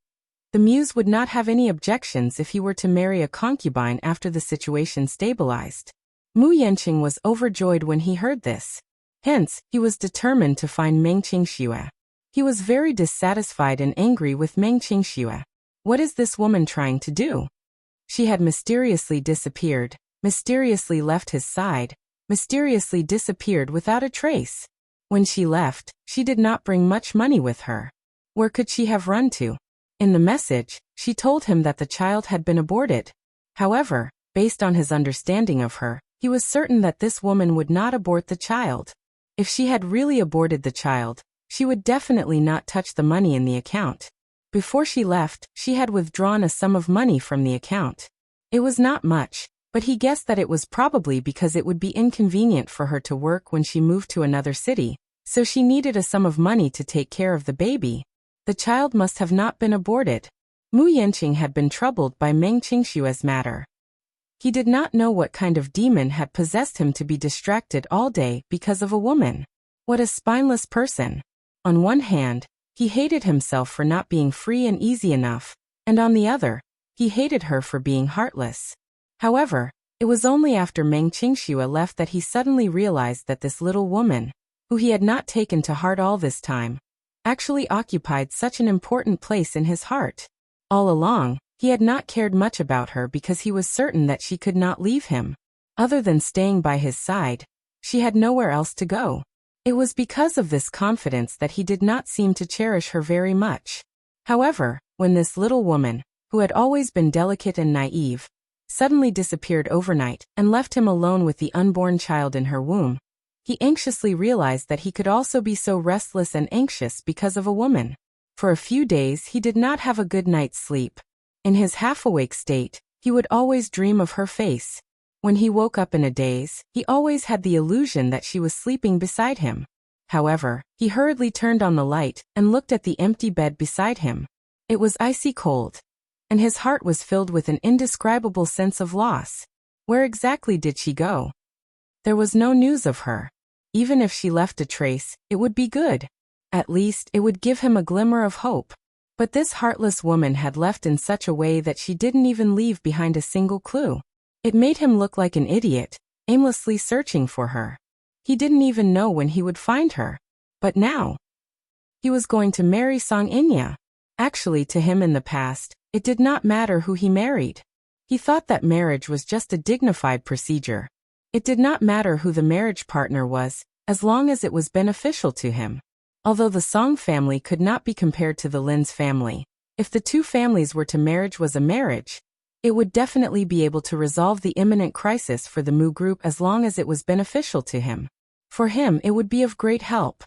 the muse would not have any objections if he were to marry a concubine after the situation stabilized. Mu Yanqing was overjoyed when he heard this. Hence, he was determined to find Meng Qingxue. He was very dissatisfied and angry with Meng Qingxue. What is this woman trying to do? She had mysteriously disappeared, mysteriously left his side, mysteriously disappeared without a trace. When she left, she did not bring much money with her. Where could she have run to? In the message, she told him that the child had been aborted. However, based on his understanding of her, he was certain that this woman would not abort the child. If she had really aborted the child, she would definitely not touch the money in the account. Before she left, she had withdrawn a sum of money from the account. It was not much, but he guessed that it was probably because it would be inconvenient for her to work when she moved to another city, so she needed a sum of money to take care of the baby. The child must have not been aborted. Mu Yanqing had been troubled by Meng Qingshue's matter. He did not know what kind of demon had possessed him to be distracted all day because of a woman. What a spineless person. On one hand, he hated himself for not being free and easy enough, and on the other, he hated her for being heartless. However, it was only after Meng Qingxue left that he suddenly realized that this little woman, who he had not taken to heart all this time, actually occupied such an important place in his heart. All along, he had not cared much about her because he was certain that she could not leave him. Other than staying by his side, she had nowhere else to go. It was because of this confidence that he did not seem to cherish her very much. However, when this little woman, who had always been delicate and naive, suddenly disappeared overnight and left him alone with the unborn child in her womb, he anxiously realized that he could also be so restless and anxious because of a woman. For a few days he did not have a good night's sleep. In his half-awake state, he would always dream of her face. When he woke up in a daze, he always had the illusion that she was sleeping beside him. However, he hurriedly turned on the light and looked at the empty bed beside him. It was icy cold, and his heart was filled with an indescribable sense of loss. Where exactly did she go? There was no news of her. Even if she left a trace, it would be good. At least, it would give him a glimmer of hope. But this heartless woman had left in such a way that she didn't even leave behind a single clue. It made him look like an idiot, aimlessly searching for her. He didn't even know when he would find her. But now, he was going to marry Song Inya. Actually, to him in the past, it did not matter who he married. He thought that marriage was just a dignified procedure. It did not matter who the marriage partner was, as long as it was beneficial to him. Although the Song family could not be compared to the Lin's family, if the two families were to marriage was a marriage, it would definitely be able to resolve the imminent crisis for the Mu group as long as it was beneficial to him. For him it would be of great help.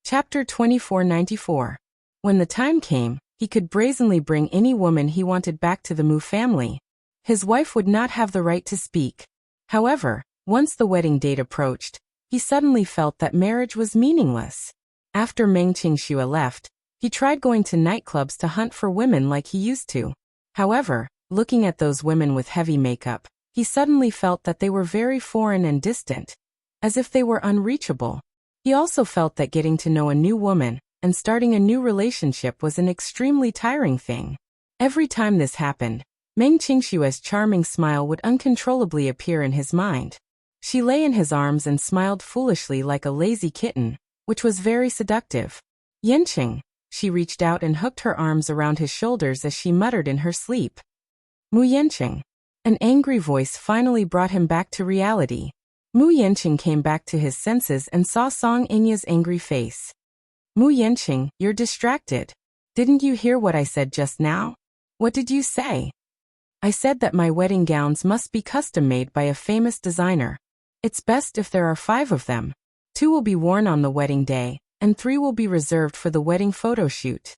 Chapter 2494. When the time came, he could brazenly bring any woman he wanted back to the Mu family. His wife would not have the right to speak. However, once the wedding date approached, he suddenly felt that marriage was meaningless. After Meng Qingxue left, he tried going to nightclubs to hunt for women like he used to. However, looking at those women with heavy makeup, he suddenly felt that they were very foreign and distant, as if they were unreachable. He also felt that getting to know a new woman and starting a new relationship was an extremely tiring thing. Every time this happened, Meng Qingshue's charming smile would uncontrollably appear in his mind. She lay in his arms and smiled foolishly like a lazy kitten, which was very seductive. Yanqing, she reached out and hooked her arms around his shoulders as she muttered in her sleep. Mu Yanqing. An angry voice finally brought him back to reality. Mu Yanqing came back to his senses and saw Song Yingya's angry face. Mu Yanqing, you're distracted. Didn't you hear what I said just now? What did you say? I said that my wedding gowns must be custom-made by a famous designer. It's best if there are 5 of them. 2 will be worn on the wedding day, and 3 will be reserved for the wedding photo shoot.